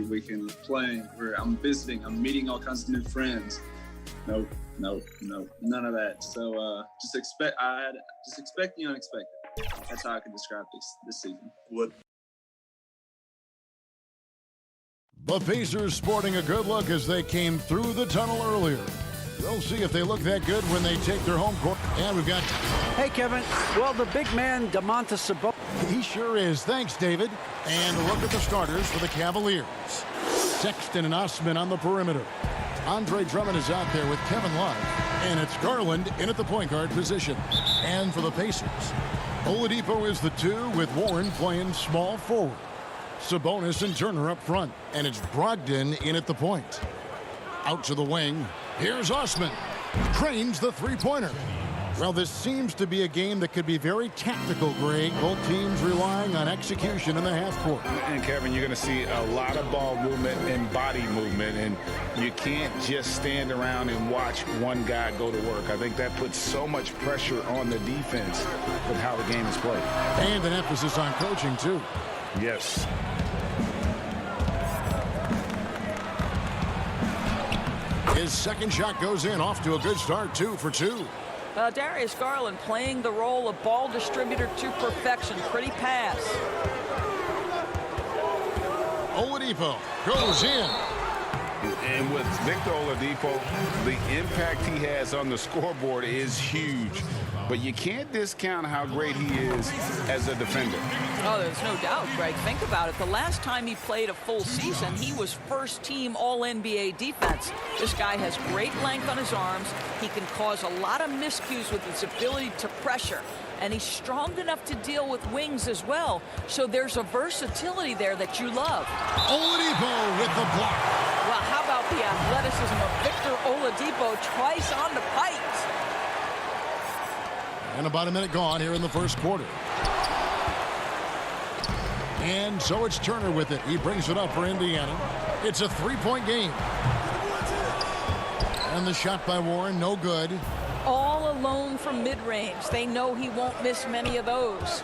weekend playing, where I'm visiting, I'm meeting all kinds of new friends. Nope, none of that. So just expect the unexpected. That's how I can describe this season. The Pacers sporting a good look as they came through the tunnel earlier. We'll see if they look that good when they take their home court. And we've got... Hey, Kevin. Well, the big man, Domantas Sabonis. He sure is. Thanks, David. And a look at the starters for the Cavaliers. Sexton and Osman on the perimeter. Andre Drummond is out there with Kevin Love. And it's Garland in at the point guard position. And for the Pacers, Oladipo is the 2 with Warren playing small forward. Sabonis and Turner up front. And it's Brogdon in at the point. Out to the wing. Here's Osman. Trains the three-pointer. Well, this seems to be a game that could be very tactical, Greg. Both teams relying on execution in the half court. And, Kevin, you're going to see a lot of ball movement and body movement, and you can't just stand around and watch one guy go to work. I think that puts so much pressure on the defense with how the game is played. And an emphasis on coaching, too. Yes. His second shot goes in, off to a good start, 2 for 2. Darius Garland playing the role of ball distributor to perfection. Pretty pass. Oladipo goes in. And with Victor Oladipo, the impact he has on the scoreboard is huge. But you can't discount how great he is as a defender. Oh, there's no doubt, Greg. Think about it. The last time he played a full season, he was first-team All-NBA defense. This guy has great length on his arms. He can cause a lot of miscues with his ability to pressure. And he's strong enough to deal with wings as well. So there's a versatility there that you love. Oladipo with the block. Well, how about the athleticism of Victor Oladipo twice on the pikes? And about a minute gone here in the first quarter. And so it's Turner with it. He brings it up for Indiana. It's a three-point game. And the shot by Warren, no good. All alone from mid-range. They know he won't miss many of those.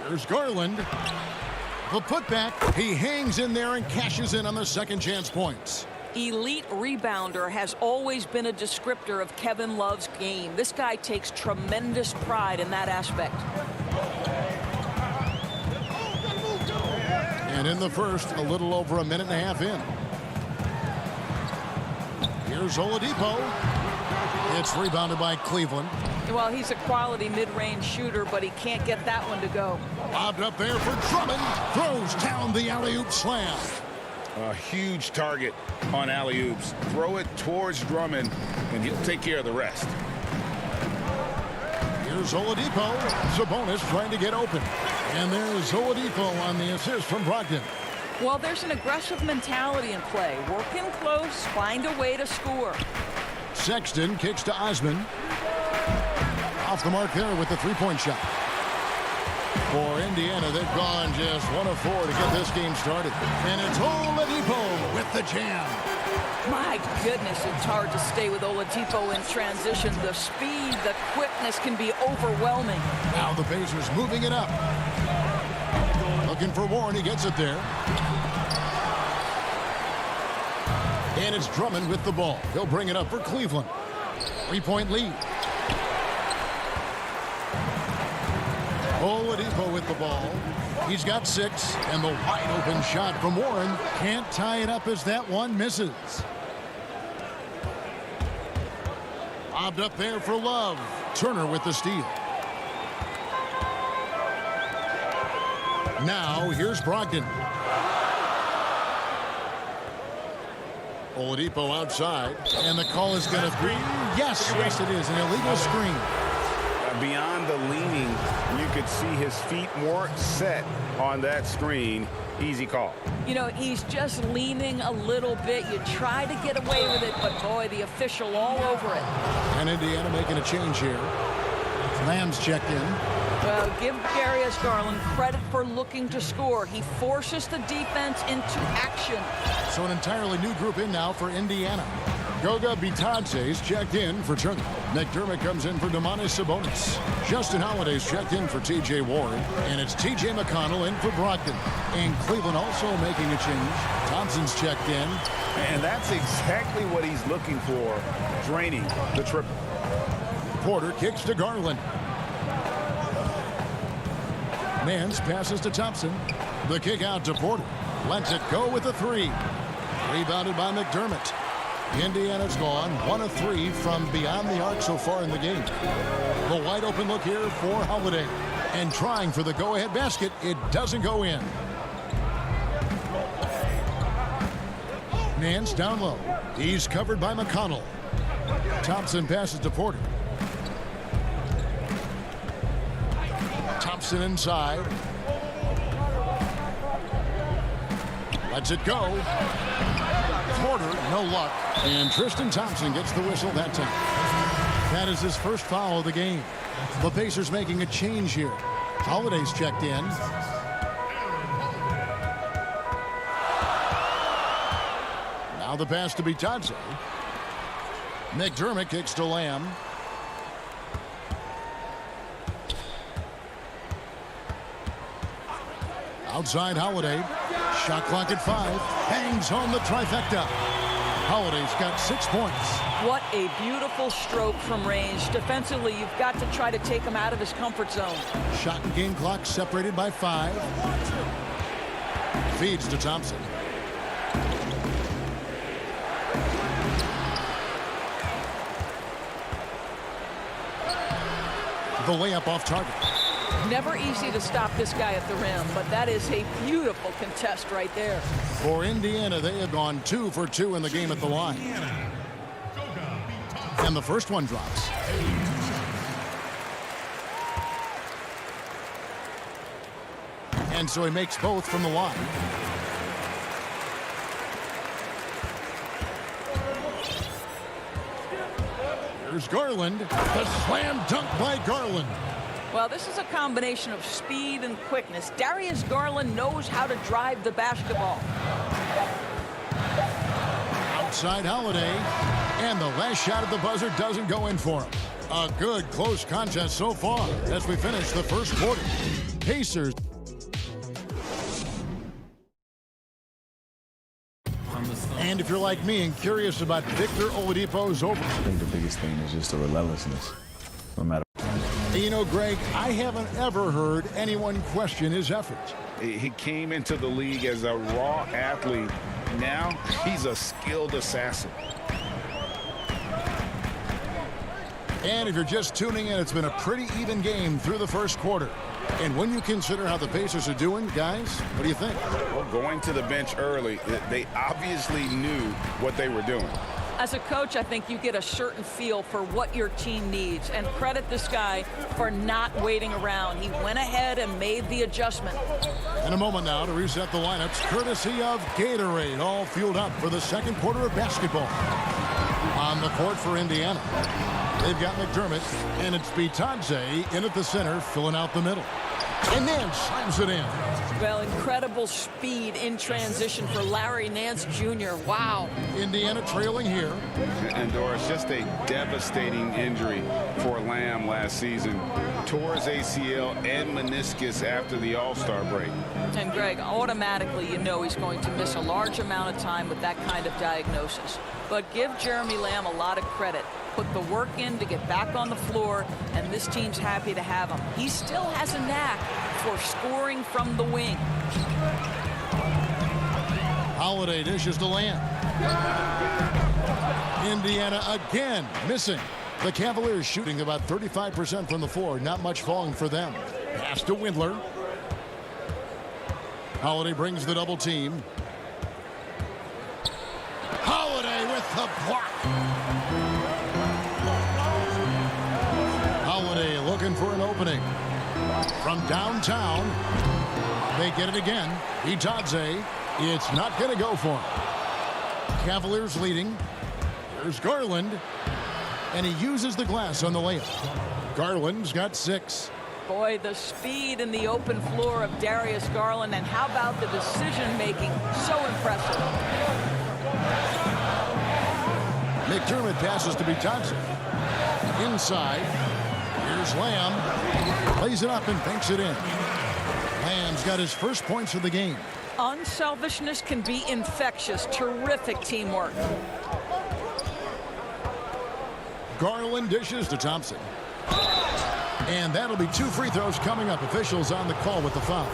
Here's Garland. The putback. He hangs in there and cashes in on the second chance points. Elite rebounder has always been a descriptor of Kevin Love's game. This guy takes tremendous pride in that aspect. And in the first, a little over a minute and a half in. Here's Oladipo. It's rebounded by Cleveland. Well, he's a quality mid-range shooter, but he can't get that one to go. Lobbed up there for Drummond. Throws down the alley-oop slam. A huge target on alley-oops. Throw it towards Drummond, and he'll take care of the rest. Here's Oladipo. Sabonis trying to get open. And there's Oladipo on the assist from Brogdon. Well, there's an aggressive mentality in play. Work in close, find a way to score. Sexton kicks to Osman. Off the mark there with the three-point shot. For Indiana, they've gone just 1 of 4 to get this game started. And it's Oladipo with the jam. My goodness, it's hard to stay with Oladipo in transition. The speed, the quickness can be overwhelming. Now the Pacers moving it up. Looking for Warren, he gets it there. And it's Drummond with the ball. He'll bring it up for Cleveland. 3-point lead. Oladipo with the ball. He's got 6, and the wide open shot from Warren can't tie it up as that one misses. Lobbed up there for Love. Turner with the steal. Now here's Brogdon. Oladipo outside, and the call is going to be yes, it is an illegal screen. Beyond the leaning, you could see his feet more set on that screen. Easy call. You know, he's just leaning a little bit. You try to get away with it, but boy, the official all over it. And Indiana making a change here. Lamb's checked in. Well, give Darius Garland credit for looking to score. He forces the defense into action. So an entirely new group in now for Indiana. Goga Bitadze's checked in for Turner. McDermott comes in for Domantas Sabonis. Justin Holiday's checked in for T.J. Warren. And it's T.J. McConnell in for Brogdon. And Cleveland also making a change. Thompson's checked in. And that's exactly what he's looking for, draining the triple. Porter kicks to Garland. Nance passes to Thompson. The kick out to Porter. Lets it go with a three. Rebounded by McDermott. Indiana's gone 1 of 3 from beyond the arc so far in the game. The wide open look here for Holiday. And trying for the go-ahead basket. It doesn't go in. Nance down low. He's covered by McConnell. Thompson passes to Porter. Thompson inside. Lets it go. Porter, no luck. And Tristan Thompson gets the whistle that time. That is his first foul of the game. The Pacers making a change here. Holiday's checked in. Now the pass to Bitadze. McDermott kicks to Lamb. Outside Holiday. Shot clock at 5. Hangs home the trifecta. Holiday's got 6 points. What a beautiful stroke from range. Defensively, you've got to try to take him out of his comfort zone. Shot and game clock separated by 5. Feeds to Thompson. The layup off target. Never easy to stop this guy at the rim, but that is a beautiful contest right there. For Indiana, they have gone 2 for 2 in the game at the line. And the first one drops. And so he makes both from the line. Here's Garland. The slam dunk by Garland. Well, this is a combination of speed and quickness. Darius Garland knows how to drive the basketball. Outside Holiday. And the last shot at the buzzer doesn't go in for him. A good close contest so far as we finish the first quarter. Pacers. And if you're like me and curious about Victor Oladipo's over. I think the biggest thing is just the relentlessness. No matter. You know, Greg, I haven't ever heard anyone question his effort. He came into the league as a raw athlete. Now he's a skilled assassin. And if you're just tuning in, it's been a pretty even game through the first quarter. And when you consider how the Pacers are doing, guys, what do you think? Well, going to the bench early, they obviously knew what they were doing. As a coach, I think you get a certain feel for what your team needs, and credit this guy for not waiting around. He went ahead and made the adjustment. In a moment now to reset the lineups, courtesy of Gatorade, all fueled up for the second quarter of basketball. On the court for Indiana, they've got McDermott, and it's Bitadze in at the center, filling out the middle. And Nance slams it in. Well, incredible speed in transition for Larry Nance Jr. Wow. Indiana trailing here. And Doris, just a devastating injury for Lamb last season. Tore his ACL and meniscus after the All-Star break. And Greg, automatically you know he's going to miss a large amount of time with that kind of diagnosis. But give Jeremy Lamb a lot of credit. Put the work in to get back on the floor, and this team's happy to have him. He still has a knack for scoring from the wing. Holiday dishes to Lamb. Indiana again missing. The Cavaliers shooting about 35% from the floor. Not much falling for them. Pass to Windler. Holiday brings the double team. Holiday with the block. Holiday looking for an opening. From downtown, they get it again. Bitadze, it's not going to go for him. Cavaliers leading. Here's Garland, and he uses the glass on the layup. Garland's got 6. Boy, the speed in the open floor of Darius Garland, and how about the decision-making? So impressive. McDermott passes to be Thompson. Inside. Here's Lamb. Plays it up and banks it in. Lamb's got his first points of the game. Unselfishness can be infectious. Terrific teamwork. Garland dishes to Thompson. And that'll be 2 free throws coming up. Officials on the call with the foul.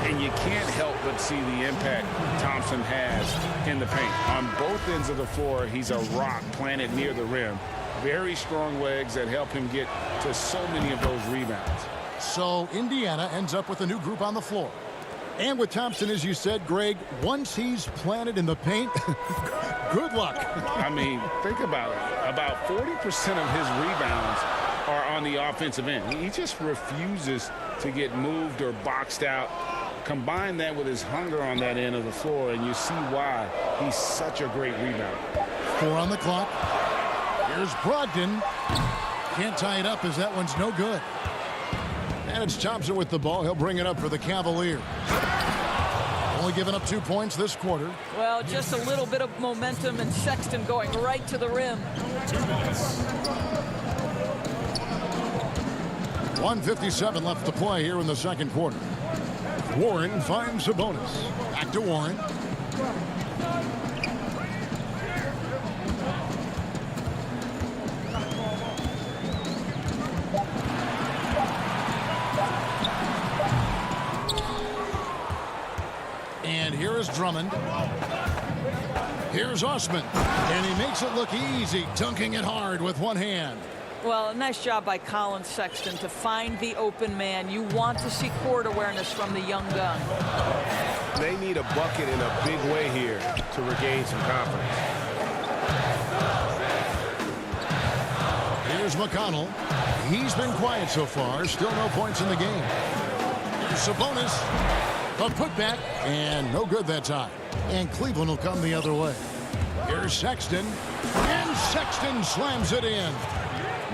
And you can't help but see the impact Thompson has in the paint. On both ends of the floor, he's a rock planted near the rim. Very strong legs that help him get to so many of those rebounds. So Indiana ends up with a new group on the floor. And with Thompson, as you said, Greg, once he's planted in the paint, good luck. I mean, think about it. About 40% of his rebounds are on the offensive end. He just refuses to get moved or boxed out. Combine that with his hunger on that end of the floor, and you see why he's such a great rebounder. 4 on the clock. Here's Brogdon. Can't tie it up as that one's no good. And it's Thompson with the ball. He'll bring it up for the Cavaliers. Only giving up 2 points this quarter. Well, just a little bit of momentum, and Sexton going right to the rim. 1:57 left to play here in the second quarter. Warren finds a bonus. Back to Warren. And here is Drummond. Here's Osman. And he makes it look easy, dunking it hard with one hand. Well, nice job by Colin Sexton to find the open man. You want to see court awareness from the young gun. They need a bucket in a big way here to regain some confidence. Here's McConnell. He's been quiet so far. Still no points in the game. Here's Sabonis. A putback, and no good that time. And Cleveland will come the other way. Here's Sexton. And Sexton slams it in.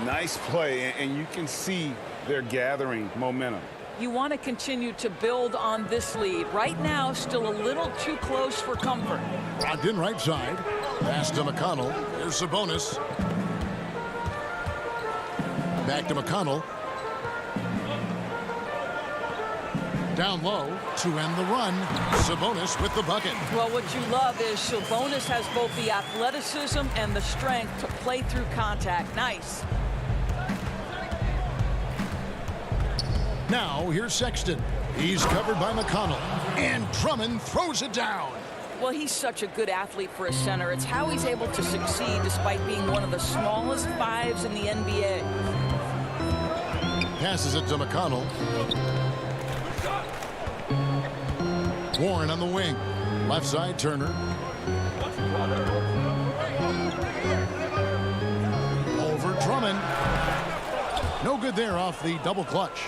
Nice play, and you can see they're gathering momentum. You want to continue to build on this lead. Right now, still a little too close for comfort. Brogdon right side. Pass to McConnell. Here's Sabonis. Back to McConnell. Down low to end the run. Sabonis with the bucket. Well, what you love is Sabonis has both the athleticism and the strength to play through contact. Nice. Now here's Sexton. He's covered by McConnell. And Drummond throws it down. Well, he's such a good athlete for a center. It's how he's able to succeed despite being one of the smallest fives in the NBA. Passes it to McConnell. Warren on the wing. Left side, Turner. Over Drummond. No good there off the double clutch.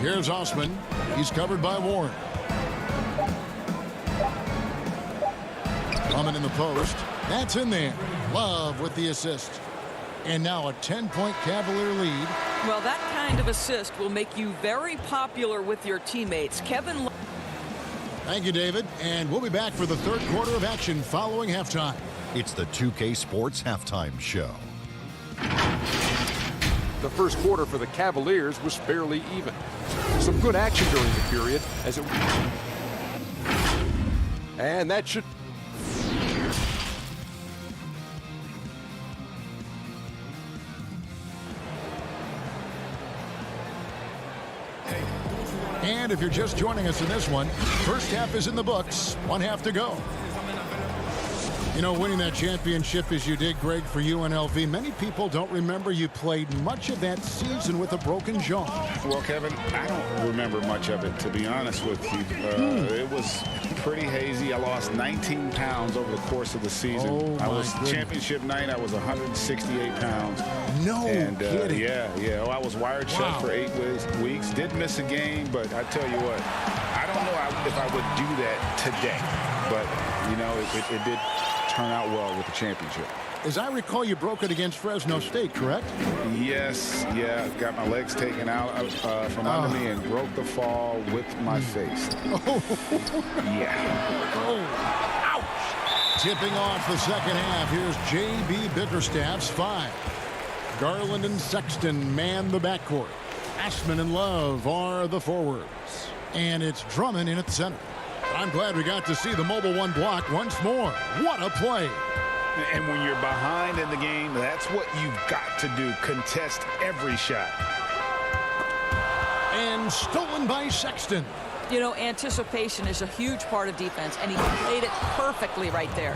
Here's Osman. He's covered by Warren. Drummond in the post. That's in there. Love with the assist. And now a 10-point Cavalier lead. Well, that kind of assist will make you very popular with your teammates. Kevin. Thank you, David. And we'll be back for the third quarter of action following halftime. It's the 2K Sports Halftime Show. The first quarter for the Cavaliers was fairly even. Some good action during the period as it. And that should. And if you're just joining us in this one, first half is in the books. 1 half to go. You know, winning that championship as you did, Greg, for UNLV, many people don't remember you played much of that season with a broken jaw. Well, Kevin, I don't remember much of it, to be honest with you. It was pretty hazy. I lost 19 pounds over the course of the season. Oh, I was goodness. Championship night, I was 168 pounds. No kidding. Yeah. I was wired shut for 8 weeks. Did miss a game, but I tell you what, I don't know if I would do that today. But, you know, it did turn out well with the championship. As I recall, you broke it against Fresno State, correct? Yes, yeah. Got my legs taken out from under me and broke the fall with my face. Oh. Yeah. Oh. Ouch. Tipping off the second half. Here's J.B. Bickerstaff's 5. Garland and Sexton man the backcourt. Ashman and Love are the forwards. And it's Drummond in at the center. I'm glad we got to see the mobile one block once more. What a play. And when you're behind in the game, that's what you've got to do. Contest every shot. And stolen by Sexton. You know, anticipation is a huge part of defense, and he played it perfectly right there.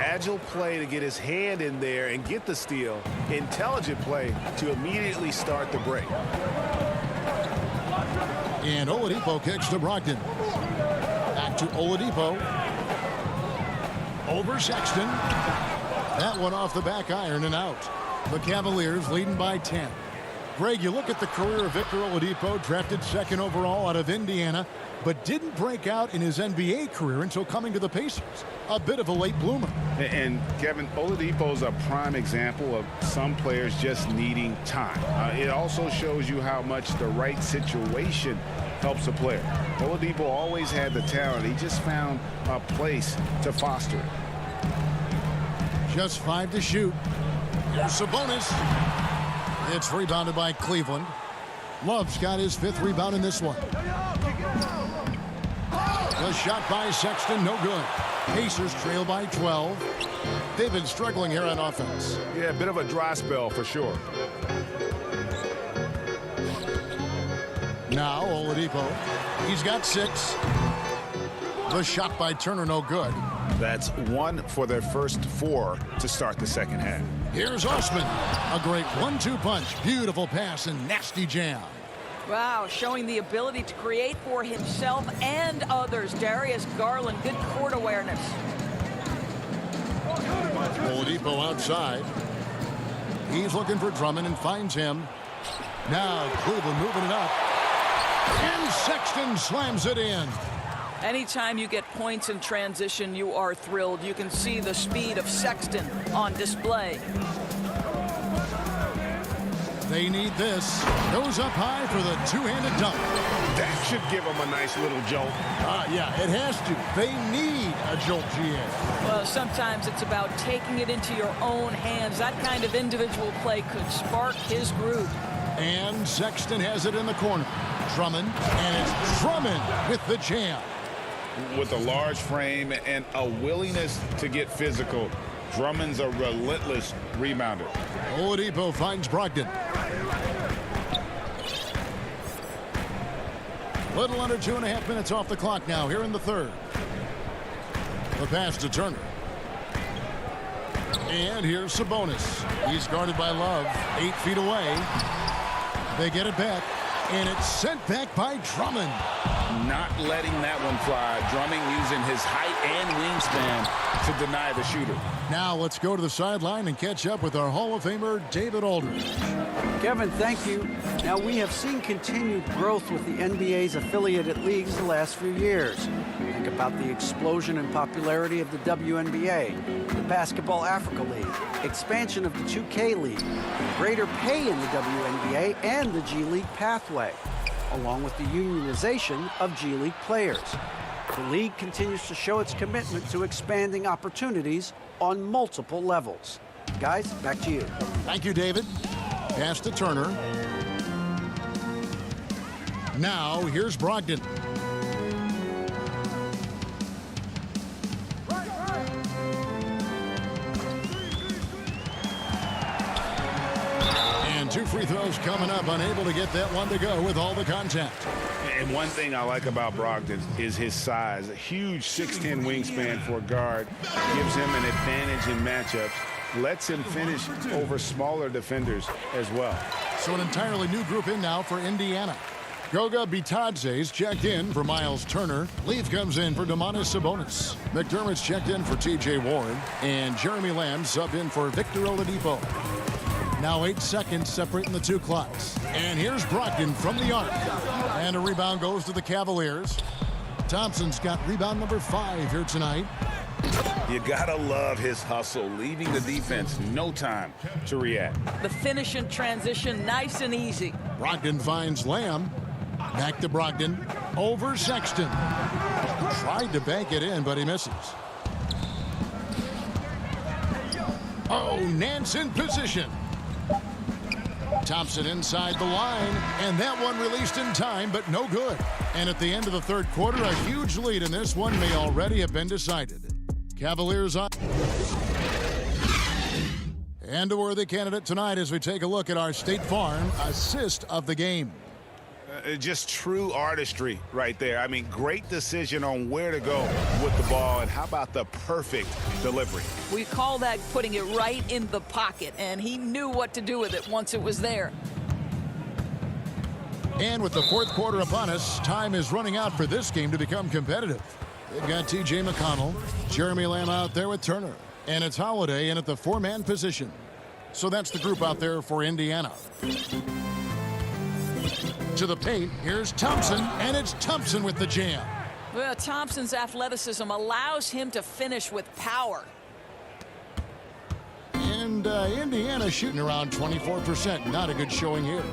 Agile play to get his hand in there and get the steal. Intelligent play to immediately start the break. And Oladipo kicks to Brogdon. Back to Oladipo. Over Sexton. That one off the back iron and out. The Cavaliers leading by 10. Greg, you look at the career of Victor Oladipo, drafted 2nd overall out of Indiana, but didn't break out in his NBA career until coming to the Pacers. A bit of a late bloomer. And Kevin, Oladipo's a prime example of some players just needing time. It also shows you how much the right situation helps a player. Oladipo always had the talent. He just found a place to foster it. Just 5 to shoot. Here's Sabonis. It's rebounded by Cleveland. Love's got his 5th rebound in this one. The shot by Sexton, no good. Pacers trail by 12. They've been struggling here on offense. Yeah, a bit of a dry spell for sure. Now Oladipo. He's got 6. The shot by Turner, no good. That's 1 for their first 4 to start the second half. Here's Osman. A great 1-2 punch. Beautiful pass and nasty jam. Wow, showing the ability to create for himself and others. Darius Garland, good court awareness. Oladipo outside. He's looking for Drummond and finds him. Now Cleveland moving it up. And Sexton slams it in. Anytime you get points in transition, you are thrilled. You can see the speed of Sexton on display. They need this. Goes up high for the two-handed dunk. That should give them a nice little jolt. Yeah, it has to. They need a jolt, GA. Well, sometimes it's about taking it into your own hands. That kind of individual play could spark his groove. And Sexton has it in the corner. Drummond, and it's Drummond with the jam. With a large frame and a willingness to get physical, Drummond's a relentless rebounder. Oladipo finds Brogdon. Little under 2.5 minutes off the clock now here in the third. The pass to Turner. And here's Sabonis. He's guarded by Love, 8 feet away. They get it back, and it's sent back by Drummond. Not letting that one fly. Drummond using his height and wingspan to deny the shooter. Now let's go to the sideline and catch up with our Hall of Famer, David Aldridge. Kevin, thank you. Now, we have seen continued growth with the NBA's affiliated leagues the last few years. Think about the explosion in popularity of the WNBA, the Basketball Africa League, expansion of the 2K League, greater pay in the WNBA and the G League pathway, along with the unionization of G League players. The league continues to show its commitment to expanding opportunities on multiple levels. Guys, back to you. Thank you, David. Pass to Turner. Now, here's Brogdon. And 2 free throws coming up, unable to get that one to go with all the contact. And one thing I like about Brogdon is his size. A huge 6'10" wingspan for a guard. Gives him an advantage in matchups. Lets him finish over smaller defenders as well. So an entirely new group in now for Indiana. Goga Bitadze's checked in for Miles Turner. Leaf comes in for Domantas Sabonis. McDermott's checked in for T.J. Warren. And Jeremy Lamb subbed in for Victor Oladipo. Now 8 seconds separating the 2 clocks. And here's Brogdon from the arc. And a rebound goes to the Cavaliers. Thompson's got rebound number 5 here tonight. You gotta love his hustle, leaving the defense no time to react. The finish in transition, nice and easy. Brogdon finds Lamb. Back to Brogdon. Over Sexton. Tried to bank it in, but he misses. Oh, Nance in position. Thompson inside the line, and that one released in time, but no good. And at the end of the third quarter, a huge lead in this one may already have been decided. Cavaliers on. And a worthy candidate tonight as we take a look at our State Farm assist of the game. Just true artistry right there. I mean, great decision on where to go with the ball, and how about the perfect delivery? We call that putting it right in the pocket, and he knew what to do with it once it was there. And with the fourth quarter upon us, time is running out for this game to become competitive. They've got T.J. McConnell, Jeremy Lamb out there with Turner, and it's Holiday in at the four-man position. So that's the group out there for Indiana. To the paint, here's Thompson, and it's Thompson with the jam. Well, Thompson's athleticism allows him to finish with power. And Indiana shooting around 24%. Not a good showing here.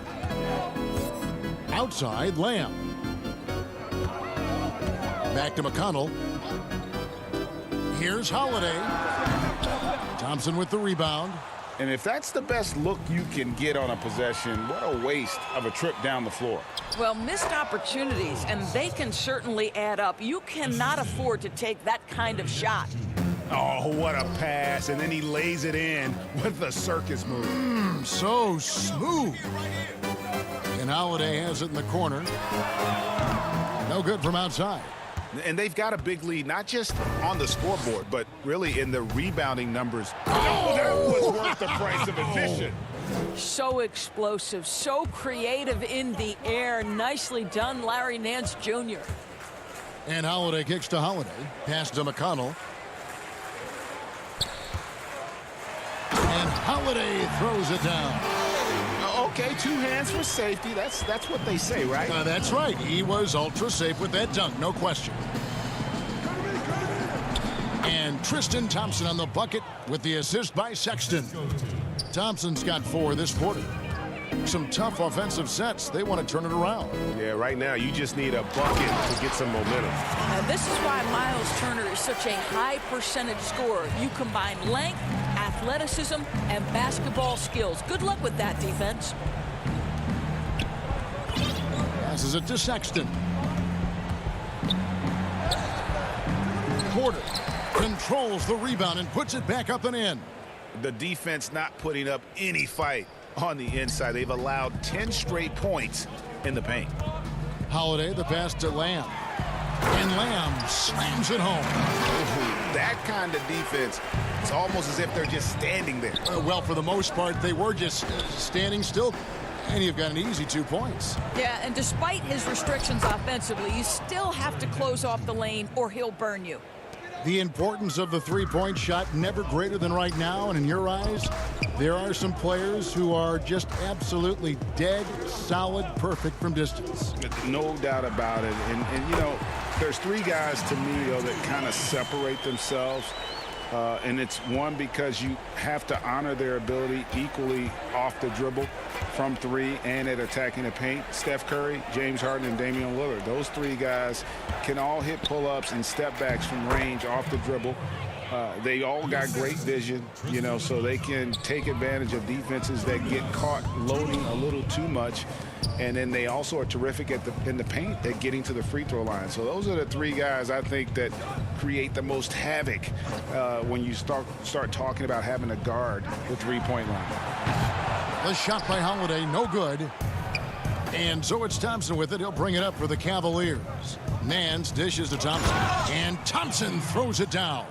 Outside, Lamb. Back to McConnell. Here's Holiday. Thompson with the rebound. And if that's the best look you can get on a possession, what a waste of a trip down the floor. Well, missed opportunities, and they can certainly add up. You cannot afford to take that kind of shot. Oh, what a pass. And then he lays it in with the circus move. So smooth. And Holiday has it in the corner. No good from outside. And they've got a big lead, not just on the scoreboard, but really in the rebounding numbers. Oh, that was worth the price of admission. So explosive, so creative in the air. Nicely done, Larry Nance Jr. And Holiday kicks to Holiday. Pass to McConnell. And Holiday throws it down. Okay, 2 hands for safety. That's what they say, right? That's right. He was ultra safe with that dunk, no question. And Tristan Thompson on the bucket with the assist by Sexton. Thompson's got 4 this quarter. Some tough offensive sets. They want to turn it around. Yeah, right now you just need a bucket to get some momentum. Now, this is why Miles Turner is such a high percentage scorer. You combine length, athleticism, and basketball skills. Good luck with that, defense. Passes it to Sexton. Porter controls the rebound and puts it back up and in. The defense not putting up any fight on the inside. They've allowed 10 straight points in the paint. Holiday, the pass to Lamb. And Lamb slams it home. That kind of defense, it's almost as if they're just standing there. Well, for the most part, they were just standing still. And you've got an easy 2 points. Yeah, and despite his restrictions offensively, you still have to close off the lane or he'll burn you. The importance of the three-point shot never greater than right now, and in your eyes, there are some players who are just absolutely dead, solid, perfect from distance. No doubt about it. And you know, there's 3 guys to me, though, that kind of separate themselves. And it's one, because you have to honor their ability equally off the dribble, from 3, and at attacking the paint. Steph Curry, James Harden, and Damian Lillard. Those 3 guys can all hit pull-ups and step backs from range off the dribble. They all got great vision, you know, so they can take advantage of defenses that get caught loading a little too much. And then they also are terrific in the paint at getting to the free throw line. So those are the 3 guys I think that create the most havoc when you start talking about having a guard the three-point line. The shot by Holiday, no good. And so it's Thompson with it. He'll bring it up for the Cavaliers. Nance dishes to Thompson, and Thompson throws it down.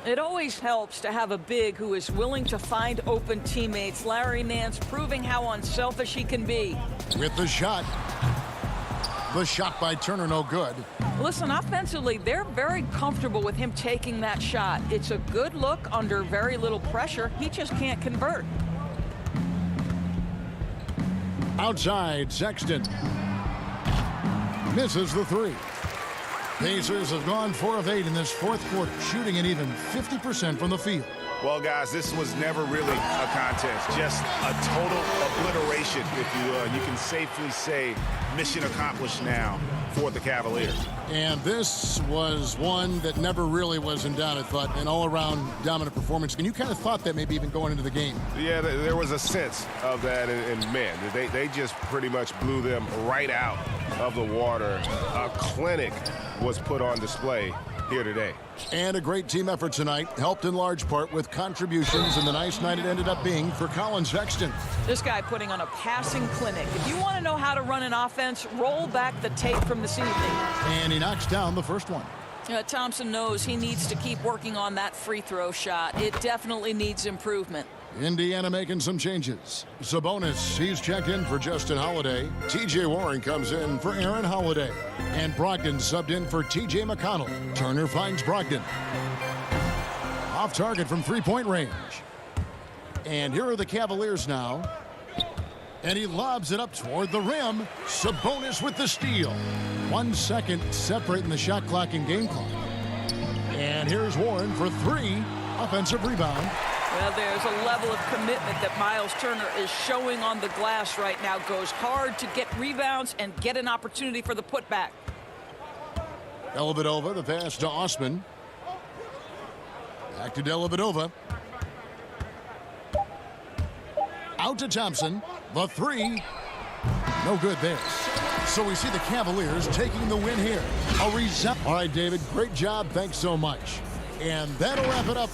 It always helps to have a big who is willing to find open teammates. Larry Nance proving how unselfish he can be. With the shot. The shot by Turner, no good. Listen, offensively, they're very comfortable with him taking that shot. It's a good look under very little pressure. He just can't convert. Outside, Sexton. Misses the 3. Pacers have gone 4 of 8 in this fourth quarter, shooting an even 50% from the field. Well, guys, this was never really a contest, just a total obliteration, if you will. You can safely say mission accomplished now for the Cavaliers. And this was one that never really was in doubt, I thought, an all-around dominant performance. And you kind of thought that maybe even going into the game. Yeah, there was a sense of that, and man, they just pretty much blew them right out of the water. A clinic was put on display here today. And a great team effort tonight, helped in large part with contributions, and the nice night it ended up being for Colin Sexton. This guy putting on a passing clinic. If you want to know how to run an offense, roll back the tape from this evening. And he knocks down the first one. Thompson knows he needs to keep working on that free throw shot. It definitely needs improvement. Indiana making some changes. Sabonis, he's checked in for Justin Holiday. T.J. Warren comes in for Aaron Holiday. And Brogdon subbed in for T.J. McConnell. Turner finds Brogdon. Off target from three-point range. And here are the Cavaliers now. And he lobs it up toward the rim. Sabonis with the steal. 1 second separating the shot clock and game clock. And here's Warren for 3. Offensive rebound. Well, there's a level of commitment that Miles Turner is showing on the glass right now. Goes hard to get rebounds and get an opportunity for the putback. Dellavedova, the pass to Osman. Back to Dellavedova. Out to Thompson. The 3. No good there. So we see the Cavaliers taking the win here. All right, David, great job. Thanks so much. And that'll wrap it up.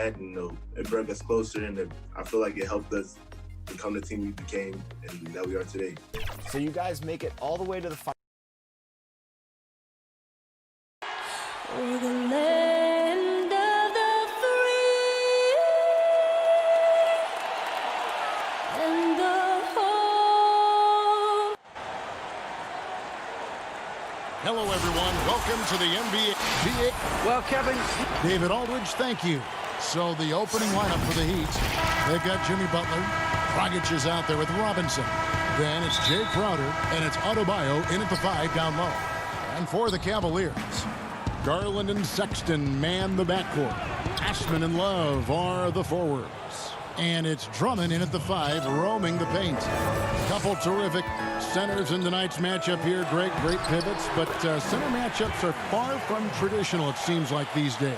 back, and it brought us closer, and I feel like it helped us become the team we became and that we are today. So you guys make it all the way to the final. For the land of the free and the home. Hello, everyone. Welcome to the NBA. Well, Kevin. David Aldridge, thank you. So the opening lineup for the Heat, they've got Jimmy Butler. Dragic is out there with Robinson. Then it's Jay Crowder, and it's Adebayo in at the 5 down low. And for the Cavaliers, Garland and Sexton man the backcourt. Ashman and Love are the forwards. And it's Drummond in at the 5, roaming the paint. Couple terrific centers in tonight's matchup here. Great pivots, but center matchups are far from traditional, it seems like, these days.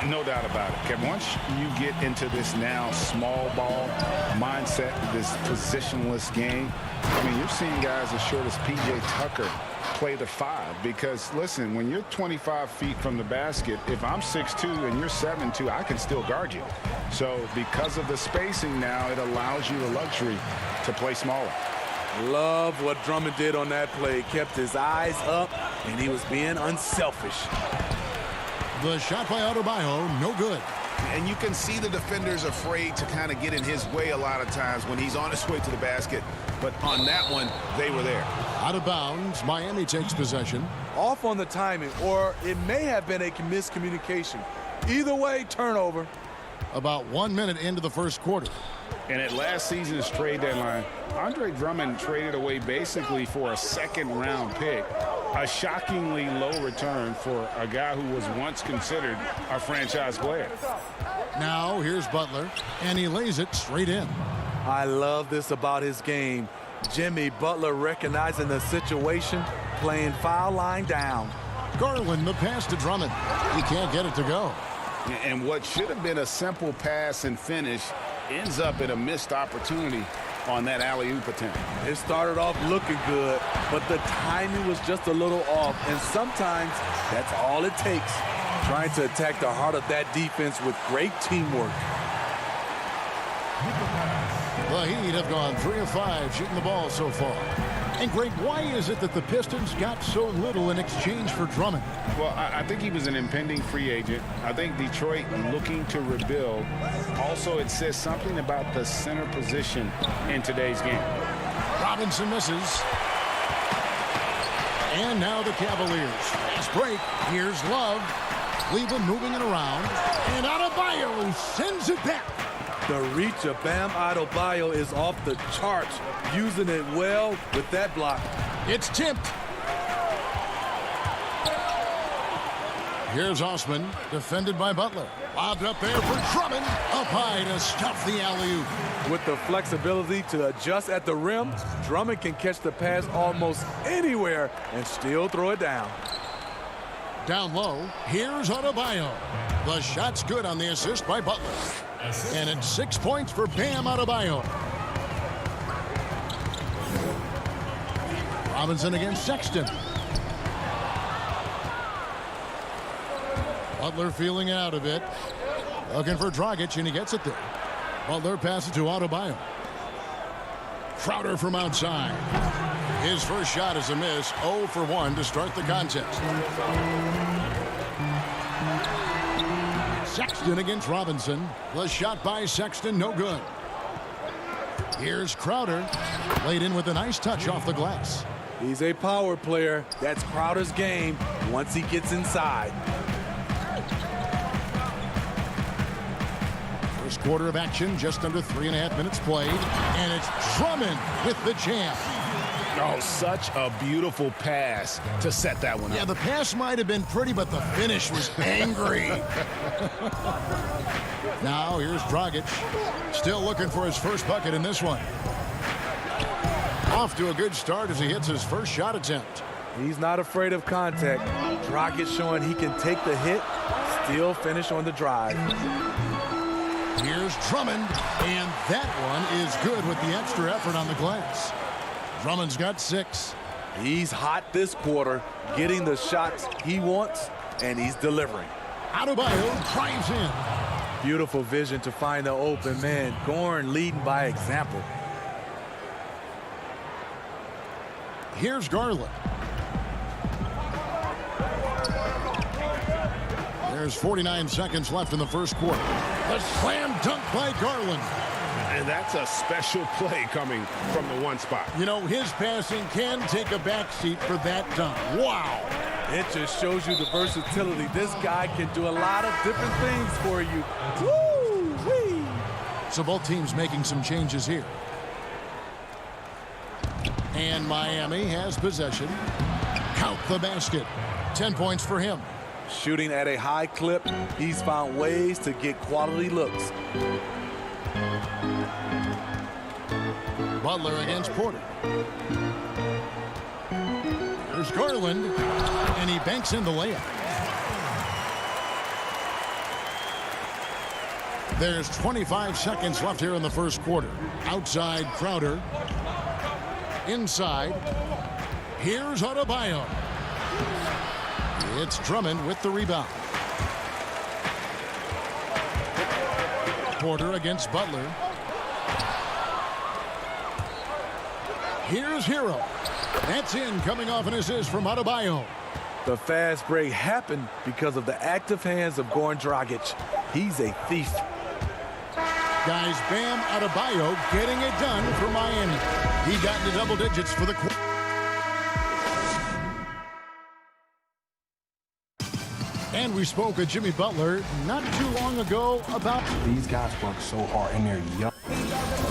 No doubt about it, Kevin. Once you get into this now small ball mindset, this positionless game, I mean, you're seeing guys as short as P.J. Tucker play the 5, because listen, when you're 25 feet from the basket, if I'm 6'2" and you're 7'2", I can still guard you. So because of the spacing now, it allows you the luxury to play smaller. Love what Drummond did on that play. Kept his eyes up, and he was being unselfish. The shot by Adebayo, no good. And you can see the defenders afraid to kind of get in his way a lot of times when he's on his way to the basket. But on that one, they were there. Out of bounds, Miami takes possession. Off on the timing, or it may have been a miscommunication. Either way, turnover. About 1 minute into the first quarter. And at last season's trade deadline, Andre Drummond traded away basically for a second-round pick, a shockingly low return for a guy who was once considered a franchise player. Now here's Butler, and he lays it straight in. I love this about his game. Jimmy Butler recognizing the situation, playing foul line down. Garland, the pass to Drummond. He can't get it to go. And what should have been a simple pass and finish ends up in a missed opportunity on that alley-oop attempt. It started off looking good, but the timing was just a little off, and sometimes that's all it takes. Trying to attack the heart of that defense with great teamwork. The Heat have gone 3 of 5 shooting the ball so far. And Greg, why is it that the Pistons got so little in exchange for Drummond? Well, I think he was an impending free agent. I think Detroit looking to rebuild. Also, it says something about the center position in today's game. Robinson misses. And now the Cavaliers. Fast break. Here's Love. Cleveland moving it around. And Adebayo sends it back. The reach of Bam Adebayo is off the charts, using it well with that block. It's tipped. Here's Osman, defended by Butler. Lobbed up there for Drummond. Up high to stuff the alley-oop. With the flexibility to adjust at the rim, Drummond can catch the pass almost anywhere and still throw it down. Down low, here's Adebayo. The shot's good on the assist by Butler. And it's 6 points for Bam Adebayo. Robinson against Sexton. Butler feeling it out a bit. Looking for Dragic, and he gets it there. Butler passes to Adebayo. Crowder from outside. His first shot is a miss. 0 for 1 to start the contest. Sexton against Robinson. The shot by Sexton, no good. Here's Crowder. Laid in with a nice touch off the glass. He's a power player. That's Crowder's game once he gets inside. First quarter of action, just under 3.5 minutes played. And it's Drummond with the jam. Oh, such a beautiful pass to set that one up. Yeah, the pass might have been pretty, but the finish was angry. Now here's Dragic. Still looking for his first bucket in this one. Off to a good start as he hits his first shot attempt. He's not afraid of contact. Dragic showing he can take the hit, still finish on the drive. Here's Drummond, and that one is good with the extra effort on the glass. Drummond's got 6. He's hot this quarter, getting the shots he wants, and he's delivering. Adebayo drives in. Beautiful vision to find the open man. Goran leading by example. Here's Garland. There's 49 seconds left in the first quarter. The slam dunk by Garland. And that's a special play coming from the one spot. You know, his passing can take a backseat for that dunk. Wow. It just shows you the versatility. This guy can do a lot of different things for you. Woo-wee. So both teams making some changes here. And Miami has possession. Count the basket. 10 points for him. Shooting at a high clip, he's found ways to get quality looks. Butler against Porter. There's Garland, and he banks in the layup. There's 25 seconds left here in the first quarter. Outside, Crowder. Inside, here's Adebayo. It's Drummond with the rebound. Porter against Butler. Here's Hero. That's in, coming off an assist from Adebayo. The fast break happened because of the active hands of Goran Dragic. He's a thief. Guys, Bam Adebayo getting it done for Miami. He got into double digits for the quarter. And we spoke with Jimmy Butler not too long ago about these guys work so hard and they're young.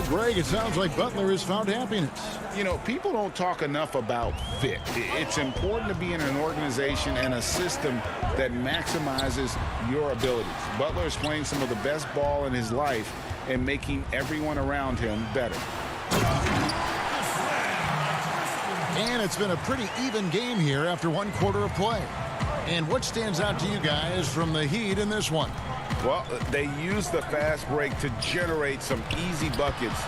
Greg, it sounds like Butler has found happiness. You know, people don't talk enough about fit. It's important to be in an organization and a system that maximizes your abilities. Butler is playing some of the best ball in his life and making everyone around him better. And it's been a pretty even game here after one quarter of play. And what stands out to you guys from the Heat in this one? Well, they used the fast break to generate some easy buckets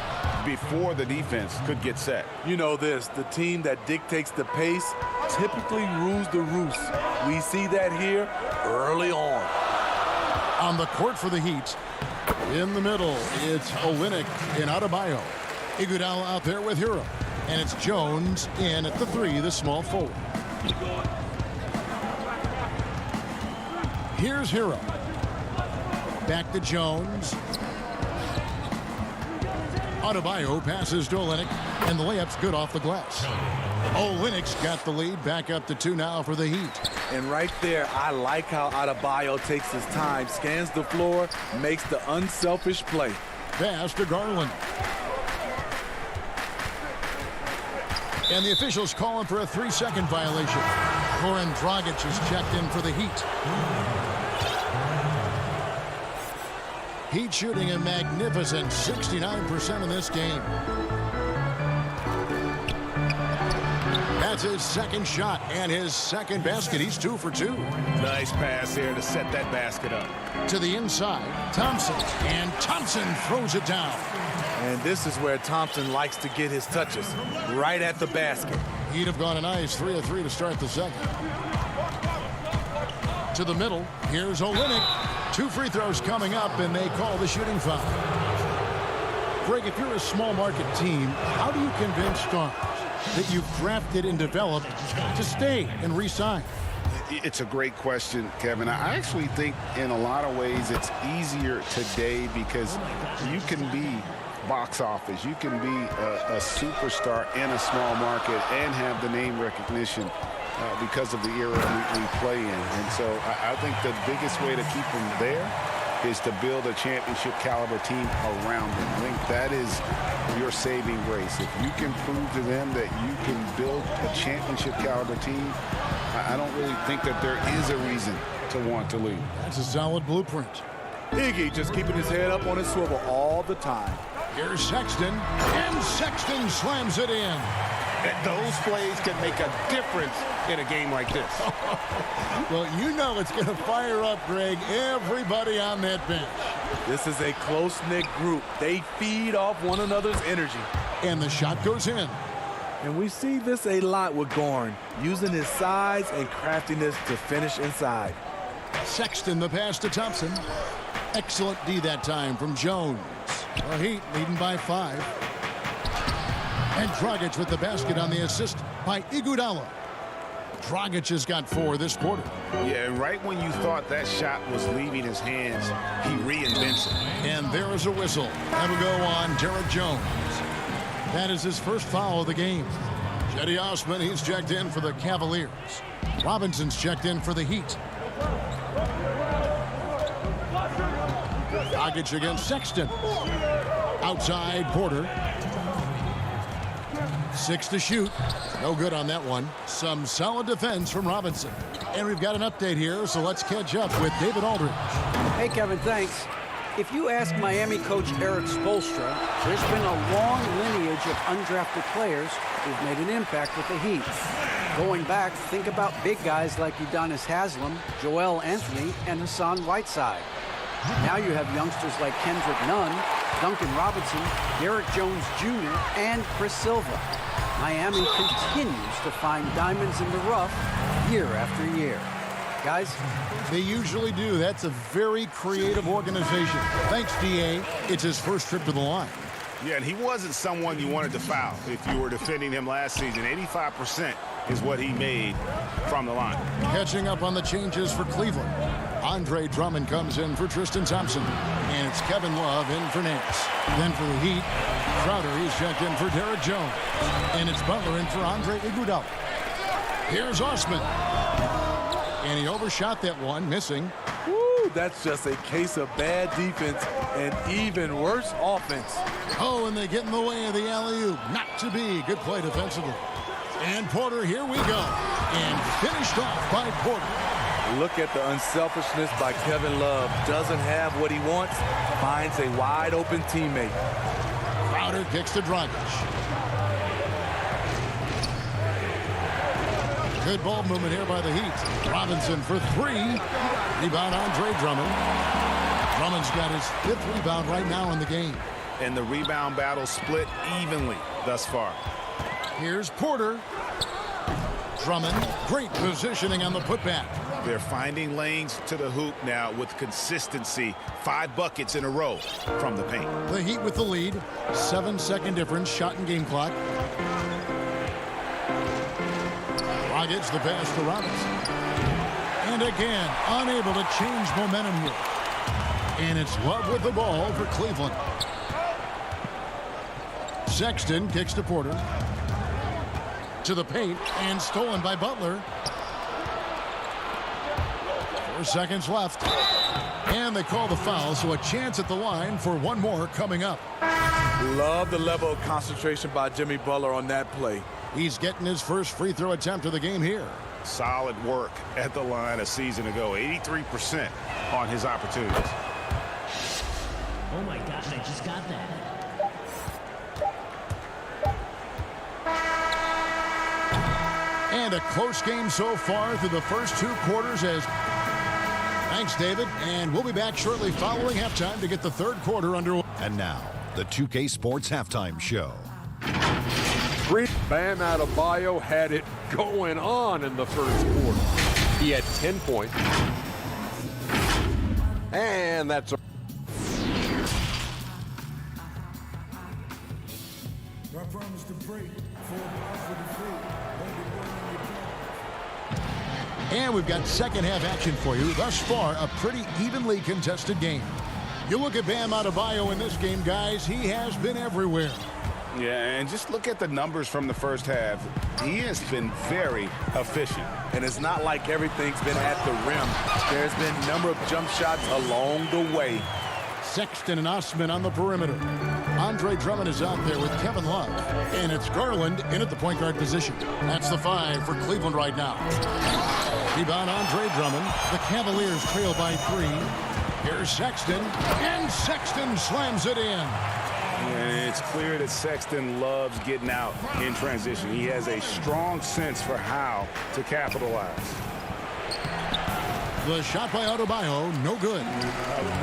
before the defense could get set. You know this, the team that dictates the pace typically rules the roost. We see that here early on. On the court for the Heat, in the middle, it's Olynyk and Adebayo. Iguodala out there with Hero. And it's Jones in at the three, the small forward. Here's Hero. Back to Jones. Adebayo passes to Olynyk, and the layup's good off the glass. Olynyk's got the lead, back up to 2 now for the Heat. And right there, I like how Adebayo takes his time, scans the floor, makes the unselfish play. Pass to Garland. And the officials calling for a 3-second violation. Goran Dragic is checked in for the Heat. Heat shooting a magnificent 69% in this game. That's his second shot and his second basket. He's 2 for 2. Nice pass there to set that basket up. To the inside, Thompson. And Thompson throws it down. And this is where Thompson likes to get his touches, right at the basket. He'd have gone a nice 3 of 3 to start the second. To the middle, here's Olynyk. 2 free throws coming up, and they call the shooting foul. Greg, if you're a small market team, how do you convince stars that you've drafted and developed to stay and re-sign? It's a great question, Kevin. I actually think in a lot of ways it's easier today because you can be box office. You can be a superstar in a small market and have the name recognition because of the era we play in. And so I think the biggest way to keep them there is to build a championship caliber team around them. I think that is your saving grace. If you can prove to them that you can build a championship caliber team, I don't really think that there is a reason to want to leave. That's a solid blueprint. Iggy just keeping his head up on his swivel all the time. Here's Sexton, and Sexton slams it in. Those plays can make a difference in a game like this. Well, you know it's going to fire up, Greg, everybody on that bench. This is a close-knit group. They feed off one another's energy. And the shot goes in. And we see this a lot with Goran, using his size and craftiness to finish inside. Sexton, the pass to Thompson. Excellent D that time from Jones. The Heat leading by 5. And Dragic with the basket on the assist by Iguodala. Dragic has got 4 this quarter. Yeah, and right when you thought that shot was leaving his hands, he reinvents it. And there is a whistle. That'll go on Derek Jones. That is his first foul of the game. Cedi Osman, he's checked in for the Cavaliers. Robinson's checked in for the Heat. Dragic against Sexton. Outside Porter. 6 to shoot. No good on that one. Some solid defense from Robinson. And we've got an update here, so let's catch up with David Aldridge. Hey, Kevin, thanks. If you ask Miami coach Eric Spoelstra, there's been a long lineage of undrafted players who've made an impact with the Heat. Going back, think about big guys like Udonis Haslem, Joel Anthony, and Hassan Whiteside. Now you have youngsters like Kendrick Nunn, Duncan Robinson, Derek Jones Jr., and Chris Silva. Miami continues to find diamonds in the rough year after year. Guys, they usually do. That's a very creative organization. Thanks, D.A. It's his first trip to the line. Yeah, and he wasn't someone you wanted to foul if you were defending him last season. 85% is what he made from the line. Catching up on the changes for Cleveland. Andre Drummond comes in for Tristan Thompson. And it's Kevin Love in for Nance. Then for the Heat, Crowder, he's checked in for Derek Jones. And it's Butler in for Andre Iguodala. Here's Osman. And he overshot that one, missing. Woo, that's just a case of bad defense and even worse offense. Oh, and they get in the way of the alley-oop. Not to be. Good play defensively. And Porter, here we go. And finished off by Porter. Look at the unselfishness by Kevin Love. Doesn't have what he wants, finds a wide-open teammate. Crowder kicks to Dragic. Good ball movement here by the Heat. Robinson for 3. Rebound Andre Drummond. Drummond's got his 5th rebound right now in the game. And the rebound battle split evenly thus far. Here's Porter. Drummond, great positioning on the putback. They're finding lanes to the hoop now with consistency. 5 buckets in a row from the paint. The Heat with the lead. 7-second difference, shot and game clock. Dragic the pass to Robinson. And again, unable to change momentum here. And it's Love with the ball for Cleveland. Sexton kicks to Porter. To the paint and stolen by Butler. 4 seconds left. And they call the foul, so a chance at the line for one more coming up. Love the level of concentration by Jimmy Butler on that play. He's getting his first free throw attempt of the game here. Solid work at the line a season ago. 83% on his opportunities. Oh my gosh, I just got that. And a close game so far through the first 2 quarters as... Thanks, David. And we'll be back shortly following halftime to get the 3rd quarter underway. And now, the 2K Sports Halftime Show. Bam Adebayo had it going on in the first quarter. He had 10 points. And that's a... And we've got second half action for you. Thus far, a pretty evenly contested game. You look at Bam Adebayo in this game, guys. He has been everywhere. Yeah, and just look at the numbers from the first half. He has been very efficient. And it's not like everything's been at the rim. There's been a number of jump shots along the way. Sexton and Osman on the perimeter. Andre Drummond is out there with Kevin Love. And it's Garland in at the point guard position. That's the 5 for Cleveland right now. Rebound Andre Drummond. The Cavaliers trail by 3. Here's Sexton. And Sexton slams it in. And it's clear that Sexton loves getting out in transition. He has a strong sense for how to capitalize. The shot by Adebayo, no good.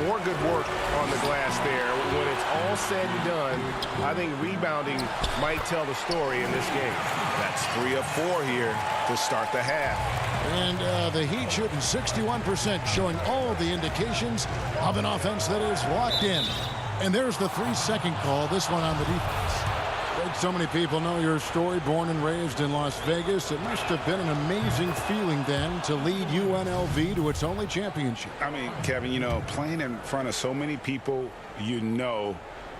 More good work on the glass there. When it's all said and done, I think rebounding might tell the story in this game. That's 3 of 4 here to start the half. And the Heat shooting 61%, showing all the indications of an offense that is locked in. And there's the 3-second call, this one on the defense. So many people know your story, born and raised in Las Vegas. It must have been an amazing feeling then to lead UNLV to its only championship. I mean, Kevin, you know, playing in front of so many people, you know,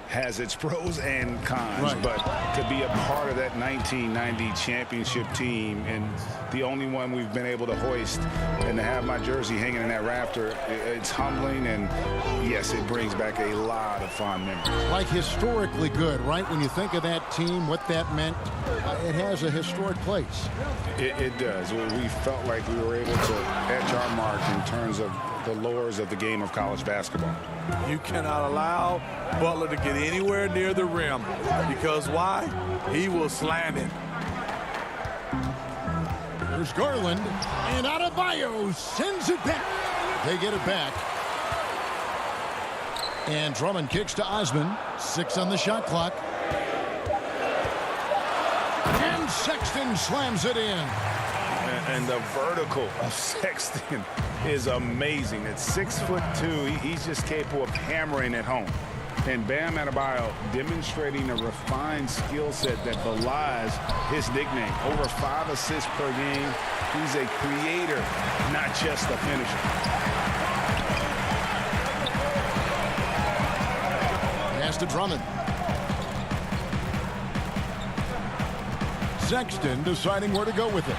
has its pros and cons. Right. But to be a part of that 1990 championship team and the only one we've been able to hoist and to have my jersey hanging in that rafter, it's humbling, and yes, it brings back a lot of fond memories. Like historically good, right? When you think of that team, what that meant, it has a historic place. It does. We felt like we were able to etch our mark in terms of the lures of the game of college basketball. You cannot allow Butler to get anywhere near the rim, because why? He will slam it. There's Garland, and Adebayo sends it back. They get it back. And Drummond kicks to Osman. 6 on the shot clock. And Sexton slams it in. And the vertical of Sexton is amazing. At 6'2", he's just capable of hammering it home. And Bam Adebayo demonstrating a refined skill set that belies his nickname. Over 5 assists per game. He's a creator, not just a finisher. Pass to Drummond. Sexton deciding where to go with it.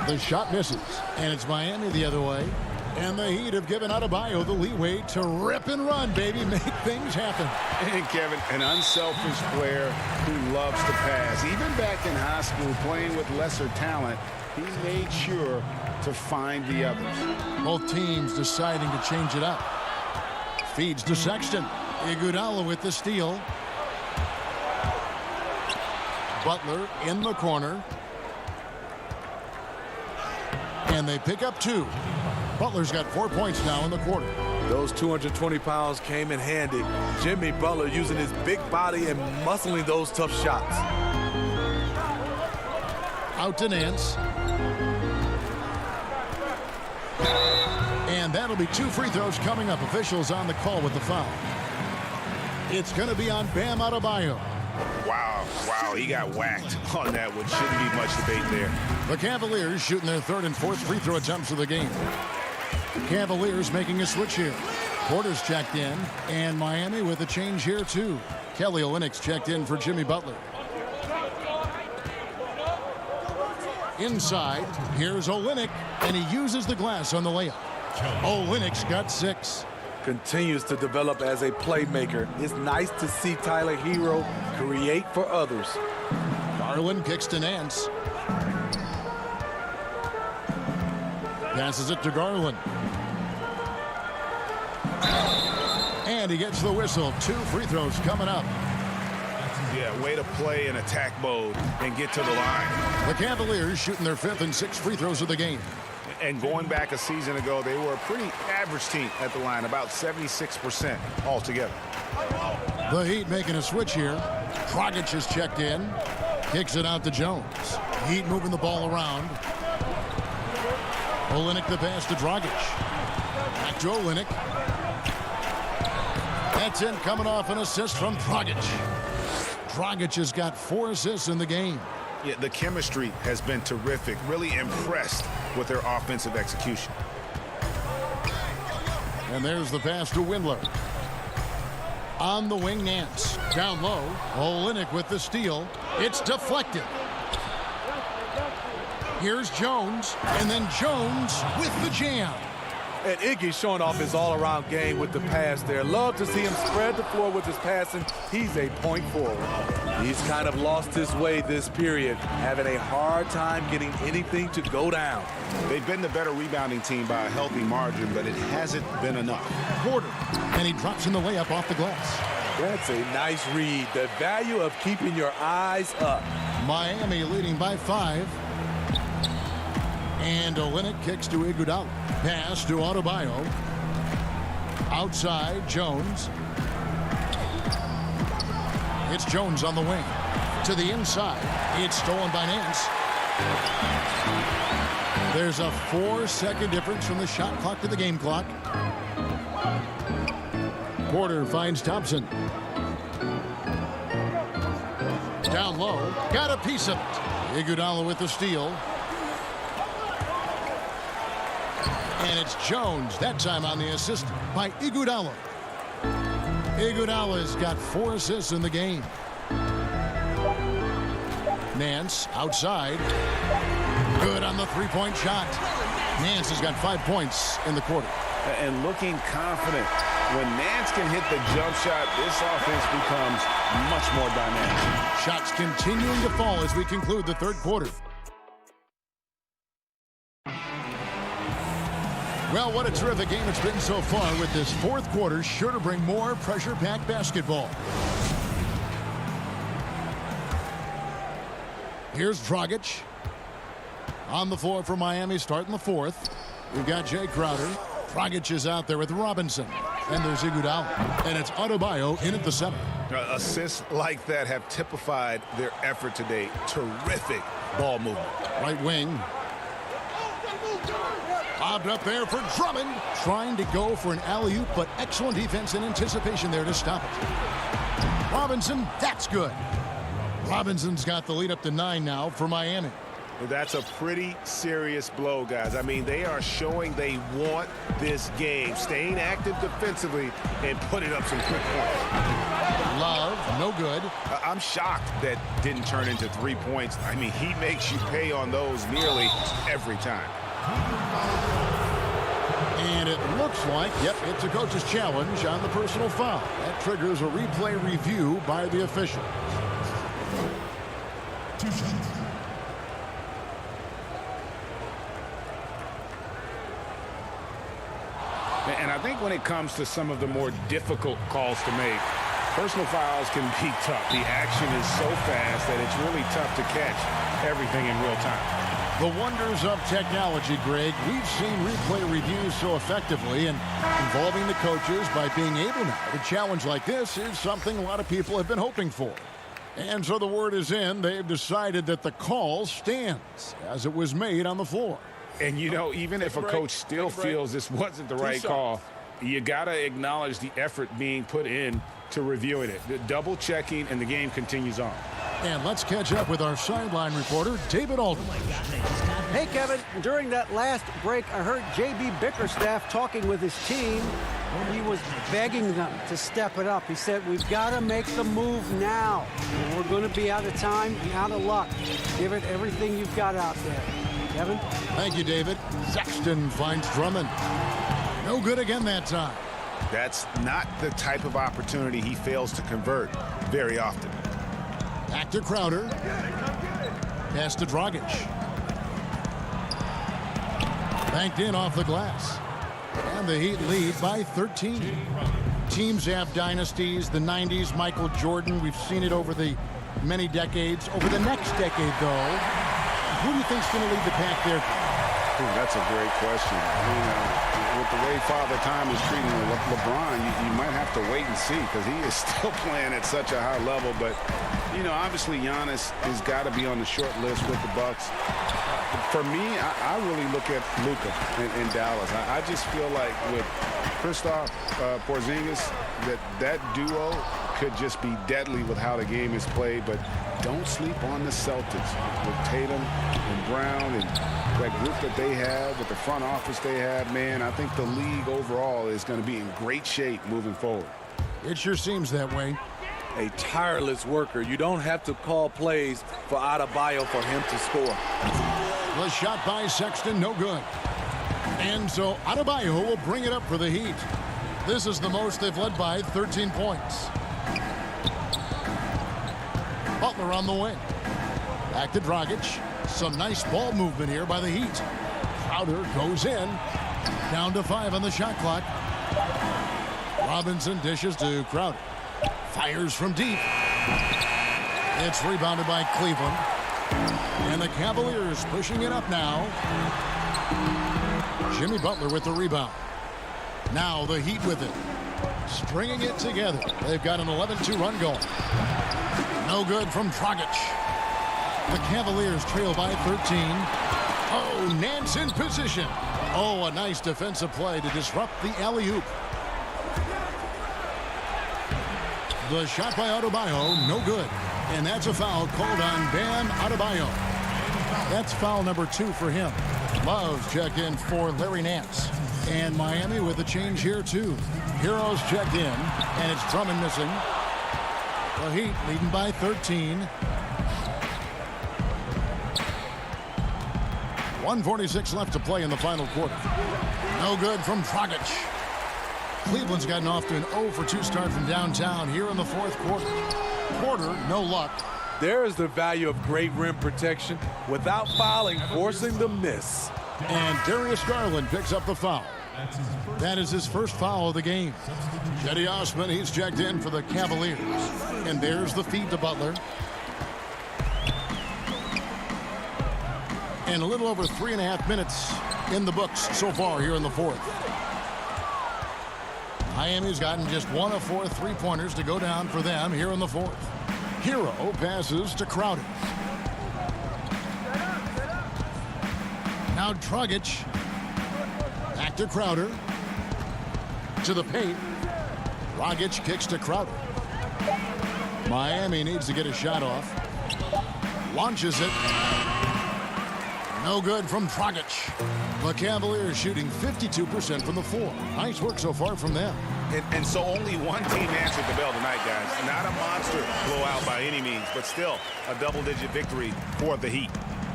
The shot misses, and it's Miami the other way. And the Heat have given Adebayo the leeway to rip and run, baby, make things happen. And Kevin, an unselfish player who loves to pass. Even back in high school, playing with lesser talent, he made sure to find the others. Both teams deciding to change it up. Feeds to Sexton. Iguodala with the steal. Butler in the corner. And they pick up 2. Butler's got 4 points now in the quarter. Those 220 pounds came in handy. Jimmy Butler using his big body and muscling those tough shots. Out to Nance. And that'll be 2 free throws coming up. Officials on the call with the foul. It's going to be on Bam Adebayo. Wow, he got whacked on that one. Shouldn't be much debate there. The Cavaliers shooting their 3rd and 4th free throw attempts of the game. Cavaliers making a switch here. Porter's checked in, and Miami with a change here too. Kelly Olynyk's checked in for Jimmy Butler. Inside, here's Olynyk, and he uses the glass on the layup. Olynyk's got 6. Continues to develop as a playmaker. It's nice to see Tyler Hero create for others. Garland kicks to Nance. Passes it to Garland. And he gets the whistle. 2 free throws coming up. Yeah, way to play in attack mode and get to the line. The Cavaliers shooting their 5th and 6th free throws of the game. And going back a season ago, they were a pretty average team at the line, about 76% altogether. The Heat making a switch here. Dragic is checked in. Kicks it out to Jones. Heat moving the ball around. Olynyk the pass to Dragic. Back to Olynyk. That's in, coming off an assist from Dragic. Dragic has got 4 assists in the game. Yeah, the chemistry has been terrific. Really impressed with their offensive execution. And there's the pass to Windler. On the wing, Nance. Down low. Olynyk with the steal. It's deflected. Here's Jones. And then Jones with the jam. And Iggy showing off his all-around game with the pass there. Love to see him spread the floor with his passing. He's a point forward. He's kind of lost his way this period, having a hard time getting anything to go down. They've been the better rebounding team by a healthy margin, but it hasn't been enough. Porter, and he drops in the layup off the glass. That's a nice read. The value of keeping your eyes up. Miami leading by 5. And Olynyk kicks to Iguodala. Pass to Adebayo. Outside, Jones. It's Jones on the wing. To the inside. It's stolen by Nance. There's a 4-second difference from the shot clock to the game clock. Porter finds Thompson. Down low. Got a piece of it. Iguodala with the steal. And it's Jones, that time on the assist by Iguodala. Iguodala's got 4 assists in the game. Nance outside. Good on the three-point shot. Nance has got 5 points in the quarter. And looking confident. When Nance can hit the jump shot, this offense becomes much more dynamic. Shots continuing to fall as we conclude the third quarter. Well, what a terrific game it's been so far, with this fourth quarter sure to bring more pressure-packed basketball. Here's Dragic. On the floor for Miami starting the fourth. We've got Jay Crowder. Dragic is out there with Robinson. And there's Iguodala. And it's Adebayo in at the center. Assists like that have typified their effort today. Terrific ball movement. Right wing. Lobbed up there for Drummond. Trying to go for an alley-oop, but excellent defense and anticipation there to stop it. Robinson, that's good. Robinson's got the lead up to 9 now for Miami. That's a pretty serious blow, guys. I mean, they are showing they want this game, staying active defensively and putting up some quick points. Love, no good. I'm shocked that didn't turn into 3 points. I mean, he makes you pay on those nearly every time. And it looks like, yep, it's a coach's challenge on the personal foul. That triggers a replay review by the official. And I think when it comes to some of the more difficult calls to make, personal fouls can be tough. The action is so fast that it's really tough to catch everything in real time. The wonders of technology, Greg. We've seen replay reviews so effectively, and involving the coaches by being able now to challenge like this is something a lot of people have been hoping for. And so the word is in. They've decided that the call stands as it was made on the floor. And, you know, even if a coach still feels this wasn't the right call, you got to acknowledge the effort being put in to reviewing it. The double checking, and the game continues on. And let's catch up with our sideline reporter, David Aldridge. Hey, Kevin. During that last break, I heard J.B. Bickerstaff talking with his team. He was begging them to step it up. He said, we've got to make the move now. We're going to be out of time and out of luck. Give it everything you've got out there. Kevin? Thank you, David. Sexton finds Drummond. No good again that time. That's not the type of opportunity he fails to convert very often. Back to Crowder. Pass to Dragic. Banked in off the glass. And the Heat lead by 13. Teams have dynasties. The 90s, Michael Jordan. We've seen it over the many decades. Over the next decade, though, who do you think's going to lead the pack there? Ooh, that's a great question. With the way Father Time is treating LeBron, you might have to wait and see, because he is still playing at such a high level. But, you know, obviously Giannis has got to be on the short list with the Bucks. For me, I really look at Luka in Dallas. I just feel like with Kristaps Porzingis, that duo could just be deadly with how the game is played. But don't sleep on the Celtics with Tatum and Brown and that group that they have, with the front office they have. Man, I think the league overall is going to be in great shape moving forward. It sure seems that way. A tireless worker. You don't have to call plays for Adebayo for him to score. The shot by Sexton, no good. And so Adebayo will bring it up for the Heat. This is the most they've led by 13 points. Butler on the wing. Back to Dragic. Some nice ball movement here by the Heat. Crowder goes in. Down to 5 on the shot clock. Robinson dishes to Crowder. Fires from deep. It's rebounded by Cleveland. And the Cavaliers pushing it up now. Jimmy Butler with the rebound. Now the Heat with it. Stringing it together. They've got an 11-2 run going. No good from Dragic. The Cavaliers trail by 13. Oh, Nance in position. Oh, a nice defensive play to disrupt the alley-oop. The shot by Adebayo, no good. And that's a foul called on Bam Adebayo. That's foul number 2 for him. Love's check in for Larry Nance. And Miami with a change here, too. Heroes checked in, and it's Drummond missing. The Heat leading by 13. 1:46 left to play in the final quarter. No good from Dragic. Cleveland's gotten off to an 0-for-2 start from downtown here in the fourth quarter. Porter, no luck. There is the value of great rim protection without fouling, forcing the miss. And Darius Garland picks up the foul. That is his first foul of the game. Cedi Osman, he's checked in for the Cavaliers. And there's the feed to Butler. And a little over 3.5 minutes in the books so far here in the fourth. Miami's gotten just 1 of 4 3-pointers to go down for them here in the fourth. Hero passes to Crowder. Now Dragic. Back to Crowder. To the paint. Dragic kicks to Crowder. Miami needs to get a shot off. Launches it. No good from Dragic. The Cavaliers shooting 52% from the floor. Nice work so far from them. And so only one team answered the bell tonight, guys. Not a monster blowout by any means, but still a double-digit victory for the Heat.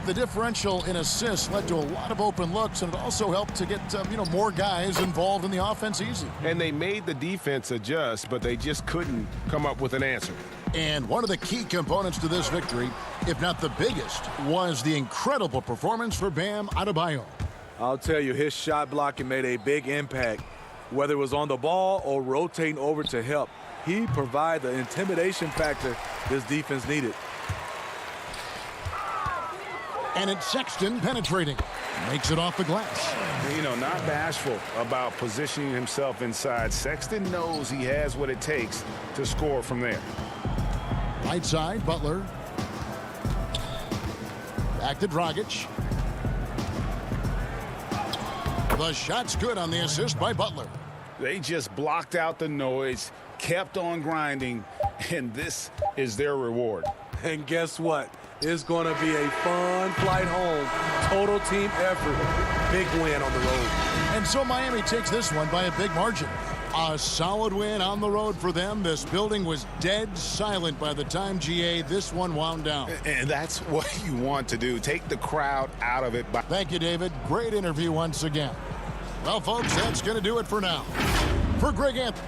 The differential in assists led to a lot of open looks, and it also helped to get more guys involved in the offense easy. And they made the defense adjust, but they just couldn't come up with an answer. And one of the key components to this victory, if not the biggest, was the incredible performance for Bam Adebayo. I'll tell you, his shot blocking made a big impact. Whether it was on the ball or rotating over to help, he provided the intimidation factor this defense needed. And it's Sexton penetrating. Makes it off the glass. Not bashful about positioning himself inside. Sexton knows he has what it takes to score from there. Right side, Butler. Back to Dragic. The shot's good on the assist by Butler. They just blocked out the noise, kept on grinding, and this is their reward. And guess what? It's going to be a fun flight home. Total team effort. Big win on the road. And so Miami takes this one by a big margin. A solid win on the road for them. This building was dead silent by the time, GA, this one wound down. And that's what you want to do. Take the crowd out of it. Thank you, David. Great interview once again. Well, folks, that's going to do it for now. For Greg Anthony.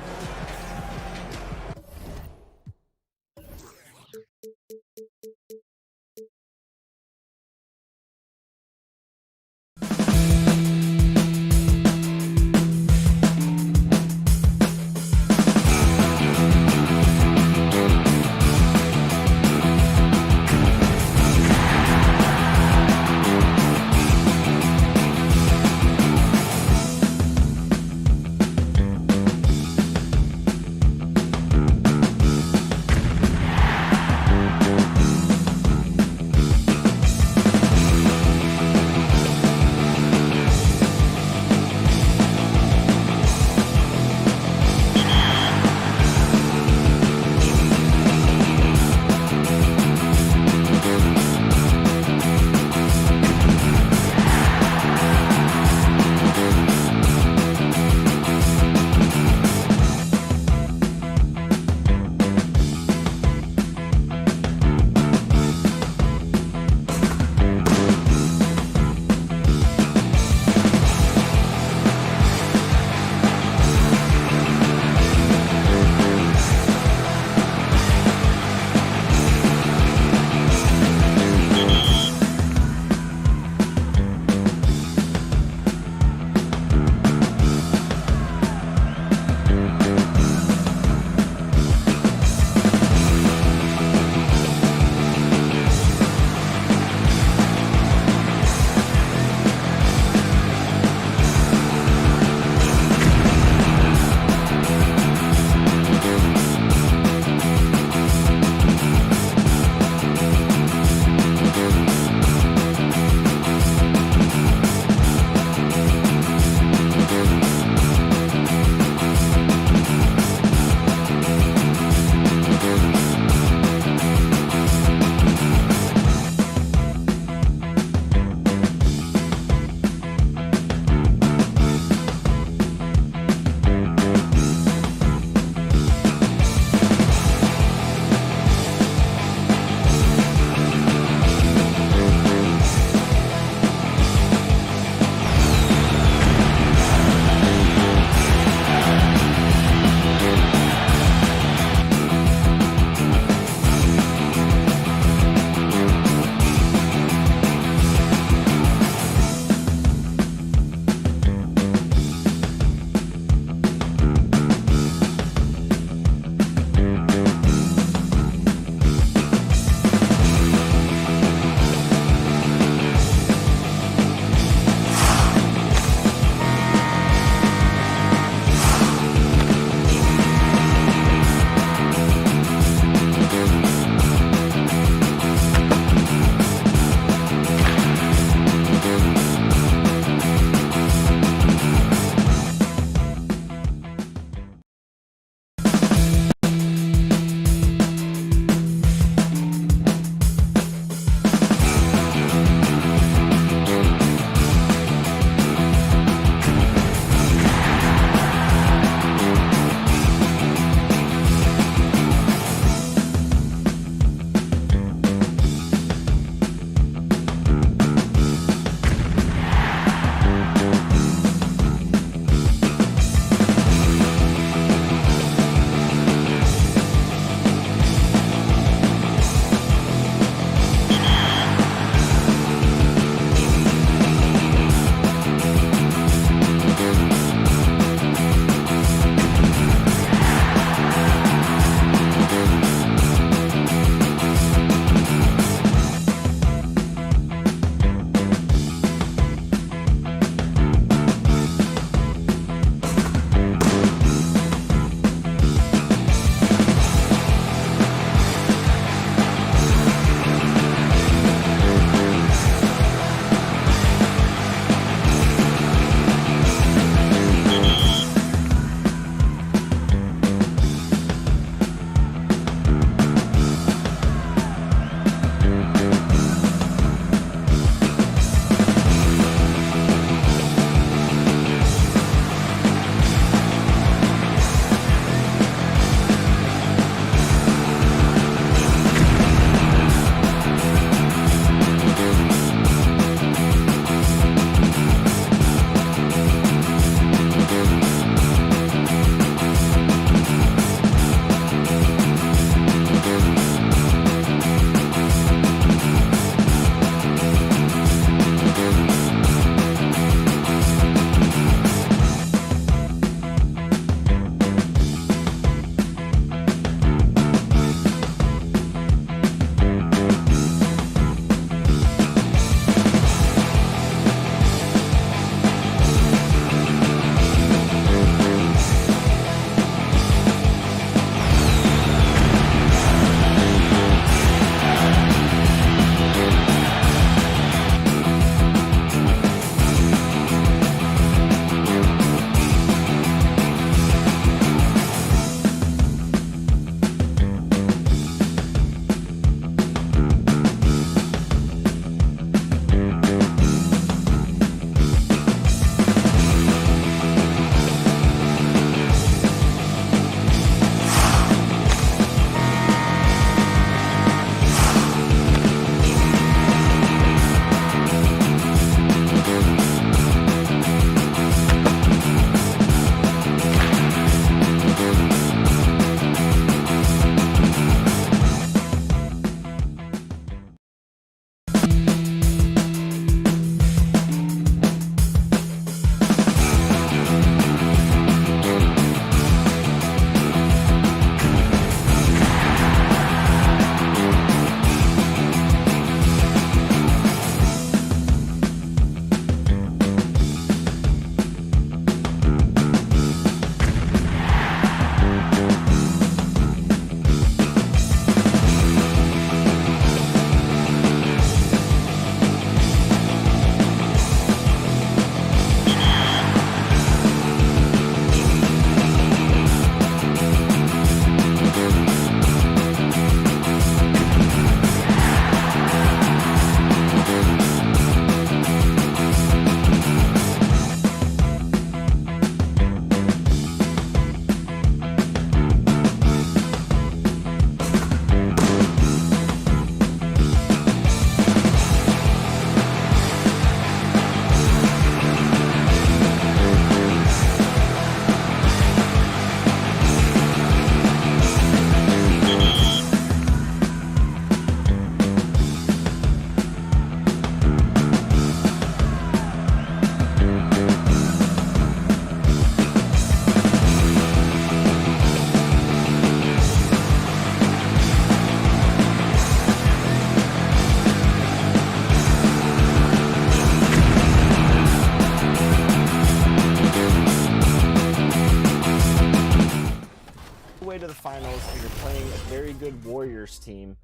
finals and you're playing a very good Warriors team.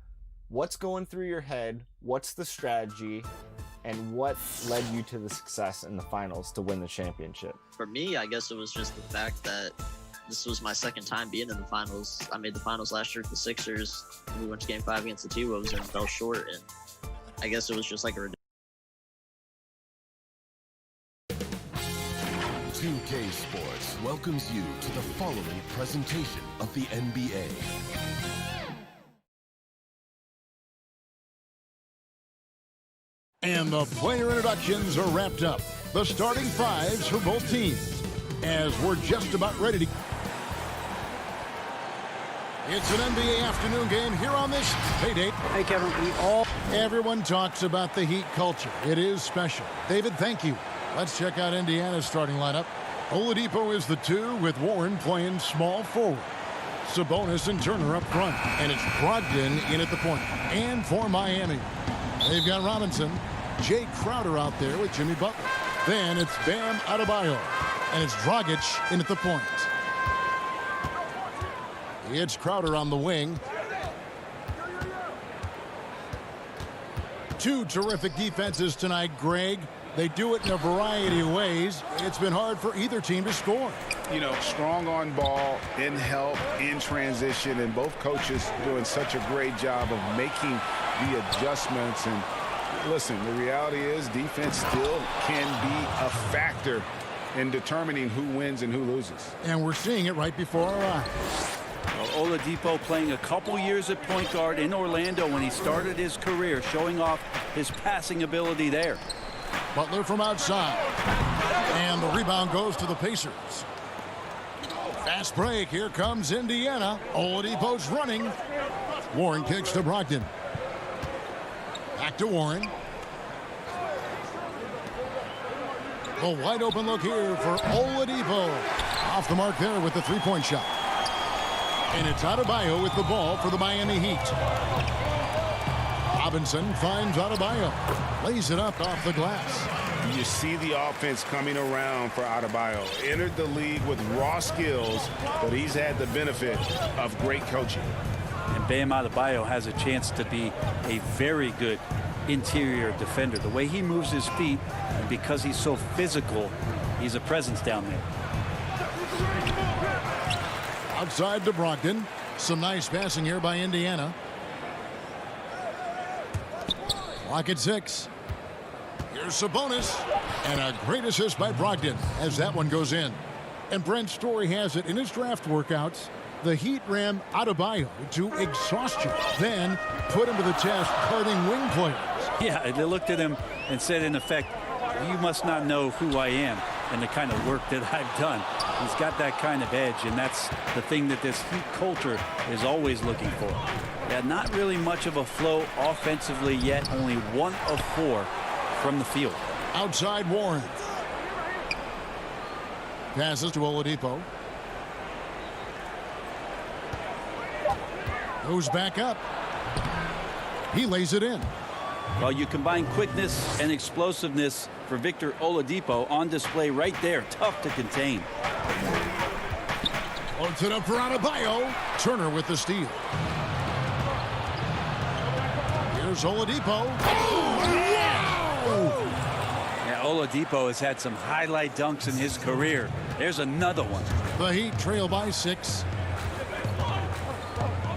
What's going through your head? What's the strategy? And what led you to the success in the finals to win the championship? For me, I guess it was just the fact that this was my second time being in the finals. I made the finals last year with the Sixers. We went to Game 5 against the T-Wolves and fell short. And I guess it was just like a 2K Sports welcomes you to the following presentation of the NBA. And the player introductions are wrapped up. The starting fives for both teams. As we're just about ready to... It's an NBA afternoon game here on this payday. Hey, Kevin, Everyone talks about the Heat culture. It is special. David, thank you. Let's check out Indiana's starting lineup. Oladipo is the 2 with Warren playing small forward. Sabonis and Turner up front. And it's Brogdon in at the point. And for Miami, they've got Robinson, Jay Crowder out there with Jimmy Butler. Then it's Bam Adebayo. And it's Dragic in at the point. It's Crowder on the wing. 2 terrific defenses tonight, Greg. They do it in a variety of ways. It's been hard for either team to score. You know, strong on ball, in help, in transition, and both coaches doing such a great job of making the adjustments. And listen, the reality is defense still can be a factor in determining who wins and who loses. And we're seeing it right before our eyes. Well, Oladipo playing a couple years at point guard in Orlando when he started his career, showing off his passing ability there. Butler from outside. And the rebound goes to the Pacers. Fast break. Here comes Indiana. Oladipo's running. Warren kicks to Brogdon. Back to Warren. A wide open look here for Oladipo. Off the mark there with the three-point shot. And it's Adebayo with the ball for the Miami Heat. Robinson finds Adebayo. Lays it up off the glass. You see the offense coming around for Adebayo. Entered the league with raw skills, but he's had the benefit of great coaching. And Bam Adebayo has a chance to be a very good interior defender. The way he moves his feet, and because he's so physical, he's a presence down there. Outside to Brogdon. Some nice passing here by Indiana. Clock at 6. Here's Sabonis. And a great assist by Brogdon as that one goes in. And Brent Story has it in his draft workouts. The Heat ran Adebayo to exhaustion, then put him to the test cutting wing players. Yeah, they looked at him and said, in effect, you must not know who I am and the kind of work that I've done. He's got that kind of edge, and that's the thing that this Heat culture is always looking for. Yeah, not really much of a flow offensively yet, only 1 of 4 from the field. Outside Warren. Passes to Oladipo. Goes back up. He lays it in. Well, you combine quickness and explosiveness for Victor Oladipo on display right there. Tough to contain. Holds it up for Adebayo. Turner with the steal. Here's Oladipo. Oh, yeah, Oladipo has had some highlight dunks in his career. There's another one. The Heat trail by 6.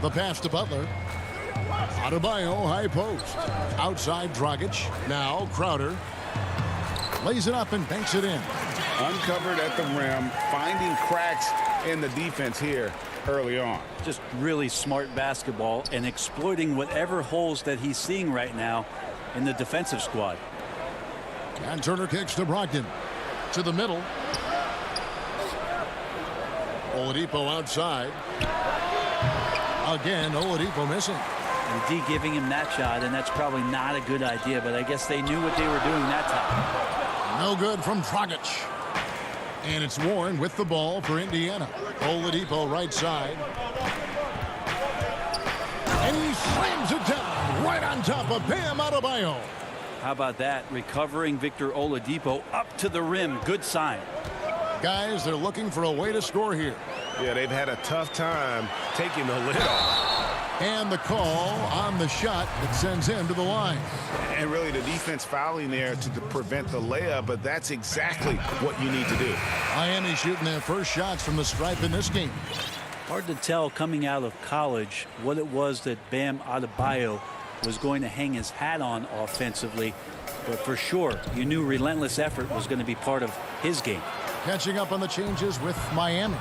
The pass to Butler. Adebayo, high post. Outside Dragic. Now Crowder. Lays it up and banks it in. Uncovered at the rim, finding cracks in the defense here early on. Just really smart basketball and exploiting whatever holes that he's seeing right now in the defensive squad. And Turner kicks to Brogdon. To the middle. Oladipo outside. Again, Oladipo missing. And D giving him that shot, and that's probably not a good idea, but I guess they knew what they were doing that time. No good from Dragic. And it's Warren with the ball for Indiana. Oladipo right side. And he slams it down right on top of Bam Adebayo. How about that? Recovering Victor Oladipo up to the rim. Good sign. Guys, they're looking for a way to score here. Yeah, they've had a tough time taking the lid off. And the call on the shot that sends him to the line. And really the defense fouling there to prevent the layup, but that's exactly what you need to do. Miami shooting their first shots from the stripe in this game. Hard to tell coming out of college what it was that Bam Adebayo was going to hang his hat on offensively. But for sure, you knew relentless effort was going to be part of his game. Catching up on the changes with Miami.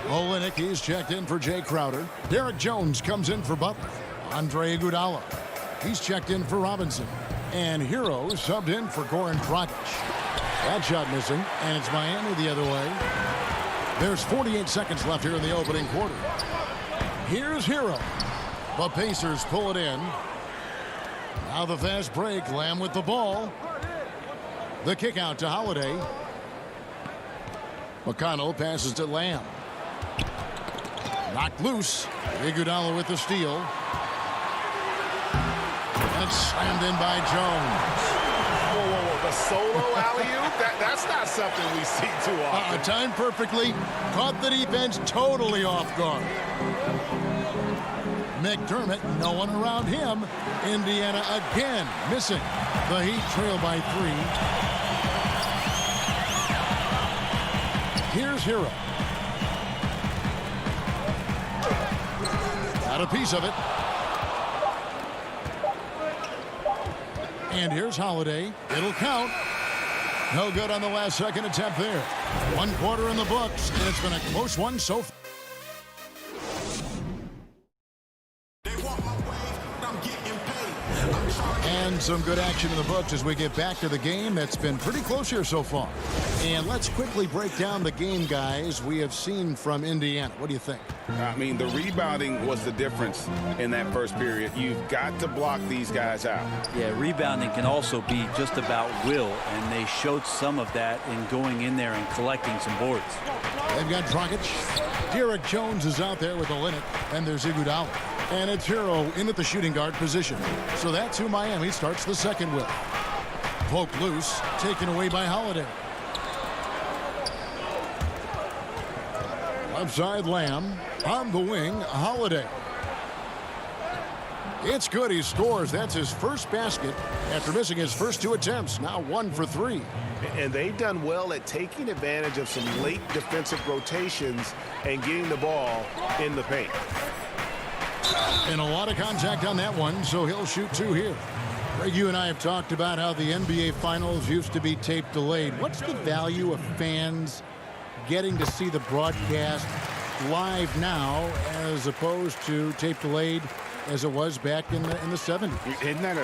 Olynyk, he's checked in for Jay Crowder. Derek Jones comes in for Butler. Andre Iguodala, he's checked in for Robinson. And Hero subbed in for Goran Dragic. That shot missing, and it's Miami the other way. There's 48 seconds left here in the opening quarter. Here's Hero. The Pacers pull it in. Now the fast break. Lamb with the ball. The kick out to Holiday. McConnell passes to Lamb. Knocked loose. Iguodala with the steal. That's slammed in by Jones. Whoa, whoa, whoa. The solo alley-oop? That's not something we see too often. Timed perfectly. Caught the defense totally off guard. McDermott, no one around him. Indiana again missing. The Heat trail by 3. Here's Hero. Got a piece of it. And here's Holiday. It'll count. No good on the last second attempt there. 1 quarter in the books, and it's been a close one so far. And some good action in the books as we get back to the game that's been pretty close here so far. And let's quickly break down the game, guys, we have seen from Indiana. What do you think? I mean, the rebounding was the difference in that first period. You've got to block these guys out. Yeah, rebounding can also be just about will, and they showed some of that in going in there and collecting some boards. They've got Dragic. Derek Jones is out there with Olynyk, and there's Iguodala. And it's Hero in at the shooting guard position. So that's who Miami starts the second with. Poked loose, taken away by Holiday. Left side Lamb. On the wing, Holiday. It's good. He scores. That's his first basket after missing his first 2 attempts. Now 1 for 3. And they've done well at taking advantage of some late defensive rotations and getting the ball in the paint. And a lot of contact on that one, so he'll shoot 2 here. Greg, you and I have talked about how the NBA Finals used to be tape delayed. What's the value of fans getting to see the broadcast live now as opposed to tape delayed as it was back in the 70s? Isn't that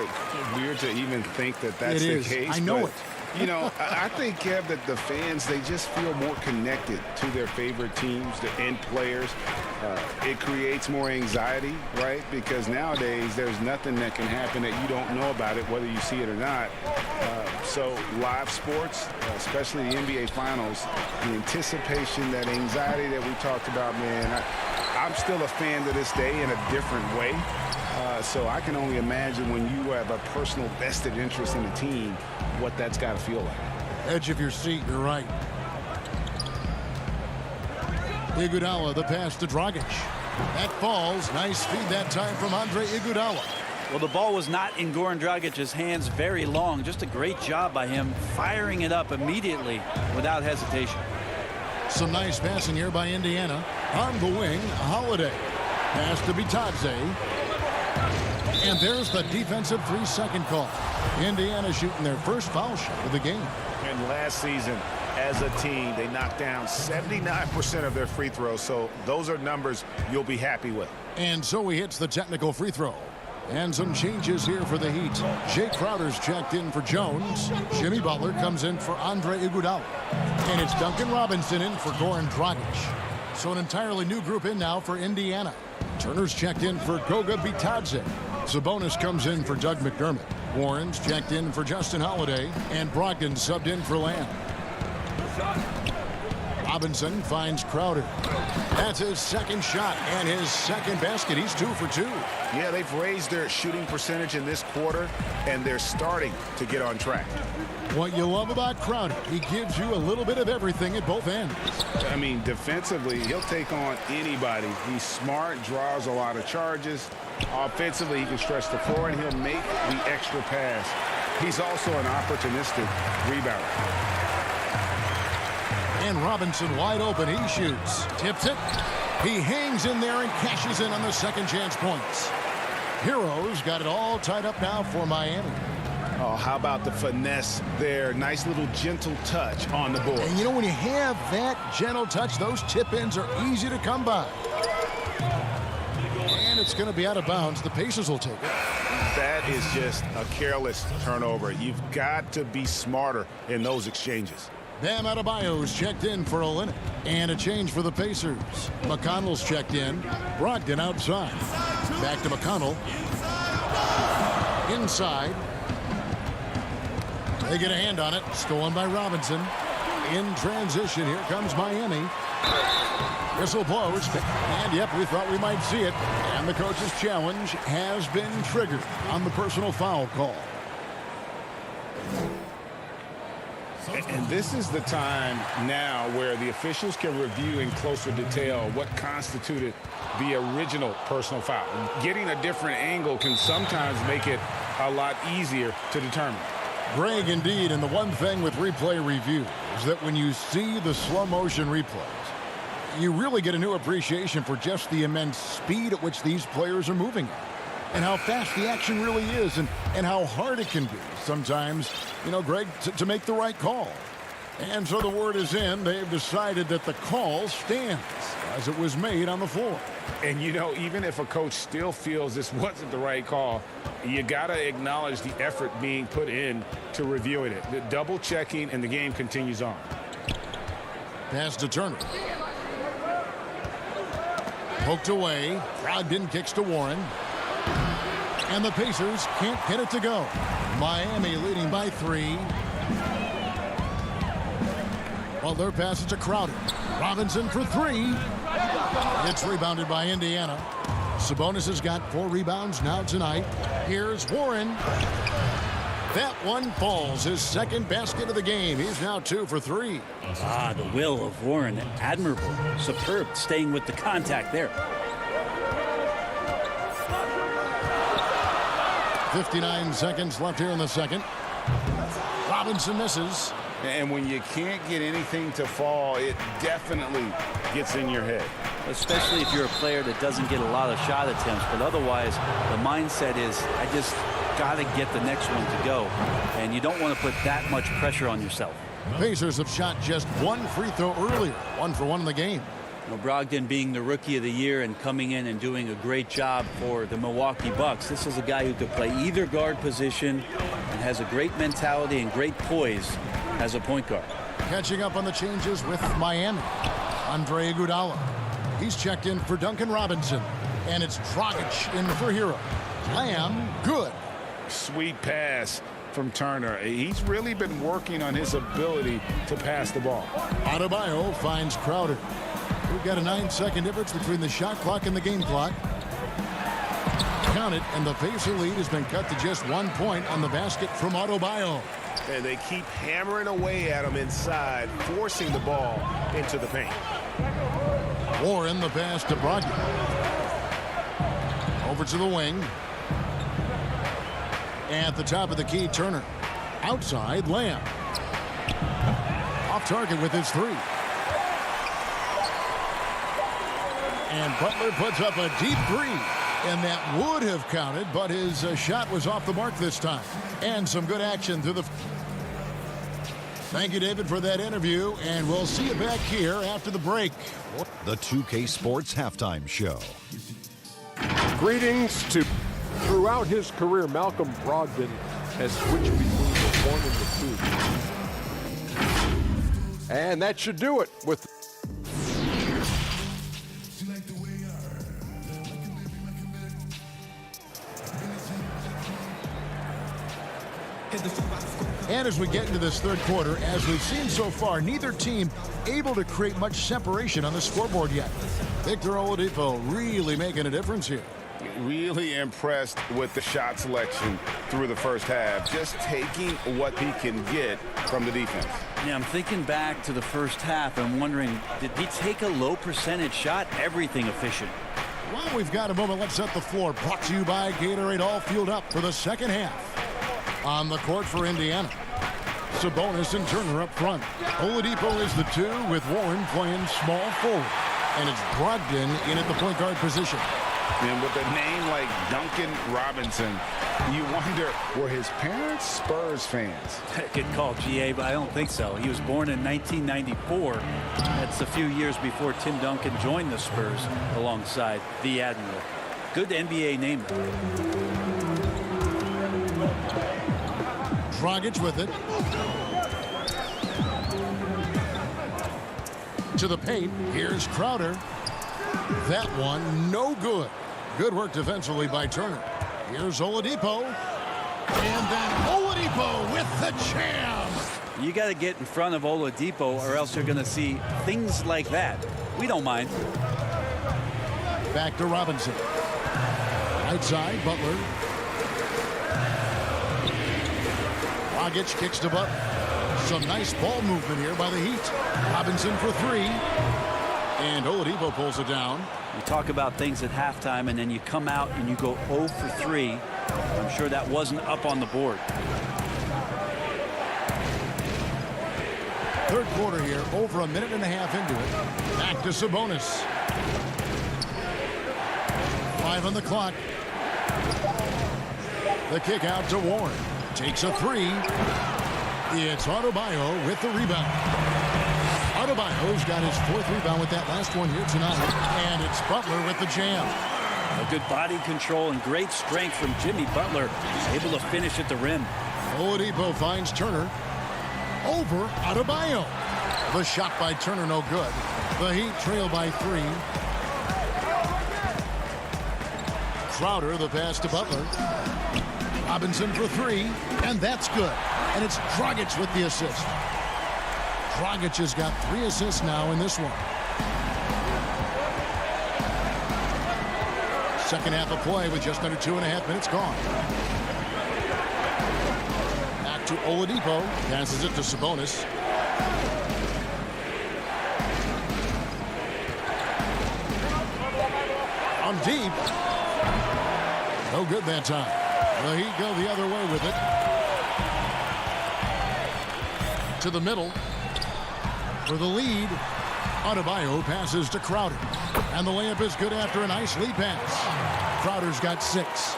weird to even think that that's the case? I know it. You know, I think, Kev, that the fans, they just feel more connected to their favorite teams and players. It creates more anxiety, right? Because nowadays there's nothing that can happen that you don't know about it, whether you see it or not. So live sports, especially the NBA Finals, the anticipation, that anxiety that we talked about, man, I'm still a fan to this day in a different way. So I can only imagine when you have a personal vested interest in a team, what that's got to feel like. Edge of your seat, you're right. Iguodala, the pass to Dragic. That falls. Nice feed that time from Andre Iguodala. Well, the ball was not in Goran Dragic's hands very long. Just a great job by him firing it up immediately without hesitation. Some nice passing here by Indiana. On the wing, Holiday. Pass to Bitadze. And there's the defensive 3-second call. Indiana shooting their first foul shot of the game. And last season, as a team, they knocked down 79% of their free throws. So those are numbers you'll be happy with. And so he hits the technical free throw. And some changes here for the Heat. Jay Crowder's checked in for Jones. Jimmy Butler comes in for Andre Iguodala. And it's Duncan Robinson in for Goran Dragic. So an entirely new group in now for Indiana. Turner's checked in for Goga Bitadze. Sabonis comes in for Doug McDermott. Warren's checked in for Justin Holiday. And Brogdon subbed in for Lamb. Robinson finds Crowder. That's his second shot and his second basket. He's 2 for 2. Yeah, they've raised their shooting percentage in this quarter, and they're starting to get on track. What you love about Crowder, he gives you a little bit of everything at both ends. I mean, defensively, he'll take on anybody. He's smart, draws a lot of charges. Offensively, he can stretch the floor, and he'll make the extra pass. He's also an opportunistic rebounder. And Robinson wide open. He shoots. Tips it. He hangs in there and cashes in on the second chance points. Heroes got it all tied up now for Miami. Oh, how about the finesse there? Nice little gentle touch on the board. And you know, when you have that gentle touch, those tip-ins are easy to come by. And it's going to be out of bounds. The Pacers will take it. That is just a careless turnover. You've got to be smarter in those exchanges. Bam Adebayo's checked in for Olynyk. And a change for the Pacers. McConnell's checked in. Brogdon outside. Back to McConnell. Inside. They get a hand on it. Stolen by Robinson. In transition, here comes Miami. Whistle blows. And, yep, we thought we might see it. And the coach's challenge has been triggered on the personal foul call. And this is the time now where the officials can review in closer detail what constituted the original personal foul. Getting a different angle can sometimes make it a lot easier to determine. Greg, indeed, and the one thing with replay review is that when you see the slow motion replays, you really get a new appreciation for just the immense speed at which these players are moving at. And how fast the action really is, and how hard it can be sometimes, you know, Greg, to make the right call. And so the word is in. They've decided that the call stands as it was made on the floor. And, you know, even if a coach still feels this wasn't the right call, you got to acknowledge the effort being put in to reviewing it. The double checking, and the game continues on. Pass to Turner. Poked away. Brogdon kicks to Warren. And the Pacers can't get it to go. Miami leading by 3. Butler passes to Crowder. Robinson for 3. It's rebounded by Indiana. Sabonis has got 4 rebounds now tonight. Here's Warren. That one falls. His second basket of the game. He's now 2 for 3. Ah, the will of Warren. Admirable. Superb. Staying with the contact there. 59 seconds left here in the second. Robinson misses. And when you can't get anything to fall, it definitely gets in your head. Especially if you're a player that doesn't get a lot of shot attempts. But otherwise, the mindset is, I just got to get the next one to go. And you don't want to put that much pressure on yourself. Pacers have shot just 1 free throw earlier. 1 for 1 in the game. Brogdon being the rookie of the year and coming in and doing a great job for the Milwaukee Bucks. This is a guy who could play either guard position and has a great mentality and great poise as a point guard. Catching up on the changes with Miami. Andre Iguodala. He's checked in for Duncan Robinson. And it's Dragic in for Hero. Lamb, good. Sweet pass from Turner. He's really been working on his ability to pass the ball. Adebayo finds Crowder. We've got a 9-second difference between the shot clock and the game clock. Count it, and the Pacer lead has been cut to just 1 point on the basket from Adebayo. And they keep hammering away at him inside, forcing the ball into the paint. Warren, the pass to Brogdon. Over to the wing. At the top of the key, Turner. Outside, Lamb. Off target with his 3. And Butler puts up a deep 3. And that would have counted, but his shot was off the mark this time. And some good action through the... Thank you, David, for that interview. And we'll see you back here after the break. The 2K Sports Halftime Show. Greetings to... Throughout his career, Malcolm Brogdon has switched between the 1 and the 2. And that should do it with... Hit the And as we get into this third quarter, as we've seen so far, neither team able to create much separation on the scoreboard yet. Victor Oladipo really making a difference here. Really impressed with the shot selection through the first half, just taking what he can get from the defense. Yeah, I'm thinking back to the first half and wondering, did he take a low percentage shot? Everything efficient. Well, we've got a moment. Let's set the floor. Brought to you by Gatorade, all fueled up for the second half. On the court for Indiana, Sabonis and Turner up front. Oladipo is the 2 with Warren playing small forward. And it's Brogdon in at the point guard position. And with a name like Duncan Robinson, you wonder, were his parents Spurs fans? Good call, GA, but I don't think so. He was born in 1994. That's a few years before Tim Duncan joined the Spurs alongside the Admiral. Good NBA name. Dragic with it. To the paint. Here's Crowder. That one, no good. Good work defensively by Turner. Here's Oladipo. And then Oladipo with the jam. You got to get in front of Oladipo or else you're going to see things like that. We don't mind. Back to Robinson. Right side, Butler. Dragic kicks to Butler. Some nice ball movement here by the Heat. Robinson for 3. And Oladipo pulls it down. You talk about things at halftime and then you come out and you go 0 for 3. I'm sure that wasn't up on the board. Third quarter here, over a minute and a half into it. Back to Sabonis. 5 on the clock. The kick out to Warren. Takes a 3. It's Adebayo with the rebound. Adebayo's got his 4th rebound with that last one here tonight. And it's Butler with the jam. A good body control and great strength from Jimmy Butler. Able to finish at the rim. Oladipo finds Turner. Over Adebayo. The shot by Turner no good. The Heat trail by 3. Crowder the pass to Butler. Robinson for 3. And that's good. And it's Dragic with the assist. Dragic has got 3 assists now in this one. Second half of play with just under 2.5 minutes gone. Back to Oladipo. Passes it to Sabonis. On deep. No good that time. The Heat go the other way with it. To the middle. For the lead, Adebayo passes to Crowder. And the layup is good after a nice lead pass. Crowder's got 6.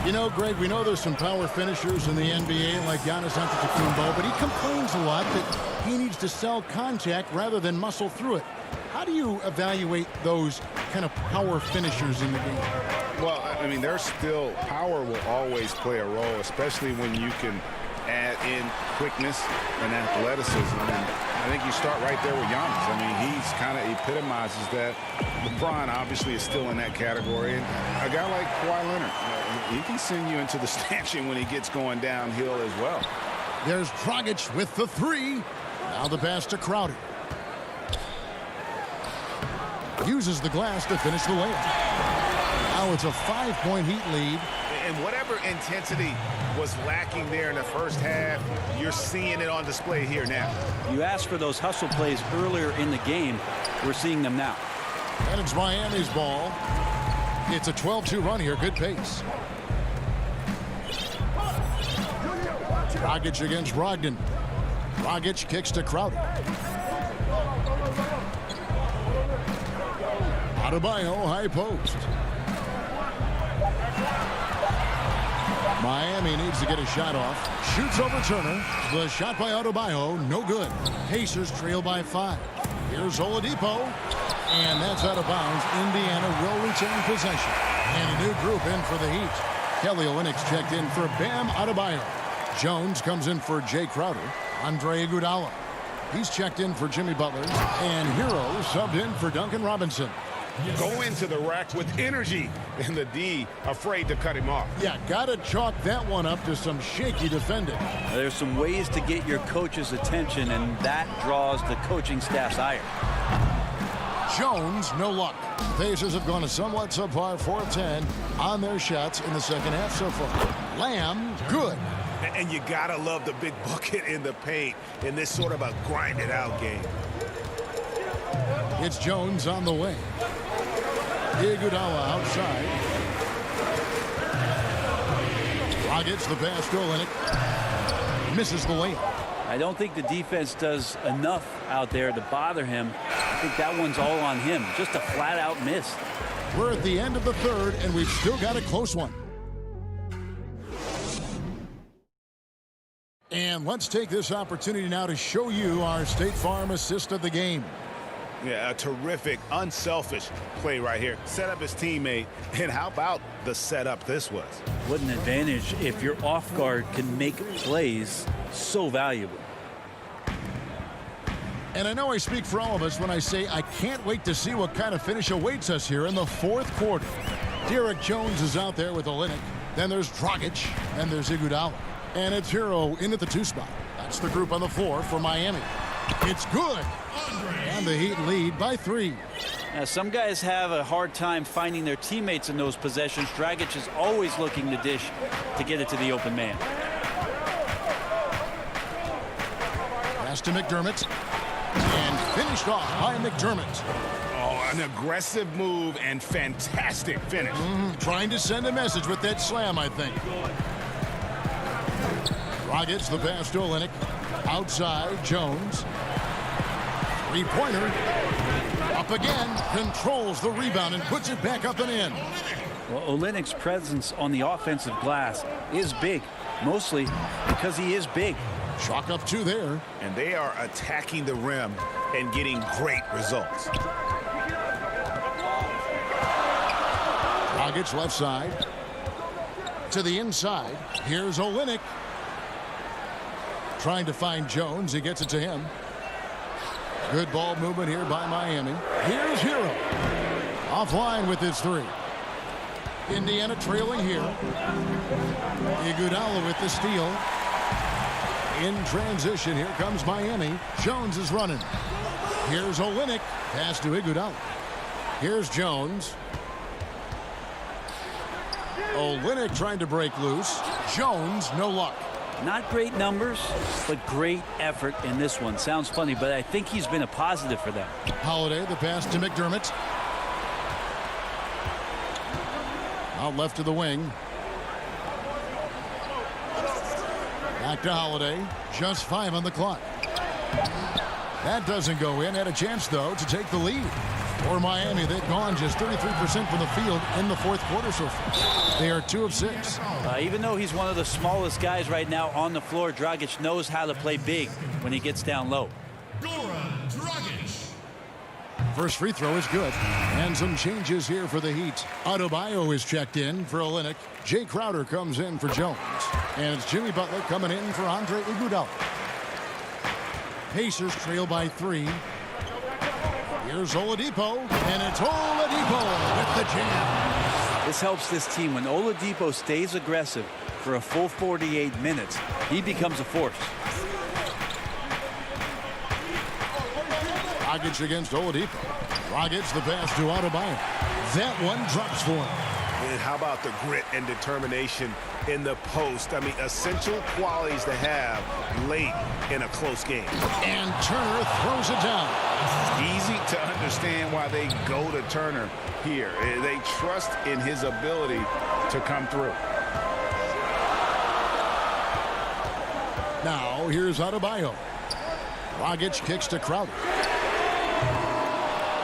You know, Greg, we know there's some power finishers in the NBA like Giannis Antetokounmpo, but he complains a lot that he needs to sell contact rather than muscle through it. How do you evaluate those kind of power finishers in the game? Well, I mean, there's still power will always play a role, especially when you can add in quickness and athleticism. And I think you start right there with Giannis. I mean, he's kind of epitomizes that. LeBron obviously is still in that category. And a guy like Kawhi Leonard, he can send you into the stanchion when he gets going downhill as well. There's Dragic with the 3. Now the pass to Crowder. Uses the glass to finish the layup. Now it's a 5-point Heat lead. And whatever intensity was lacking there in the first half, you're seeing it on display here now. You asked for those hustle plays earlier in the game. We're seeing them now. And it's Miami's ball. It's a 12-2 run here. Good pace. Dragic against Brogdon. Dragic kicks to Crowder. Adebayo, high post. Miami needs to get a shot off. Shoots over Turner. The shot by Adebayo, no good. Pacers trail by 5. Here's Oladipo. And that's out of bounds. Indiana will retain possession. And a new group in for the Heat. Kelly Olynyk's checked in for Bam Adebayo. Jones comes in for Jay Crowder. Andre Iguodala. He's checked in for Jimmy Butler. And Hero subbed in for Duncan Robinson. go into the rack with energy, and the D afraid to cut him off. Yeah, got to chalk that one up to some shaky defending. There's some ways to get your coach's attention, and that draws the coaching staff's ire. Jones, no luck. The Pacers have gone a somewhat subpar 4-10 on their shots in the second half so far. Lamb, good. And you gotta love the big bucket in the paint in this sort of a grinded-out game. It's Jones on the wing. Iguodala outside. Gets the pass to Olynyk. Misses the layup. I don't think the defense does enough out there to bother him. I think that one's all on him. Just a flat-out miss. We're at the end of the third, and we've still got a close one. And let's take this opportunity now to show you our State Farm assist of the game. Yeah, a terrific, unselfish play right here. Set up his teammate, and how about the setup this was? What an advantage if your off guard can make plays so valuable. And I know I speak for all of us when I say I can't wait to see what kind of finish awaits us here in the fourth quarter. Derek Jones is out there with Olynyk. Then there's Dragic, and there's Iguodala. And it's Hero in at the 2 spot. That's the group on the floor for Miami. It's good. And the Heat lead by 3. Now, some guys have a hard time finding their teammates in those possessions. Dragic is always looking to dish to get it to the open man. Pass to McDermott. And finished off by McDermott. Oh, an aggressive move and fantastic finish. Trying to send a message with that slam, I think. Dragic the pass to Olynyk. Outside, Jones. Three-pointer. Up again. Controls the rebound and puts it back up and in. Well, Olynyk's presence on the offensive glass is big, mostly because he is big. Chalk up 2 there. And they are attacking the rim and getting great results. Dragic left side. To the inside. Here's Olynyk. Trying to find Jones. He gets it to him. Good ball movement here by Miami. Here's Hero. Offline with his 3. Indiana trailing here. Iguodala with the steal. In transition, here comes Miami. Jones is running. Here's Olynyk. Pass to Iguodala. Here's Jones. Olynyk trying to break loose. Jones, no luck. Not great numbers, but great effort in this one. Sounds funny, but I think he's been a positive for them. Holiday, the pass to McDermott. Out left to the wing. Back to Holiday. Just 5 on the clock. That doesn't go in. Had a chance, though, to take the lead. For Miami, they've gone just 33% from the field in the fourth quarter so far. They are 2 of 6. Even though he's one of the smallest guys right now on the floor, Dragic knows how to play big when he gets down low. First free throw is good. And some changes here for the Heat. Adebayo is checked in for Olynyk. Jay Crowder comes in for Jones. And it's Jimmy Butler coming in for Andre Iguodala. Pacers trail by 3. Here's Oladipo, and it's Oladipo with the jam. This helps this team. When Oladipo stays aggressive for a full 48 minutes, he becomes a force. Dragic against Oladipo. Dragic the pass to Adebayo. That one drops for him. And how about the grit and determination in the post? I mean, essential qualities to have late in a close game. And Turner throws it down. Easy to understand why they go to Turner here. They trust in his ability to come through. Now here's Adebayo. Dragic kicks to Crowder.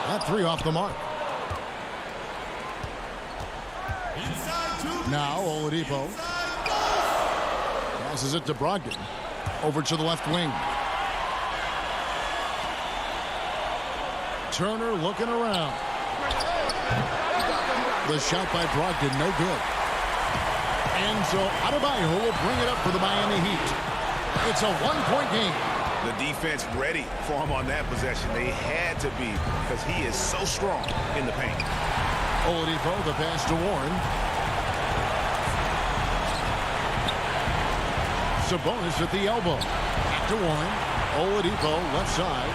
That 3 off the mark. Now Oladipo passes it to Brogdon. Over to the left wing. Turner looking around. The shot by Brogdon, no good. And so Adebayo will bring it up for the Miami Heat. It's a 1-point game. The defense ready for him on that possession. They had to be because he is so strong in the paint. Oladipo, the pass to Warren. Sabonis at the elbow. Back to Warren. Oladipo, left side.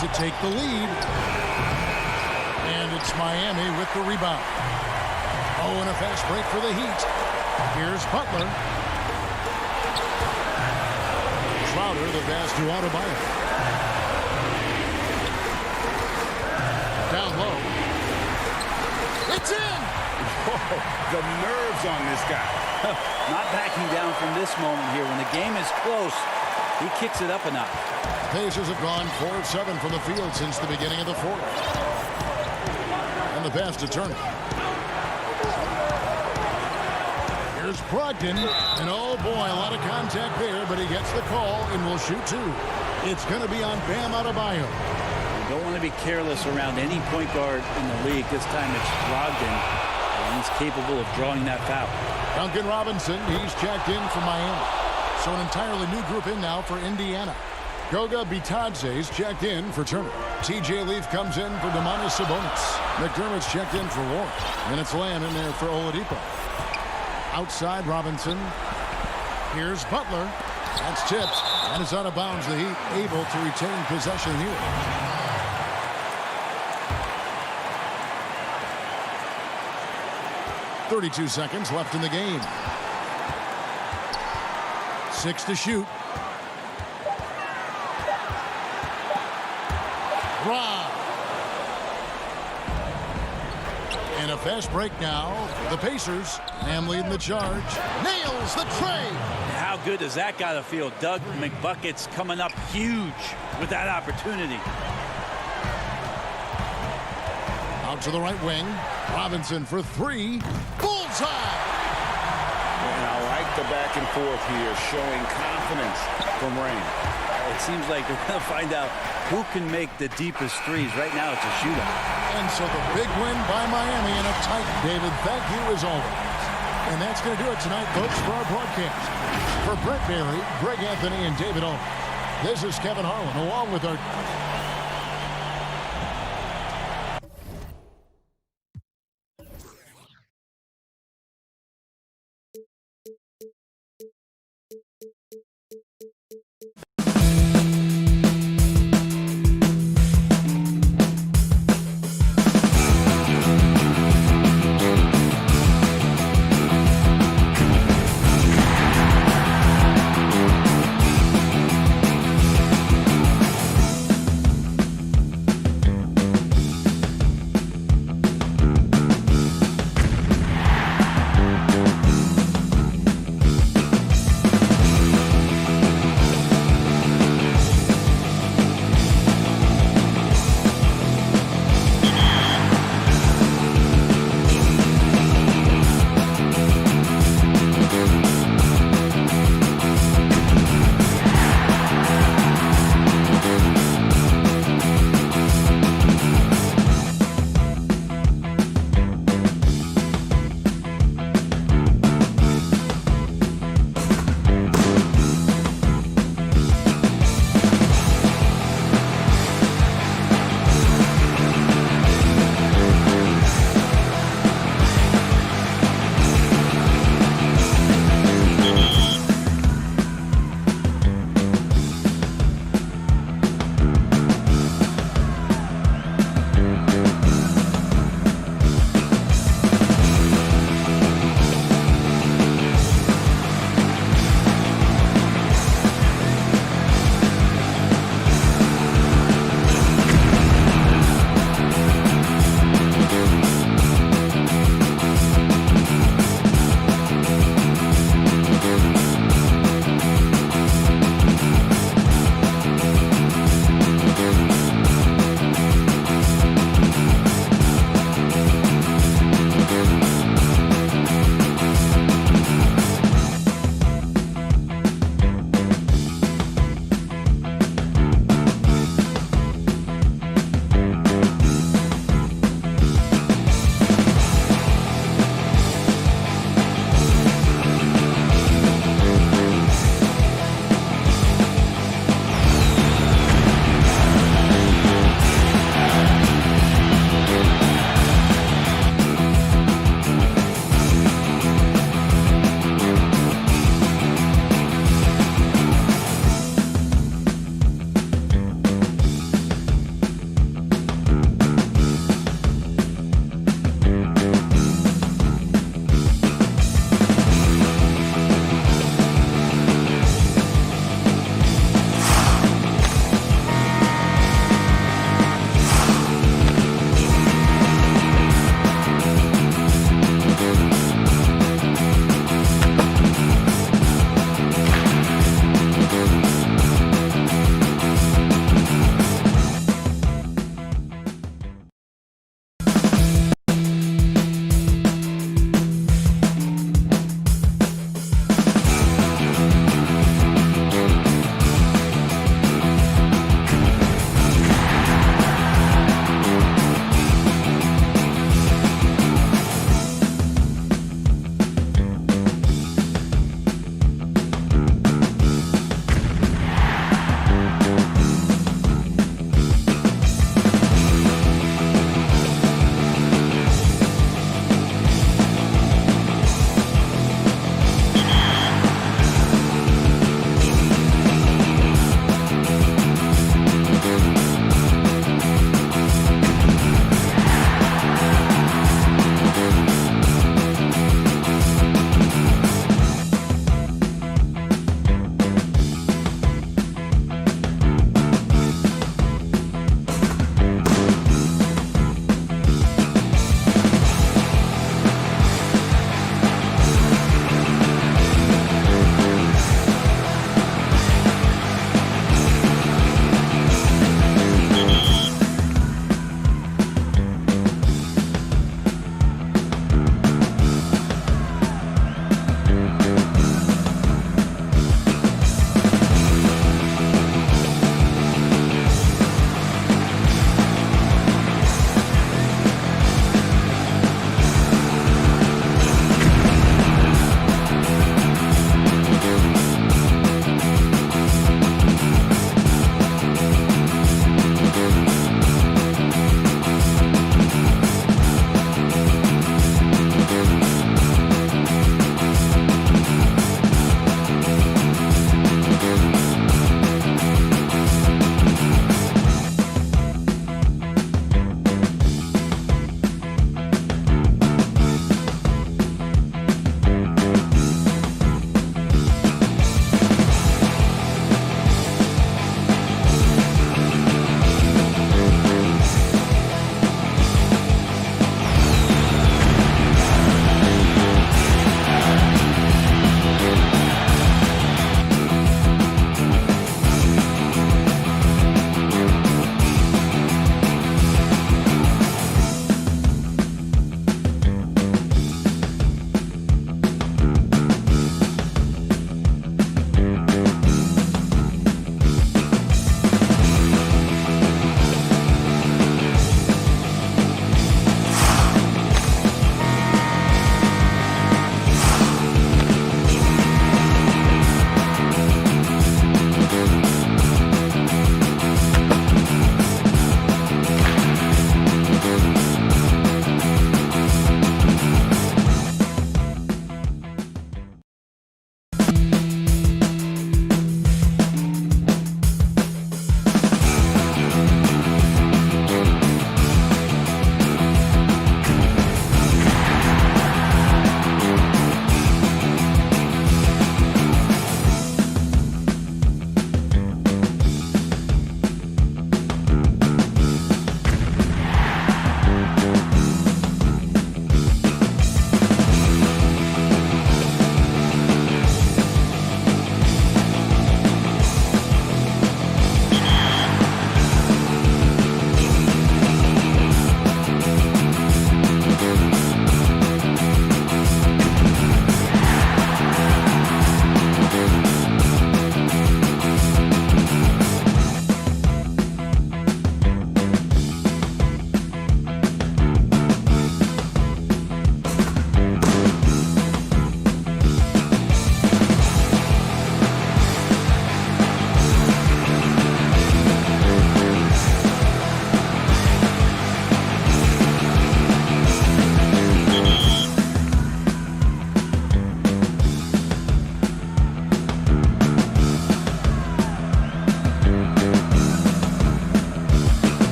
To take the lead. And it's Miami with the rebound. Oh, and a fast break for the Heat. Here's Butler. Crowder, the pass to Adebayo. Down low. It's in! Oh, the nerves on this guy. Not backing down from this moment here. When the game is close, he kicks it up a notch. Pacers have gone 4 of 7 from the field since the beginning of the fourth. And the pass to Turner. Here's Brogdon, and oh boy, a lot of contact there, but he gets the call and will shoot 2. It's going to be on Bam Adebayo. You don't want to be careless around any point guard in the league. This time it's Brogdon, and he's capable of drawing that foul. Duncan Robinson, he's checked in for Miami. So an entirely new group in now for Indiana. Goga Bitadze's checked in for Turner. TJ Leaf comes in for Domantas Sabonis. McDermott's checked in for Warren. And it's Lamb in there for Oladipo. Outside Robinson. Here's Butler. That's tipped. And it's out of bounds. The Heat able to retain possession here. .32 seconds left in the game. 6 to shoot. Rob. And a fast break now. The Pacers. Ham leading the charge. Nails the tray. How good does that gotta feel? Doug McBucket's coming up huge with that opportunity. Out to the right wing. Robinson for 3. Bullseye. And I like the back and forth here, showing confidence from Rain. It seems like they're going to find out who can make the deepest threes. Right now, it's a shootout. And so the big win by Miami in a tight, David. Thank you as always. And that's going to do it tonight, folks, for our broadcast. For Brett Barry, Greg Anthony, and David Owen, this is Kevin Harlan, along with our...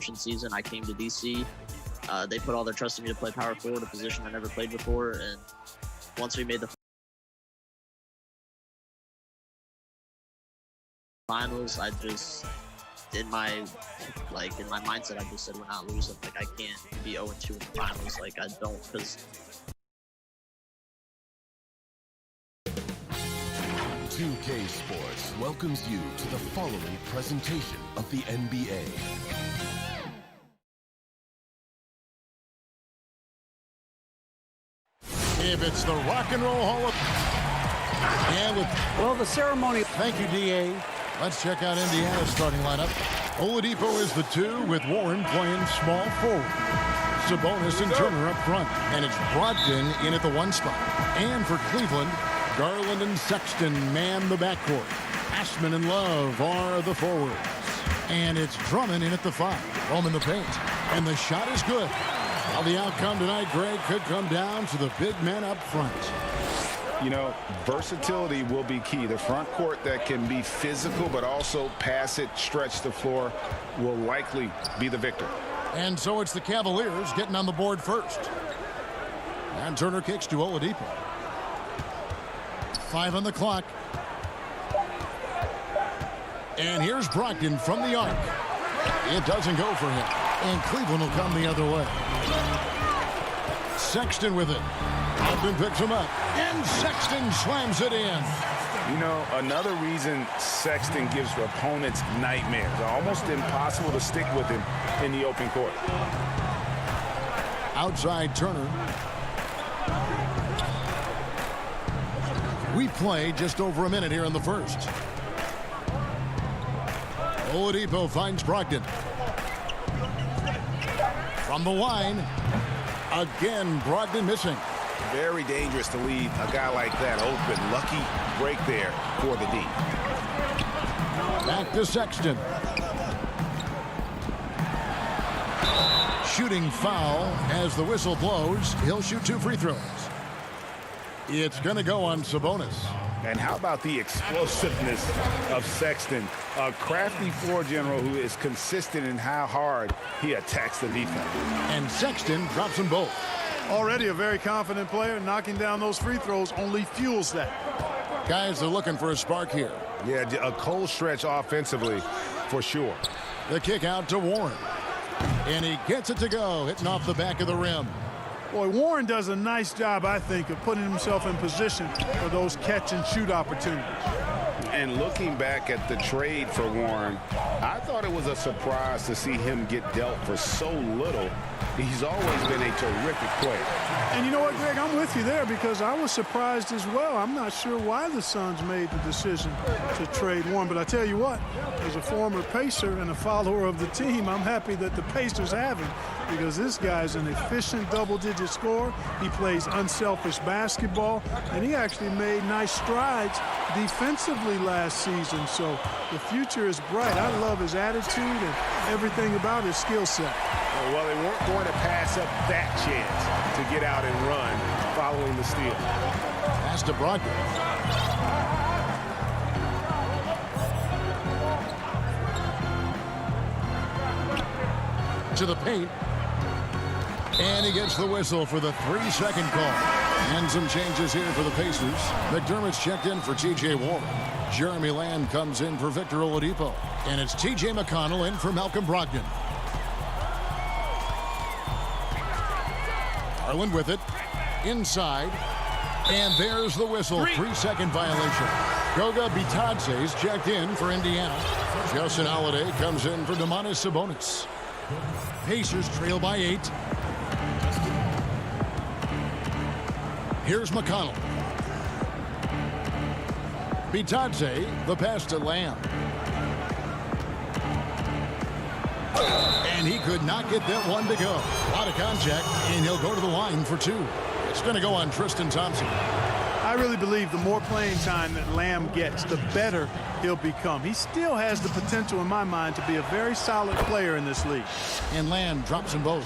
redemption season. I came to DC. They put all their trust in me to play power forward, a position I never played before. And once we made the finals, I just, in my mindset, I just said we're not losing. Like, I can't be 0-2 in the finals. Like, I don't, because 2K Sports welcomes you to the following presentation of the NBA. If it's the Rock and Roll Hall of Well, the ceremony. Thank you, D.A. Let's check out Indiana's starting lineup. Oladipo is the 2 with Warren playing small forward. Sabonis and Turner up front. And it's Brogdon in at the 1 spot. And for Cleveland, Garland and Sexton man the backcourt. Ashman and Love are the forwards. And it's Drummond in at the 5. Home in the paint. And the shot is good. Well, the outcome tonight, Greg, could come down to the big men up front. You know, versatility will be key. The front court that can be physical but also pass it, stretch the floor will likely be the victor. And so it's the Cavaliers getting on the board first. And Turner kicks to Oladipo. 5 on the clock. And here's Brogdon from the arc. It doesn't go for him. And Cleveland will come the other way. Sexton with it. Brogdon picks him up. And Sexton slams it in. You know, another reason Sexton gives opponents nightmares. Almost impossible to stick with him in the open court. Outside Turner. We play just over a minute here in the first. Oladipo finds Brogdon. From the line. Again, Brogdon missing. Very dangerous to leave a guy like that open. Lucky break there for the D. Back to Sexton. Shooting foul as the whistle blows. He'll shoot 2 free throws. It's going to go on Sabonis. And how about the explosiveness of Sexton? A crafty floor general who is consistent in how hard he attacks the defense. And Sexton drops them both. Already a very confident player. Knocking down those free throws only fuels that. Guys are looking for a spark here. Yeah, a cold stretch offensively for sure. The kick out to Warren. And he gets it to go, hitting off the back of the rim. Boy, Warren does a nice job, I think, of putting himself in position for those catch-and-shoot opportunities. And looking back at the trade for Warren, I thought it was a surprise to see him get dealt for so little. He's always been a terrific player. And you know what, Greg? I'm with you there because I was surprised as well. I'm not sure why the Suns made the decision to trade Warren. But I tell you what, as a former Pacer and a follower of the team, I'm happy that the Pacers have him because this guy's an efficient double-digit scorer. He plays unselfish basketball, and he actually made nice strides defensively last season. So the future is bright. I love his attitude and everything about his skill set. Well, they weren't going to pass up that chance to get out and run following the steal. Pass to Brogdon. To the paint. And he gets the whistle for the 3-second call. And some changes here for the Pacers. McDermott's checked in for T.J. Warren. Jeremy Lamb comes in for Victor Oladipo. And it's T.J. McConnell in for Malcolm Brogdon. Garland with it. Inside. And there's the whistle. 3-second violation. Goga Bitadze's checked in for Indiana. Justin Holiday comes in for Domantas Sabonis. Pacers trail by 8. Here's McConnell. Bitadze, the pass to Lamb. And he could not get that one to go. A lot of contact, and he'll go to the line for 2. It's going to go on Tristan Thompson. I really believe the more playing time that Lamb gets, the better he'll become. He still has the potential, in my mind, to be a very solid player in this league. And Lamb drops them both.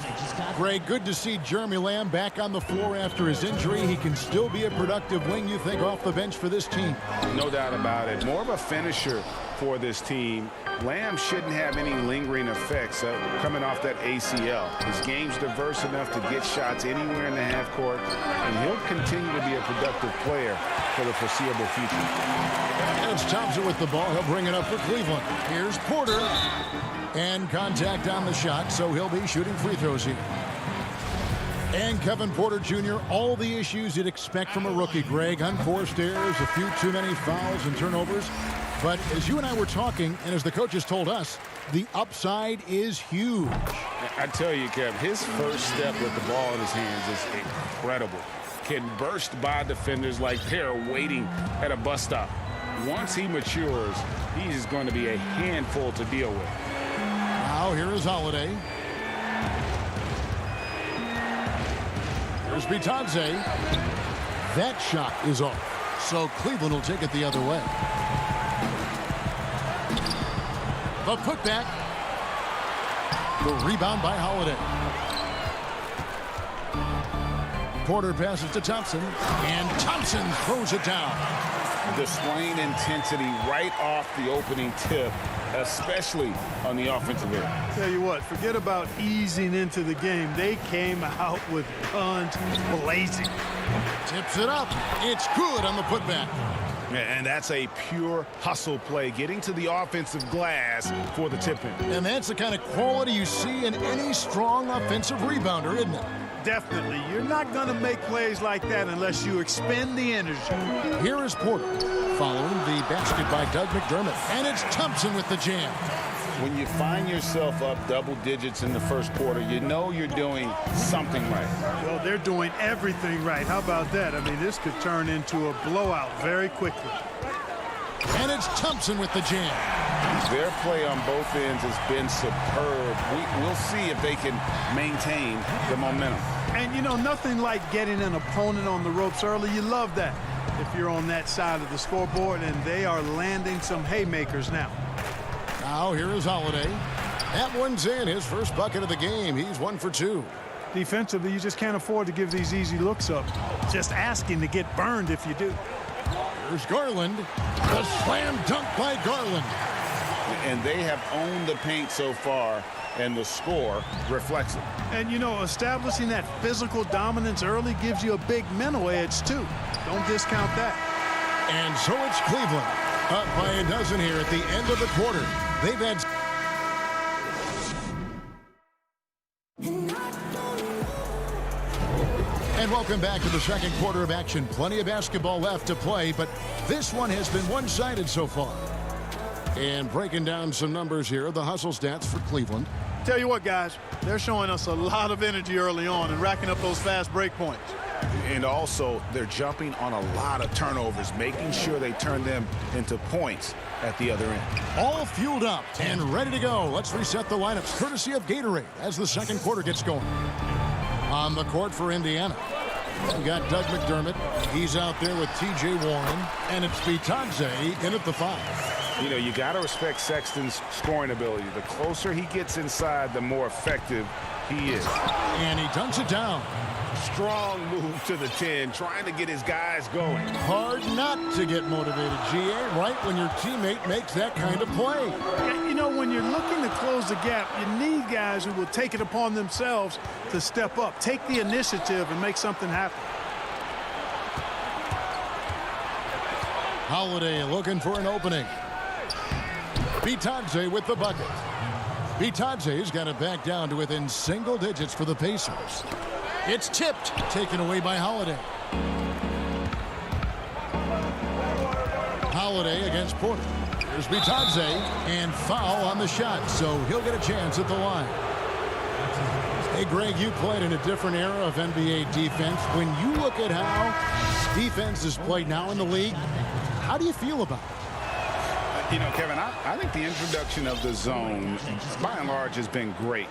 Greg, good to see Jeremy Lamb back on the floor after his injury. He can still be a productive wing, you think, off the bench for this team. No doubt about it. More of a finisher for this team. Lamb shouldn't have any lingering effects coming off that ACL. His game's diverse enough to get shots anywhere in the half court, and he'll continue to be a productive player for the foreseeable future. It's Thompson with the ball. He'll bring it up for Cleveland. Here's Porter. And contact on the shot, so he'll be shooting free throws here. And Kevin Porter Jr., all the issues you'd expect from a rookie, Greg. Unforced errors, a few too many fouls and turnovers. But as you and I were talking, and as the coaches told us, the upside is huge. I tell you, Kev, his first step with the ball in his hands is incredible. Can burst by defenders like they're waiting at a bus stop. Once he matures, he's going to be a handful to deal with. Now here is Holiday. Here's Bitadze. That shot is off. So Cleveland will take it the other way. The putback. The rebound by Holiday. Porter passes to Thompson, and Thompson throws it down. Displaying intensity right off the opening tip, especially on the offensive end. Tell you what, forget about easing into the game. They came out with guns blazing. Tips it up. It's good on the putback. And that's a pure hustle play, getting to the offensive glass for the tip-in. And that's the kind of quality you see in any strong offensive rebounder, isn't it? Definitely. You're not going to make plays like that unless you expend the energy. Here is Porter, following the basket by Doug McDermott. And it's Thompson with the jam. When you find yourself up double digits in the first quarter, you know you're doing something right. Well, they're doing everything right. How about that? I mean, this could turn into a blowout very quickly. And it's Thompson with the jam. Their play on both ends has been superb. We'll see if they can maintain the momentum. And, you know, nothing like getting an opponent on the ropes early. You love that if you're on that side of the scoreboard, and they are landing some haymakers now. Now here is Holiday. That one's in. His first bucket of the game. He's 1 for 2. Defensively, you just can't afford to give these easy looks up. Just asking to get burned if you do. Here's Garland. The slam dunk by Garland. And they have owned the paint so far, and the score reflects it. And, you know, establishing that physical dominance early gives you a big mental edge, too. Don't discount that. And so it's Cleveland, up by a dozen here at the end of the quarter. They've had... And welcome back to the second quarter of action. Plenty of basketball left to play, but this one has been one-sided so far. And breaking down some numbers here, the hustle stats for Cleveland. Tell you what, guys, they're showing us a lot of energy early on and racking up those fast break points. And also, they're jumping on a lot of turnovers, making sure they turn them into points at the other end. All fueled up and ready to go. Let's reset the lineups, courtesy of Gatorade, as the second quarter gets going. On the court for Indiana, we got Doug McDermott. He's out there with T.J. Warren, and it's Bitadze in at the 5. You know, you got to respect Sexton's scoring ability. The closer he gets inside, the more effective he is. And he dunks it down. Strong move to the 10, trying to get his guys going. Hard not to get motivated, GA, right when your teammate makes that kind of play. You know, when you're looking to close the gap, you need guys who will take it upon themselves to step up, take the initiative, and make something happen. Holiday looking for an opening. Bitadze with the bucket. Bitadze's got it back down to within single digits for the Pacers. It's tipped, taken away by Holiday. Holiday against Porter. There's Bitadze, and foul on the shot, so he'll get a chance at the line. Hey, Greg, you played in a different era of NBA defense. When you look at how defense is played now in the league, how do you feel about it? You know, Kevin, I think the introduction of the zone, by and large, has been great.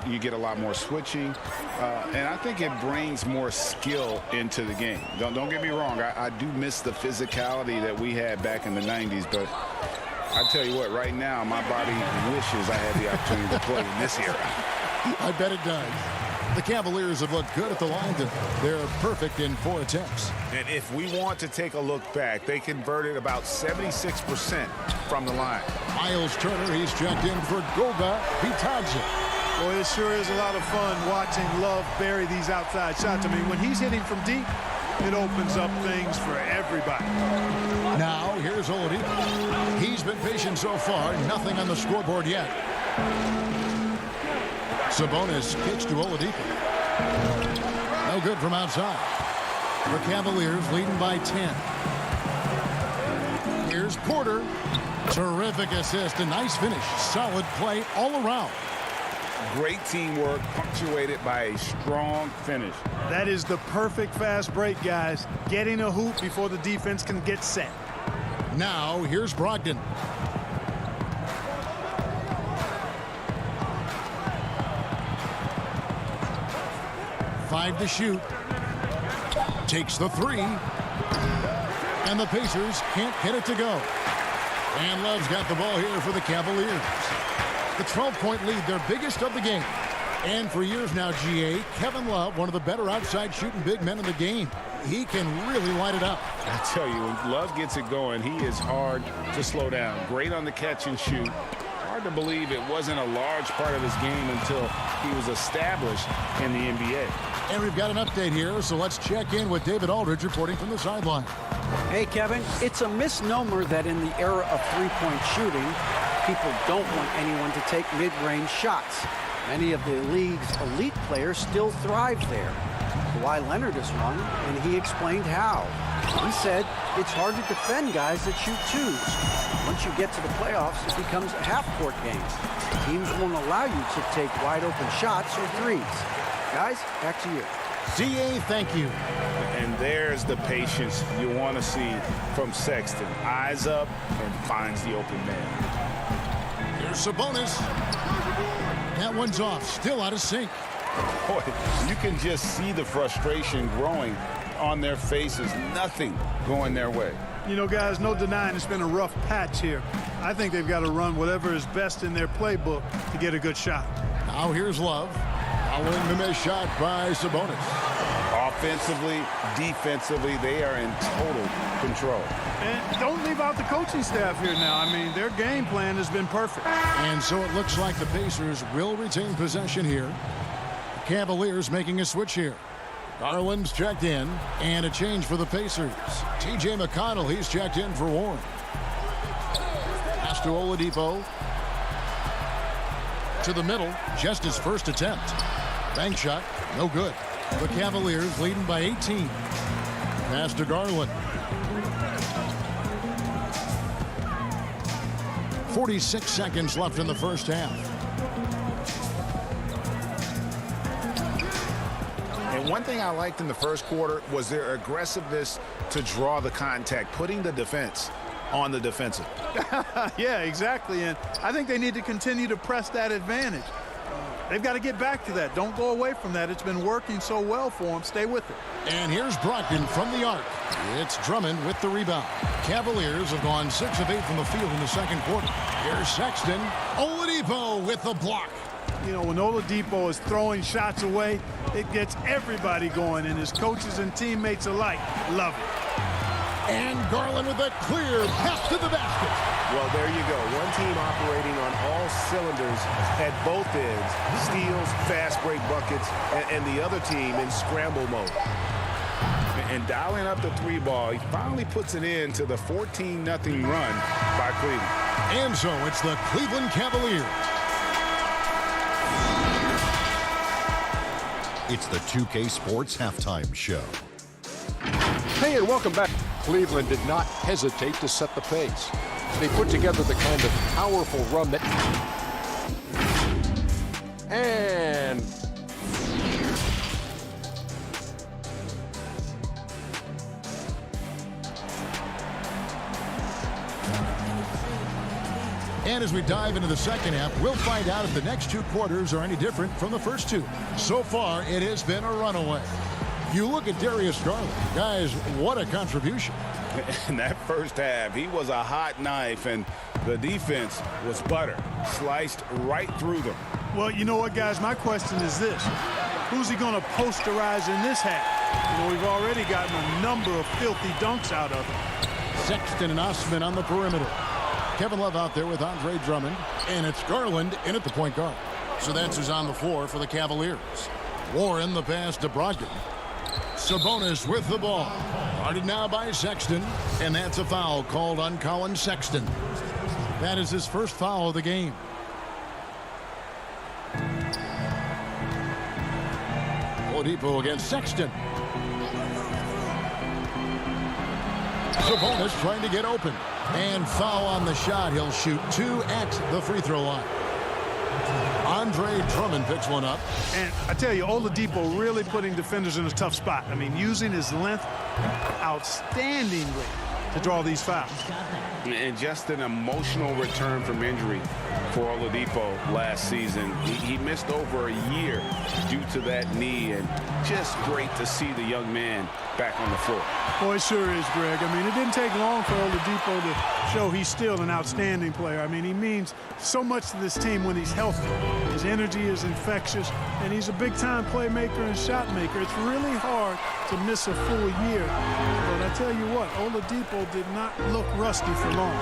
You get a lot more switching, and I think it brings more skill into the game. Don't get me wrong. I do miss the physicality that we had back in the 90s, but I tell you what, right now, my body wishes I had the opportunity to play in this era. I bet it does. The Cavaliers have looked good at the line. They're perfect in 4 attempts. And if we want to take a look back, they converted about 76% from the line. Miles Turner, he's checked in for Goga Bitadze. Boy, it sure is a lot of fun watching Love bury these outside shots. I mean, when he's hitting from deep, it opens up things for everybody. Now, here's Oladipo. He's been patient so far. Nothing on the scoreboard yet. Sabonis kicks to Oladipo. No good from outside. The Cavaliers leading by 10. Here's Porter. Terrific assist. A nice finish. Solid play all around. Great teamwork punctuated by a strong finish. That is the perfect fast break, guys. Getting a hoop before the defense can get set. Now, here's Brogdon. Five to shoot. Takes the 3. And the Pacers can't get it to go. And Love's got the ball here for the Cavaliers. The 12-point lead, their biggest of the game. And for years now, GA, Kevin Love, one of the better outside shooting big men in the game. He can really light it up. I tell you, when Love gets it going, he is hard to slow down. Great on the catch and shoot. Hard to believe it wasn't a large part of his game until he was established in the NBA. And we've got an update here, so let's check in with David Aldridge reporting from the sideline. Hey, Kevin, it's a misnomer that in the era of three-point shooting, people don't want anyone to take mid-range shots. Many of the league's elite players still thrive there. Kawhi Leonard is one, and he explained how. He said it's hard to defend guys that shoot twos. Once you get to the playoffs, it becomes a half-court game. Teams won't allow you to take wide-open shots or threes. Guys, back to you. DA, thank you. And there's the patience you want to see from Sexton. Eyes up and finds the open man. Here's Sabonis. That one's off. Still out of sync. Boy, you can just see the frustration growing on their faces. Nothing going their way. You know, guys, no denying it's been a rough patch here. I think they've got to run whatever is best in their playbook to get a good shot. Now here's Love. Following the missed shot by Sabonis. Offensively, defensively, they are in total control. And don't leave out the coaching staff here now. I mean, their game plan has been perfect. And so it looks like the Pacers will retain possession here. The Cavaliers making a switch here. Garland's checked in, and a change for the Pacers. T.J. McConnell, he's checked in for Warren. Pass to Oladipo. To the middle, just his first attempt. Bank shot, no good. The Cavaliers leading by 18. Pass to Garland. 46 seconds left in the first half. And one thing I liked in the first quarter was their aggressiveness to draw the contact, putting the defense on the defensive. Yeah, exactly. And I think they need to continue to press that advantage. They've got to get back to that. Don't go away from that. It's been working so well for them. Stay with it. And here's Brogdon from the arc. It's Drummond with the rebound. Cavaliers have gone 6 of 8 from the field in the second quarter. Here's Sexton. Oladipo with the block. You know, when Oladipo is throwing shots away, it gets everybody going, and his coaches and teammates alike love it. And Garland with a clear pass to the basket. Well, there you go. One team operating on all cylinders at both ends. Steals, fast break buckets, and the other team in scramble mode. And dialing up the 3-ball, he finally puts it in to the 14-0 run by Cleveland. And so it's the Cleveland Cavaliers. It's the 2K Sports Halftime Show. Hey, and welcome back. Cleveland did not hesitate to set the pace. They put together the kind of powerful run that... And... And as we dive into the second half, we'll find out if the next 2 quarters are any different from the first 2. So far, it has been a runaway. You look at Darius Garland. Guys, what a contribution. In that first half, he was a hot knife, and the defense was butter. Sliced right through them. Well, you know what, guys? My question is this. Who's he going to posterize in this half? You know, we've already gotten a number of filthy dunks out of him. Sexton and Osman on the perimeter. Kevin Love out there with Andre Drummond. And it's Garland in at the point guard. So that's who's on the floor for the Cavaliers. Warren the pass to Brogdon. Sabonis with the ball. Guarded now by Sexton. And that's a foul called on Colin Sexton. That is his first foul of the game. Oladipo against Sexton. Sabonis trying to get open. And foul on the shot. He'll shoot 2 at the free throw line. Andre Drummond picks one up. And I tell you, Oladipo really putting defenders in a tough spot. I mean, using his length outstandingly to draw these fouls. And just an emotional return from injury for Oladipo last season. He missed over a year due to that knee, and just great to see the young man back on the floor. Boy, it sure is, Greg. I mean, it didn't take long for Oladipo to show he's still an outstanding player. I mean, he means so much to this team when he's healthy. His energy is infectious, and he's a big-time playmaker and shot maker. It's really hard to miss a full year. But I tell you what, Oladipo did not look rusty for long.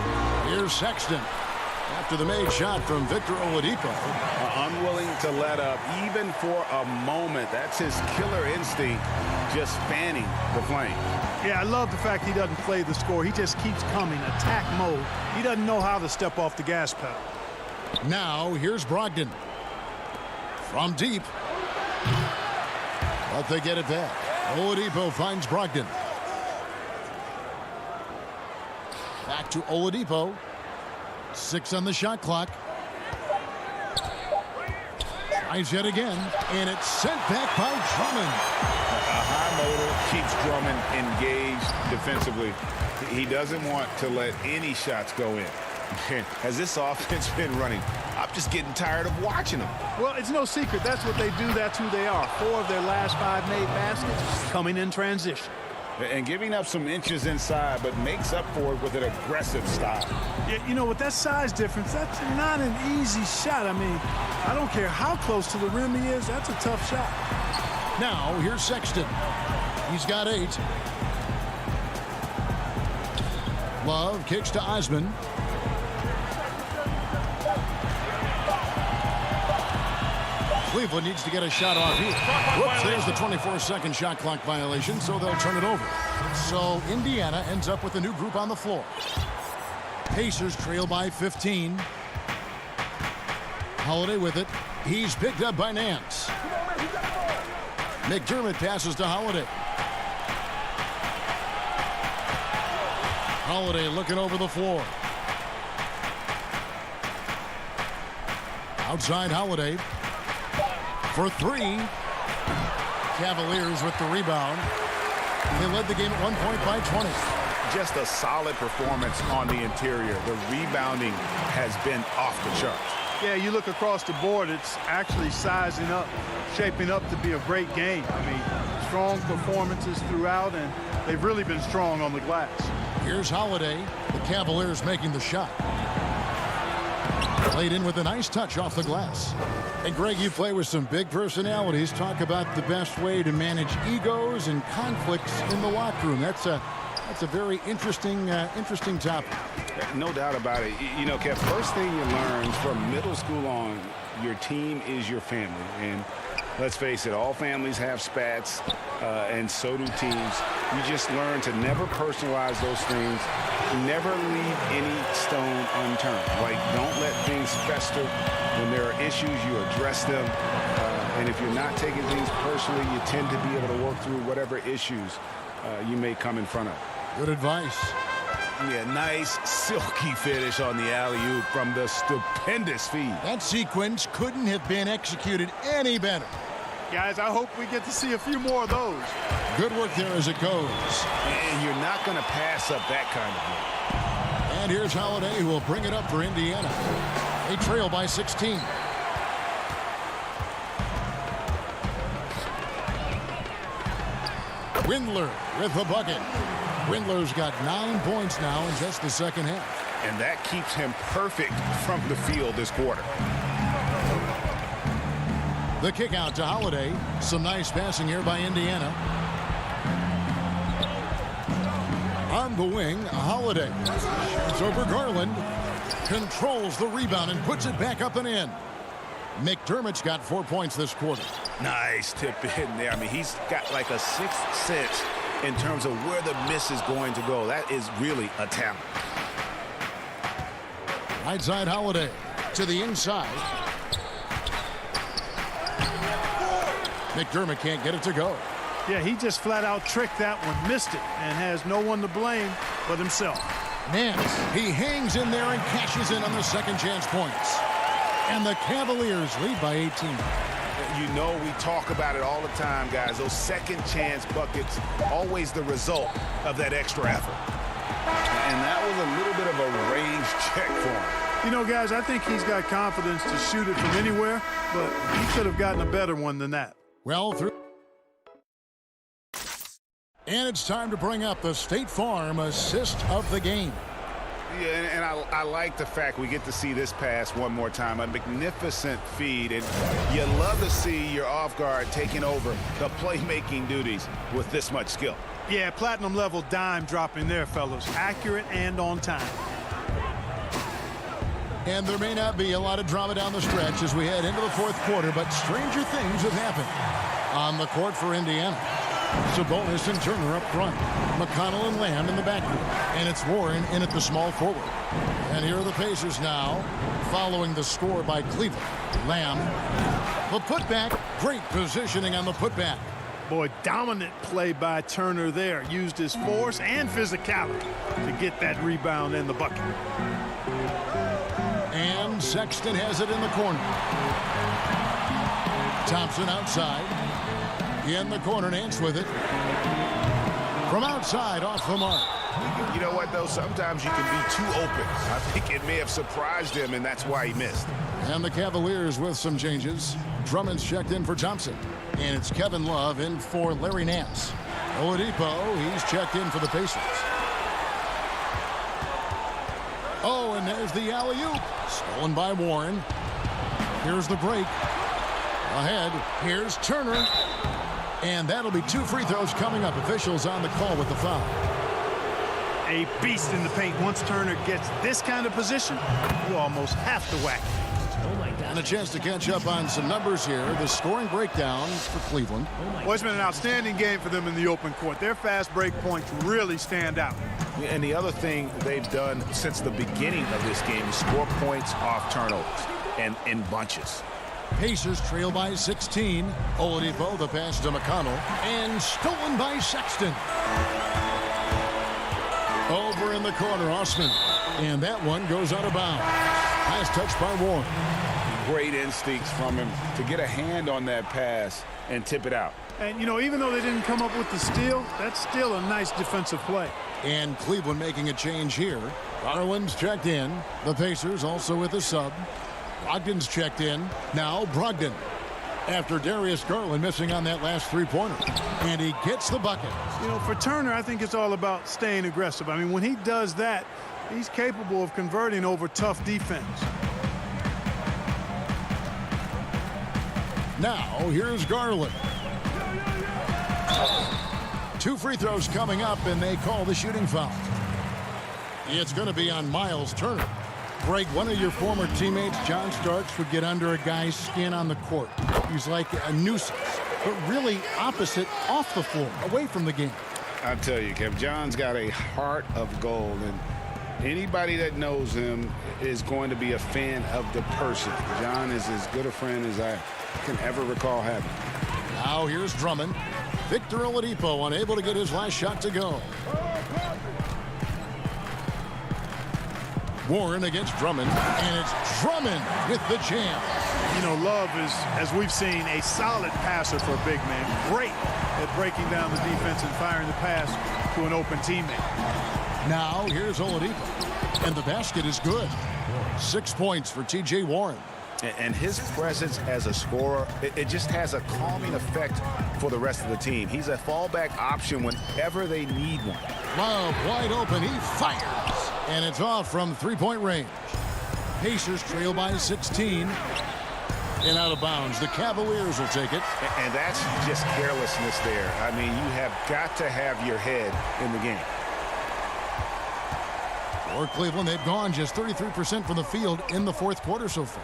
Here's Sexton. After the made shot from Victor Oladipo. Unwilling to let up, even for a moment. That's his killer instinct, just fanning the flame. Yeah, I love the fact he doesn't play the score. He just keeps coming, attack mode. He doesn't know how to step off the gas pedal. Now, here's Brogdon. From deep. But they get it back. Oladipo finds Brogdon. Back to Oladipo. 6 on the shot clock. Tries yet again, and it's sent back by Drummond. A high motor keeps Drummond engaged defensively. He doesn't want to let any shots go in. Has this offense been running? I'm just getting tired of watching them. Well, it's no secret. That's what they do. That's who they are. 4 of their last 5 made baskets coming in transition. And giving up some inches inside, but makes up for it with an aggressive style. Yeah, you know, with that size difference, that's not an easy shot. I mean, I don't care how close to the rim he is. That's a tough shot. Now, here's Sexton. He's got 8. Love kicks to Osman. Cleveland needs to get a shot off here. Whoops, there's the 24-second shot clock violation, so they'll turn it over. So Indiana ends up with a new group on the floor. Pacers trail by 15. Holiday with it. He's picked up by Nance. McDermott passes to Holiday. Holiday looking over the floor. Outside Holiday. For 3. Cavaliers with the rebound. They led the game at 1 point by 20. Just a solid performance on the interior. The rebounding has been off the charts. Yeah, you look across the board, it's actually sizing up, shaping up to be a great game. I mean, strong performances throughout, and they've really been strong on the glass. Here's Holiday. The Cavaliers making the shot. Played in with a nice touch off the glass. And Greg, you play with some big personalities. Talk about the best way to manage egos and conflicts in the locker room. That's a very interesting topic. No doubt about it. You know, Kev, first thing you learn from middle school on, your team is your family. And let's face it, all families have spats, and so do teams. You just learn to never personalize those things. Never leave any stone unturned. Like, don't let things fester. When there are issues, you address them. And if you're not taking things personally, you tend to be able to work through whatever issues you may come in front of. Good advice. Yeah, nice silky finish on the alley-oop from the stupendous feed. That sequence couldn't have been executed any better. Guys, I hope we get to see a few more of those. Good work there as it goes. And you're not going to pass up that kind of work. And here's Holiday, who will bring it up for Indiana. They trail by 16. Windler with the bucket. Windler's got 9 points now in just the second half. And that keeps him perfect from the field this quarter. The kick out to Holiday. Some nice passing here by Indiana. On the wing, Holiday. Shoots over Garland. Controls the rebound and puts it back up and in. McDermott's got 4 points this quarter. Nice tip in there. I mean, he's got like a sixth sense in terms of where the miss is going to go. That is really a talent. Right side Holiday to the inside. McDermott can't get it to go. Yeah, he just flat out tricked that one, missed it, and has no one to blame but himself. Nance, he hangs in there and cashes in on the second chance points. And the Cavaliers lead by 18. You know, we talk about it all the time, guys. Those second chance buckets, always the result of that extra effort. And that was a little bit of a range check for him. You know, guys, I think he's got confidence to shoot it from anywhere, but he could have gotten a better one than that. Well, through. And it's time to bring up the State Farm assist of the game. Yeah, and I like the fact we get to see this pass one more time. A magnificent feed, and you love to see your off guard taking over the playmaking duties with this much skill. Yeah, platinum level dime dropping there, fellas. Accurate and on time. And there may not be a lot of drama down the stretch as we head into the fourth quarter, but stranger things have happened. On the court for Indiana, Sabonis and Turner up front. McConnell and Lamb in the backcourt. And it's Warren in at the small forward. And here are the Pacers now, following the score by Cleveland. Lamb, the putback. Great positioning on the putback. Boy, dominant play by Turner there. Used his force and physicality to get that rebound in the bucket. And Sexton has it in the corner. Thompson outside. In the corner, Nance with it. From outside, off the mark. You know what, though? Sometimes you can be too open. I think it may have surprised him, and that's why he missed. And the Cavaliers with some changes. Drummond's checked in for Thompson. And it's Kevin Love in for Larry Nance. Oladipo, he's checked in for the Pacers. Oh, and there's the alley-oop. Stolen by Warren. Here's the break. Ahead, here's Turner. And that'll be 2 free throws coming up. Officials on the call with the foul. A beast in the paint. Once Turner gets this kind of position, you almost have to whack it. And a chance to catch up on some numbers here. The scoring breakdown for Cleveland. Well, it's been an outstanding game for them in the open court. Their fast break points really stand out. And the other thing they've done since the beginning of this game is score points off turnovers and in bunches. Pacers trail by 16. Oladipo, the pass to McConnell. And stolen by Sexton. Over in the corner, Osman. And that one goes out of bounds. Nice touch by Warren. Great instincts from him to get a hand on that pass and tip it out. And, you know, even though they didn't come up with the steal, that's still a nice defensive play. And Cleveland making a change here. Garland's checked in. The Pacers also with a sub. Brogdon's checked in. Now Brogdon. After Darius Garland missing on that last three-pointer. And he gets the bucket. You know, for Turner, I think it's all about staying aggressive. I mean, when he does that, he's capable of converting over tough defense. Now, here's Garland. 2 free throws coming up, and they call the shooting foul. It's going to be on Miles Turner. Greg, one of your former teammates, John Starks, would get under a guy's skin on the court. He's like a nuisance, but really opposite off the floor, away from the game. I tell you, Kev, John's got a heart of gold, and anybody that knows him is going to be a fan of the person. John is as good a friend as I can ever recall having. Now here's Drummond. Victor Oladipo unable to get his last shot to go. Warren against Drummond, and it's Drummond with the jam. You know, Love is, as we've seen, a solid passer for a big man. Great at breaking down the defense and firing the pass to an open teammate. Now here's Oladipo. And the basket is good. 6 points for T.J. Warren. And his presence as a scorer, it just has a calming effect for the rest of the team. He's a fallback option whenever they need one. Love wide open. He fires. And it's off from three-point range. Pacers trail by 16. And out of bounds. The Cavaliers will take it. And that's just carelessness there. I mean, you have got to have your head in the game. For Cleveland, they've gone just 33% from the field in the fourth quarter so far.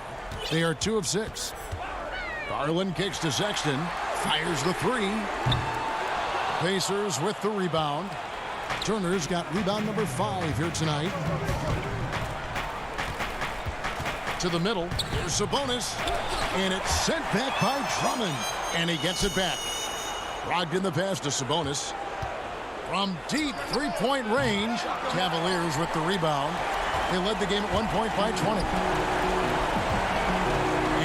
They are 2 of 6. Garland kicks to Sexton. Fires the three. Pacers with the rebound. Turner's got rebound number 5 here tonight. To the middle. Here's Sabonis. And it's sent back by Drummond. And he gets it back. Brogdon the pass to Sabonis. From deep three-point range. Cavaliers with the rebound. They led the game at 1 point by 20.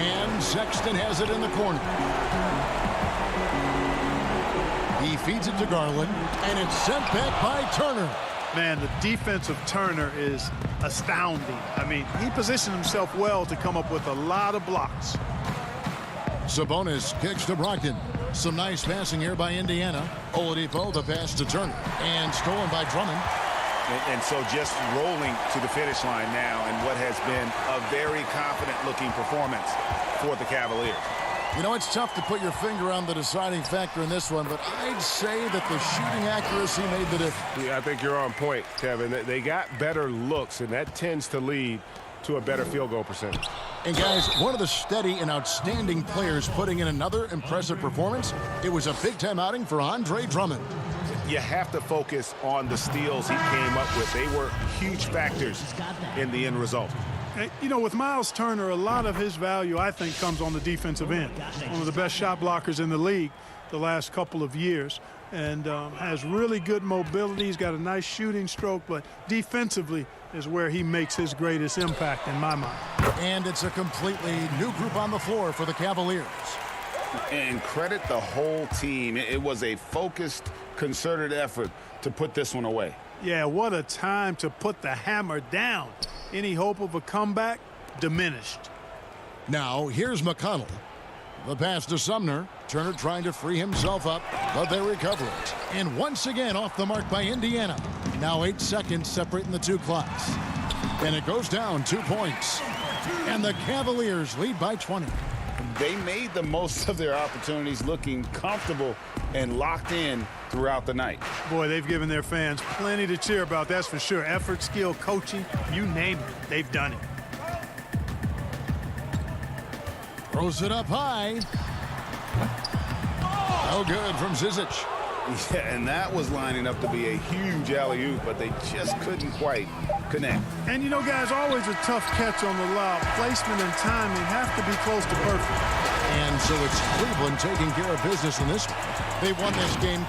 And Sexton has it in the corner. He feeds it to Garland. And it's sent back by Turner. Man, the defense of Turner is astounding. I mean, he positioned himself well to come up with a lot of blocks. Sabonis kicks to Brogdon. Some nice passing here by Indiana. Oladipo, the pass to Turner. And stolen by Drummond. And so just rolling to the finish line now in what has been a very confident-looking performance for the Cavaliers. You know, it's tough to put your finger on the deciding factor in this one, but I'd say that the shooting accuracy made the difference. Yeah, I think you're on point, Kevin. They got better looks, and that tends to lead to a better field goal percentage. And guys, one of the steady and outstanding players putting in another impressive performance. It was a big-time outing for Andre Drummond. You have to focus on the steals he came up with. They were huge factors in the end result. You know, with Miles Turner, a lot of his value, I think, comes on the defensive end. One of the best shot blockers in the league the last couple of years. And has really good mobility. He's got a nice shooting stroke, but defensively is where he makes his greatest impact in my mind. And it's a completely new group on the floor for the Cavaliers. And credit the whole team. It was a focused, concerted effort to put this one away. Yeah, what a time to put the hammer down. Any hope of a comeback diminished. Now, here's McConnell. The pass to Sumner. Turner trying to free himself up, but they recover it. And once again off the mark by Indiana. Now 8 seconds separating the two clocks. And it goes down 2 points. And the Cavaliers lead by 20. They made the most of their opportunities, looking comfortable and locked in throughout the night. Boy, they've given their fans plenty to cheer about, that's for sure. Effort, skill, coaching, you name it, they've done it. Throws it up high. Oh, good from Zizic. Yeah, and that was lining up to be a huge alley-oop, but they just couldn't quite connect. And you know, guys, always a tough catch on the lob. Placement and timing have to be close to perfect. And so it's Cleveland taking care of business in this one. They won this game.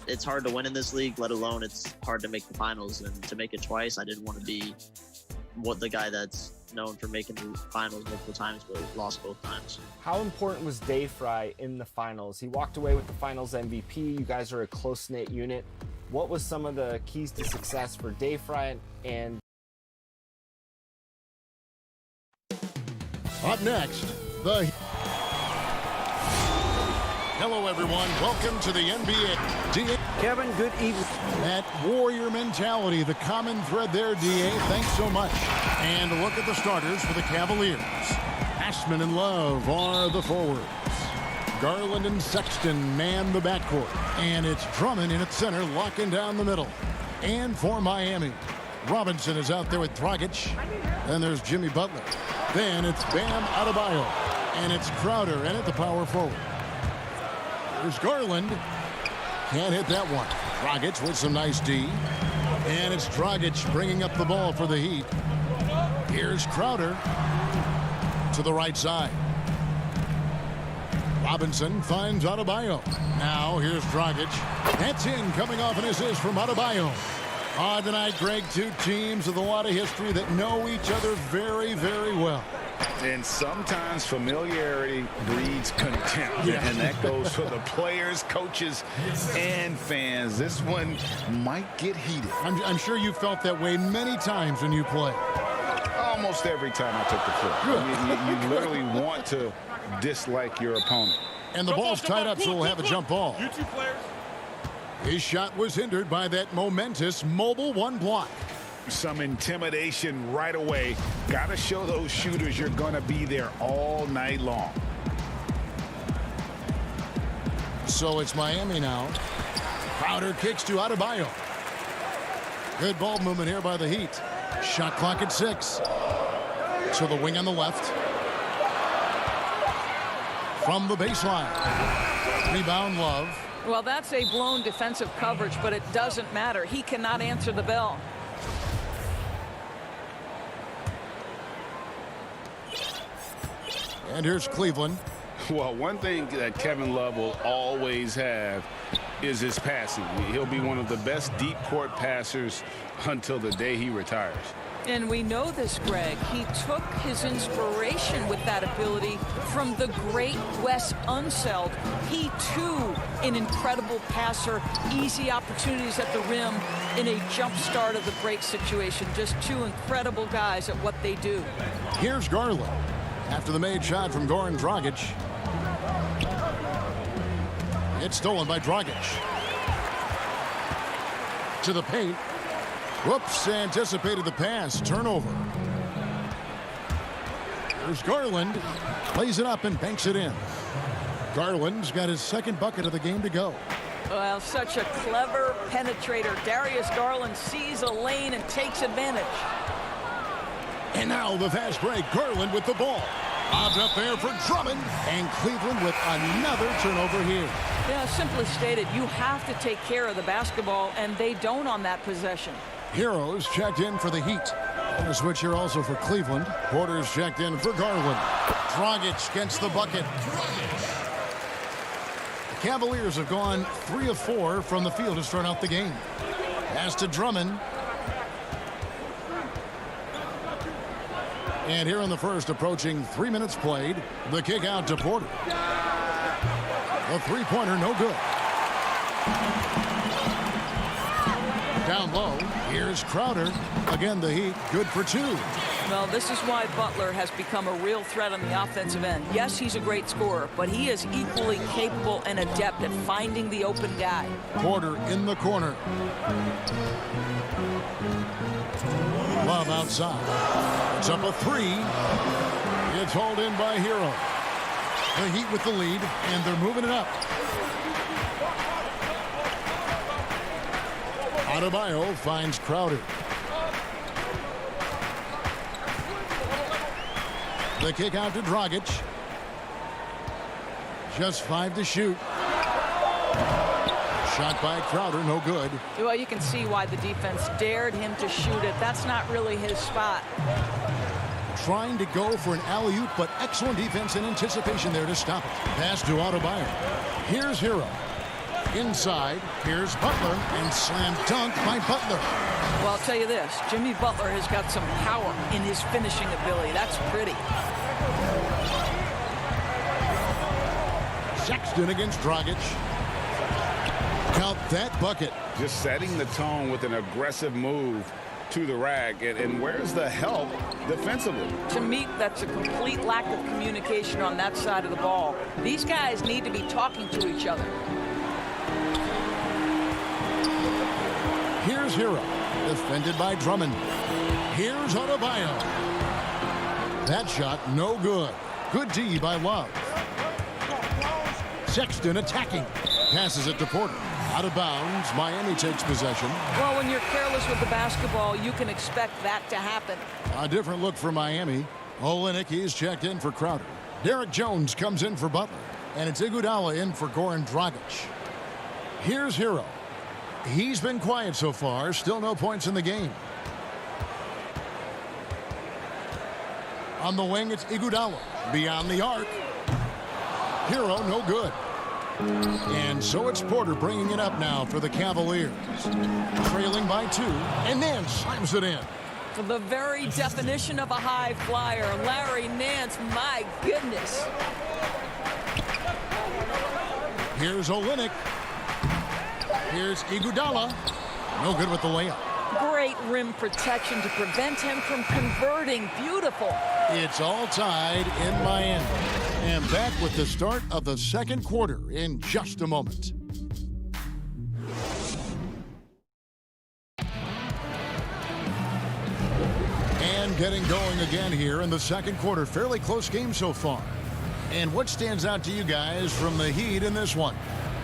it's hard to win in this league, let alone it's hard to make the finals. And to make it twice, I didn't want to be the guy that's known for making the finals multiple times but lost both times. How important was Dave Fry in the finals? He walked away with the finals MVP. You guys are a close-knit unit. What was some of the keys to success for Dave Fry and Up next, Hello, everyone. Welcome to the NBA. Kevin, good evening. That warrior mentality, the common thread there, DA. Thanks so much. And a look at the starters for the Cavaliers. Ashman and Love are the forwards. Garland and Sexton man the backcourt. And it's Drummond in at center, locking down the middle. And for Miami, Robinson is out there with Dragic. Then there's Jimmy Butler. Then it's Bam Adebayo. And it's Crowder in at the power forward. There's Garland. Can't hit that one. Dragic with some nice D. And it's Dragic bringing up the ball for the Heat. Here's Crowder to the right side. Robinson finds Adebayo. Now here's Dragic. That's in, coming off an assist from Adebayo. Tonight, Greg, two teams with a lot of history that know each other very, very well. And sometimes familiarity breeds contempt. Yeah. And that goes for the players, coaches, and fans. This one might get heated. I'm sure you felt that way many times when you play. Almost every time I took the floor. You literally want to dislike your opponent. And the ball's tied up, so we'll have a jump ball. You two players. His shot was hindered by that momentous mobile one block. Some intimidation right away. Got to show those shooters you're going to be there all night long. So it's Miami now. Crowder kicks to Adebayo. Good ball movement here by the Heat. Shot clock at 6. To the wing on the left. From the baseline. Rebound, Love. Well, that's a blown defensive coverage, but it doesn't matter. He cannot answer the bell. And here's Cleveland. Well, one thing that Kevin Love will always have is his passing. He'll be one of the best deep court passers until the day he retires. And we know this, Greg. He took his inspiration with that ability from the great Wes Unseld. He, too, an incredible passer, easy opportunities at the rim in a jump start of the break situation. Just two incredible guys at what they do. Here's Garland. After the made shot from Goran Dragic. It's stolen by Dragic. To the paint. Whoops, anticipated the pass. Turnover. There's Garland. Plays it up and banks it in. Garland's got his second bucket of the game to go. Well, such a clever penetrator. Darius Garland sees a lane and takes advantage. And now the fast break. Garland with the ball. Bobs up there for Drummond. And Cleveland with another turnover here. Yeah, simply stated, you have to take care of the basketball, and they don't on that possession. Heroes checked in for the Heat. And a switch here also for Cleveland. Porter's checked in for Garland. Dragic gets the bucket. The Cavaliers have gone 3 of 4 from the field to start out the game. Pass to Drummond. And here in the first, approaching 3 minutes played, the kick out to Porter. The three-pointer, no good. Down low, here's Crowder. Again, the Heat, good for 2. Well, this is why Butler has become a real threat on the offensive end. Yes, he's a great scorer, but he is equally capable and adept at finding the open guy. Porter in the corner. Love outside. It's up a 3. It's hauled in by Hero. The Heat with the lead, and they're moving it up. Adebayo finds Crowder. The kick out to Dragic. Just 5 to shoot. Shot by Crowder, no good. Well, you can see why the defense dared him to shoot it. That's not really his spot. Trying to go for an alley-oop, but excellent defense and anticipation there to stop it. Pass to Adebayo. Here's Hero. Inside, here's Butler, and slam dunk by Butler. Well, I'll tell you this, Jimmy Butler has got some power in his finishing ability. That's pretty. Sexton against Dragic. Count that bucket. Just setting the tone with an aggressive move to the rack. And where's the help defensively? To me, that's a complete lack of communication on that side of the ball. These guys need to be talking to each other. Here's Hero, defended by Drummond. Here's Adebayo. That shot, no good. Good D by Love. Sexton attacking. Passes it to Porter. Out of bounds. Miami takes possession. Well, when you're careless with the basketball, you can expect that to happen. A different look for Miami. Olynyk, he's checked in for Crowder. Derek Jones comes in for Butler. And it's Iguodala in for Goran Dragic. Here's Hero. He's been quiet so far. Still no points in the game. On the wing, it's Iguodala. Beyond the arc. Hero, no good. And so it's Porter bringing it up now for the Cavaliers. Trailing by 2, and Nance slams it in. For the very definition of a high flyer, Larry Nance, my goodness. Here's Olynyk. Here's Iguodala. No good with the layup. Great rim protection to prevent him from converting. Beautiful. It's all tied in Miami. And back with the start of the second quarter in just a moment. And getting going again here in the second quarter. Fairly close game so far. And what stands out to you guys from the Heat in this one?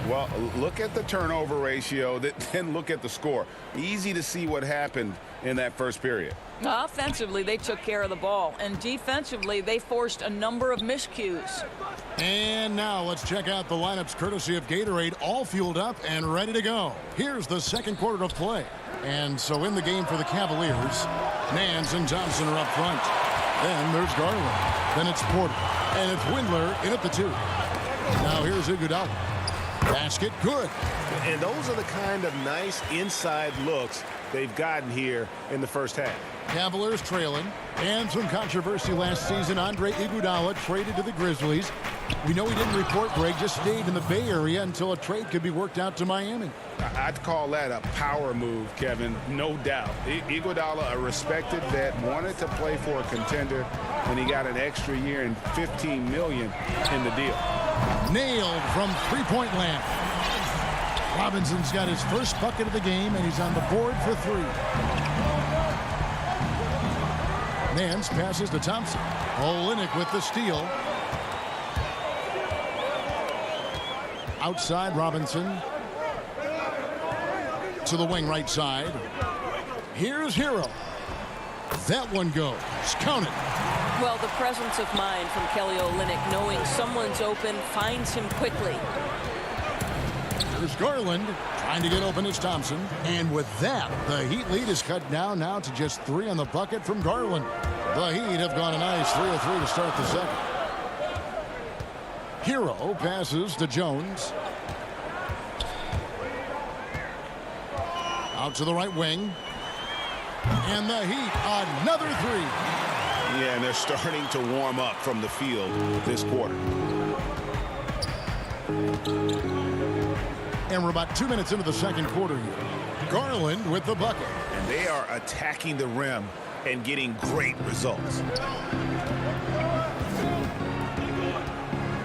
Well, look at the turnover ratio, then look at the score. Easy to see what happened in that first period. Offensively, they took care of the ball. And defensively, they forced a number of miscues. And now let's check out the lineups courtesy of Gatorade, all fueled up and ready to go. Here's the second quarter of play. And so in the game for the Cavaliers, Nance and Thompson are up front. Then there's Garland. Then it's Porter. And it's Windler in at the 2. Now here's Iguodala. Basket good. And those are the kind of nice inside looks they've gotten here in the first half. Cavaliers trailing. And some controversy last season. Andre Iguodala traded to the Grizzlies. We know he didn't report, Greg, just stayed in the Bay Area until a trade could be worked out to Miami. I'd call that a power move, Kevin, no doubt. Iguodala, a respected vet, wanted to play for a contender, and he got an extra year and $15 million in the deal. Nailed from three-point land. Robinson's got his first bucket of the game, and he's on the board for 3. Nance passes to Thompson. Olynyk with the steal. Outside, Robinson. To the wing right side. Here's Hero. That one goes. Count it. Well, the presence of mind from Kelly Olynyk, knowing someone's open, finds him quickly. There's Garland trying to get open as Thompson. And with that, the Heat lead is cut down now to just 3 on the bucket from Garland. The Heat have gone a nice 3 of 3 to start the second. Hero passes to Jones. Out to the right wing. And the Heat, another 3. Yeah, and they're starting to warm up from the field this quarter. And we're about 2 minutes into the second quarter here. Garland with the bucket. And they are attacking the rim and getting great results.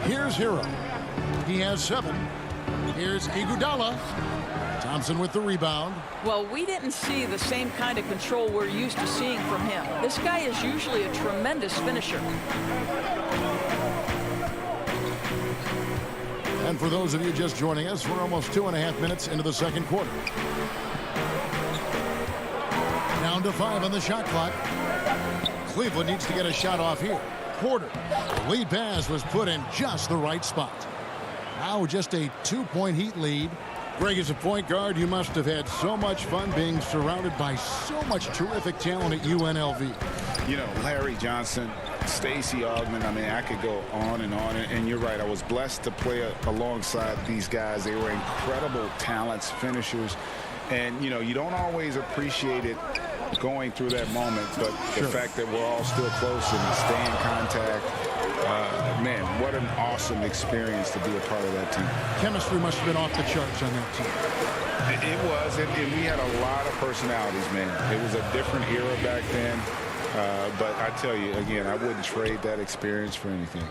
Here's Hero. He has 7. Here's Iguodala. Thompson with the rebound. Well, we didn't see the same kind of control we're used to seeing from him. This guy is usually a tremendous finisher. And for those of you just joining us, we're almost 2.5 minutes into the second quarter. Down to 5 on the shot clock. Cleveland needs to get a shot off here. Porter. The lead pass was put in just the right spot. Now just a 2-point Heat lead. Greg, as a point guard, you must have had so much fun being surrounded by so much terrific talent at UNLV. You know, Larry Johnson, Stacey Augmon, I mean, I could go on, and you're right. I was blessed to play alongside these guys. They were incredible talents, finishers, and, you know, you don't always appreciate it going through that moment, but the fact that we're all still close and stay in contact, man, what an awesome experience to be a part of that team. Chemistry must have been off the charts on that team. It was, and we had a lot of personalities, man. It was a different era back then, but I tell you, again, I wouldn't trade that experience for anything.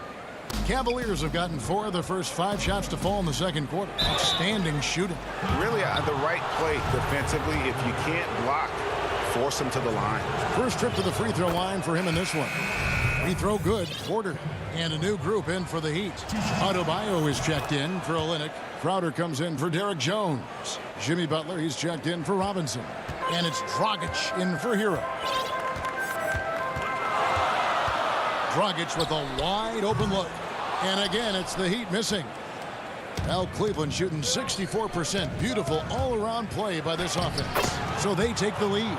Cavaliers have gotten 4 of their first 5 shots to fall in the second quarter. Outstanding shooting. Really, the right play defensively. If you can't block, force him to the line. First trip to the free throw line for him in this one. Free throw good. Porter. And a new group in for the Heat. Adebayo is checked in for Olynyk. Crowder comes in for Derek Jones. Jimmy Butler, he's checked in for Robinson. And it's Dragic in for Hero. Dragic with a wide open look. And again, it's the Heat missing. Now Cleveland shooting 64%. Beautiful all-around play by this offense. So they take the lead.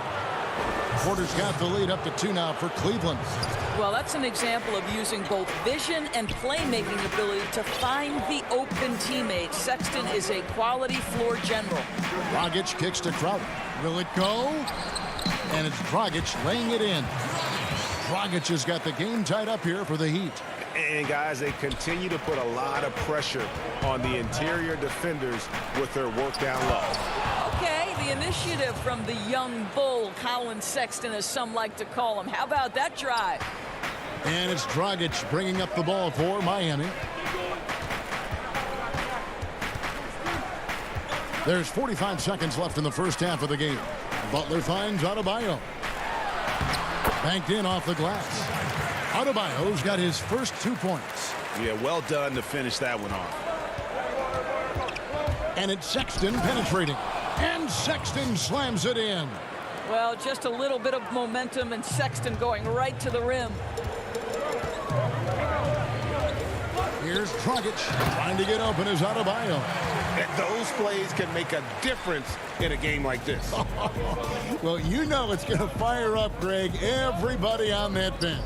Porter's got the lead up to 2 now for Cleveland. Well, that's an example of using both vision and playmaking ability to find the open teammate. Sexton is a quality floor general. Dragic kicks to Crowder. Will it go? And it's Dragic laying it in. Dragic has got the game tied up here for the Heat. And guys, they continue to put a lot of pressure on the interior defenders with their work down low. Okay, the initiative from the young bull, Colin Sexton, as some like to call him. How about that drive? And it's Dragic bringing up the ball for Miami. There's 45 seconds left in the first half of the game. Butler finds Adebayo. Banked in off the glass. Adebayo's got his first 2 points. Yeah, well done to finish that one off. And it's Sexton penetrating. And Sexton slams it in. Well, just a little bit of momentum and Sexton going right to the rim. Here's Dragic trying to get open as Adebayo. Those plays can make a difference in a game like this. Well, you know it's going to fire up, Greg, everybody on that bench.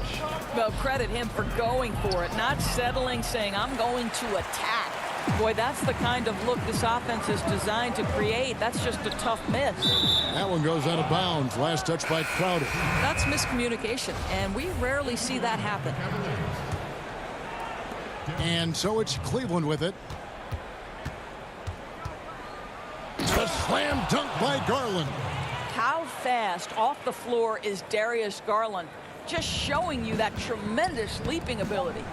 Well, credit him for going for it, not settling, saying, I'm going to attack. Boy, that's the kind of look this offense is designed to create. That's just a tough miss. That one goes out of bounds. Last touch by Crowder. That's miscommunication, and we rarely see that happen. And so it's Cleveland with it. A slam dunk by Garland. How fast off the floor is Darius Garland? Just showing you that tremendous leaping ability.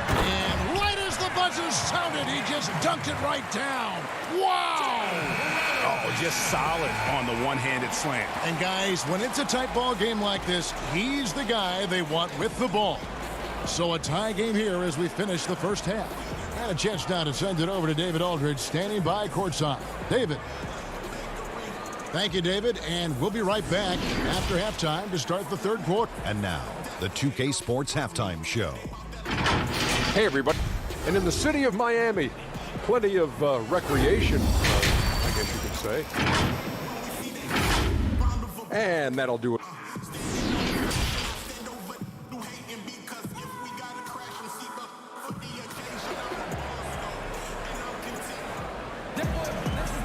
And right as the buzzer sounded, he just dunked it right down. Wow! Oh, just solid on the one-handed slam. And guys, when it's a tight ball game like this, he's the guy they want with the ball. So a tie game here as we finish the first half. And a chance now to send it over to David Aldridge, standing by courtside. David. Thank you, David, and we'll be right back after halftime to start the third quarter. And now, the 2K Sports Halftime Show. Hey, everybody. And in the city of Miami, plenty of recreation, I guess you could say. And that'll do it.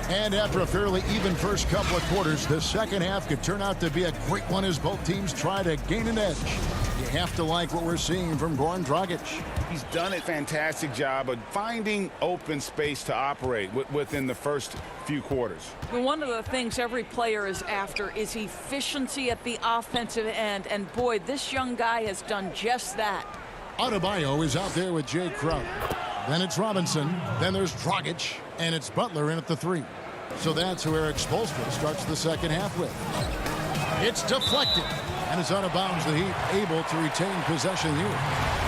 And after a fairly even first couple of quarters, the second half could turn out to be a great one as both teams try to gain an edge. You have to like what we're seeing from Goran Dragic. He's done a fantastic job of finding open space to operate within the first few quarters. One of the things every player is after is efficiency at the offensive end. And boy, this young guy has done just that. Adebayo is out there with Jay Crowder. Then it's Robinson. Then there's Dragic. And it's Butler in at the 3. So that's who Eric Spoelstra starts the second half with. It's deflected. And it's out of bounds. The Heat able to retain possession here.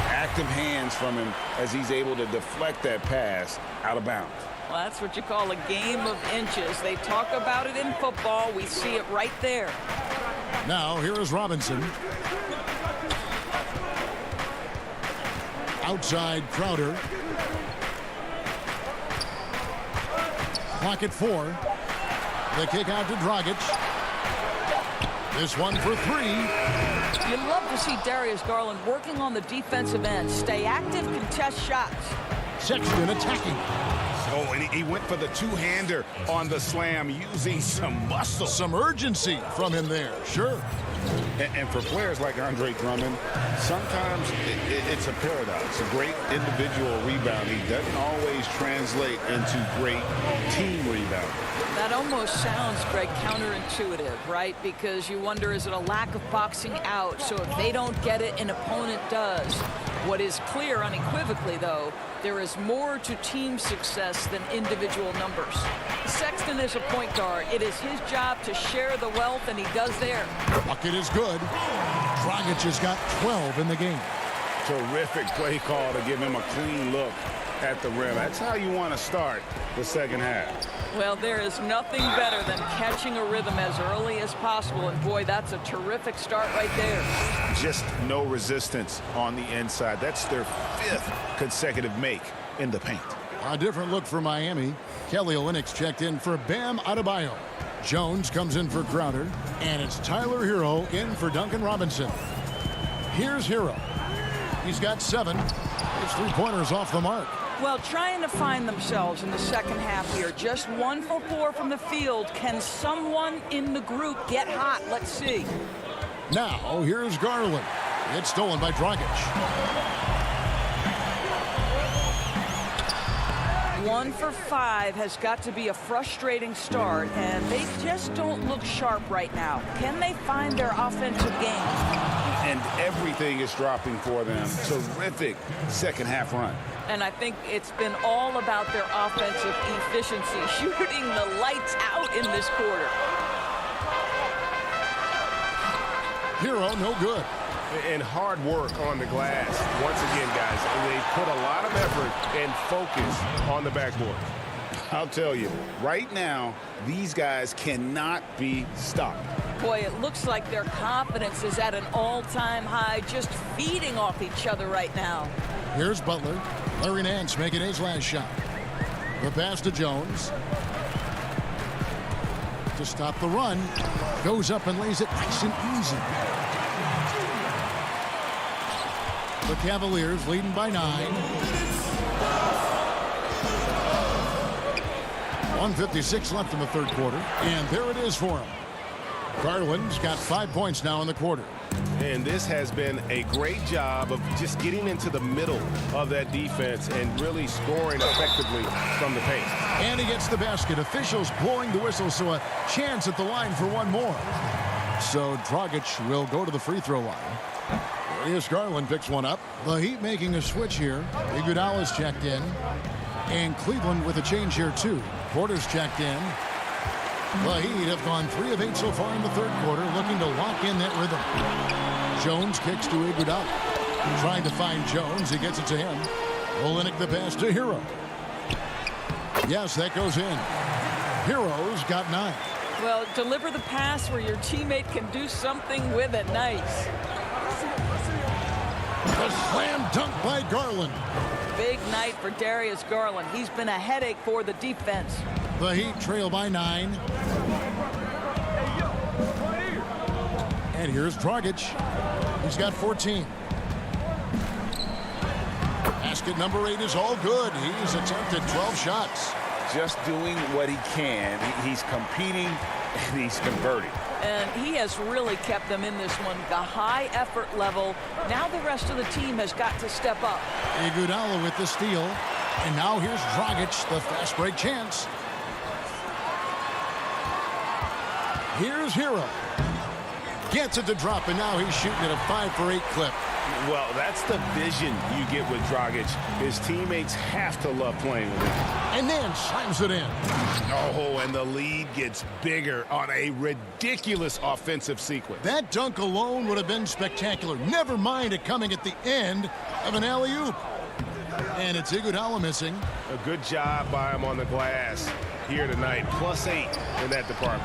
Active hands from him as he's able to deflect that pass out of bounds. Well, that's what you call a game of inches. They talk about it in football. We see it right there. Now, here is Robinson. Outside Crowder. Clock at 4. The kick out to Dragic. This one for three. You love to see Darius Garland working on the defensive end. Stay active, contest shots. Sexton attacking. Oh, and he went for the two-hander on the slam using some muscle. Some urgency from him there, sure. And for players like Andre Drummond, sometimes it's a paradox. A great individual rebounding doesn't always translate into great team rebounding. That almost sounds, Greg, counterintuitive, right? Because you wonder, is it a lack of boxing out? So if they don't get it, an opponent does. What is clear unequivocally, though, there is more to team success than individual numbers. Sexton is a point guard. It is his job to share the wealth, and he does there. Bucket is good. Dragic has got 12 in the game. Terrific play call to give him a clean look at the rim. That's how you want to start the second half. Well, there is nothing better than catching a rhythm as early as possible, and boy, that's a terrific start right there. Just no resistance on the inside. That's their 5th consecutive make in the paint. A different look for Miami. Kelly Olynyk checked in for Bam Adebayo. Jones comes in for Crowder, and it's Tyler Hero in for Duncan Robinson. Here's Hero. He's got 7. His three-pointers off the mark. Well, trying to find themselves in the second half here. Just 1 for 4 from the field. Can someone in the group get hot? Let's see. Now, here's Garland. It's stolen by Dragic. 1 for 5 has got to be a frustrating start, and they just don't look sharp right now. Can they find their offensive game? And everything is dropping for them. Terrific second half run. And I think it's been all about their offensive efficiency, shooting the lights out in this quarter. Hero, no good. And hard work on the glass. Once again, guys, they put a lot of effort and focus on the backboard. I'll tell you, right now, these guys cannot be stopped. Boy, it looks like their confidence is at an all-time high, just feeding off each other right now. Here's Butler. Larry Nance making his last shot. The pass to Jones. To stop the run. Goes up and lays it nice and easy. The Cavaliers leading by 9. 1:56 left in the third quarter. And there it is for him. Garland's got 5 points now in the quarter. And this has been a great job of just getting into the middle of that defense and really scoring effectively from the paint. And he gets the basket. Officials blowing the whistle, so a chance at the line for one more. So Dragic will go to the free throw line. Darius Garland picks one up. The Heat making a switch here. Iguodala's checked in. And Cleveland with a change here too. Porter's checked in. The Heat have gone 3 of 8 so far in the third quarter, looking to lock in that rhythm. Jones kicks to Iguodala. Trying to find Jones. He gets it to him. Olynyk the pass to Hero. Yes, that goes in. Hero's got 9. Well, deliver the pass where your teammate can do something with it. Nice. The slam dunk by Garland. Big night for Darius Garland. He's been a headache for the defense. The Heat trail by 9. And here's Dragic. He's got 14. Basket number 8 is all good. He's attempted 12 shots. Just doing what he can. He's competing and he's converting. And he has really kept them in this one. The high effort level. Now the rest of the team has got to step up. Iguodala with the steal. And now here's Dragic, the fast break chance. Here's Hero. Gets it to drop, and now he's shooting at a 5 for 8 clip. Well, that's the vision you get with Dragic. His teammates have to love playing with him. And then slams it in. Oh, and the lead gets bigger on a ridiculous offensive sequence. That dunk alone would have been spectacular. Never mind it coming at the end of an alley-oop. And it's Iguodala missing. A good job by him on the glass here tonight. +8 in that department.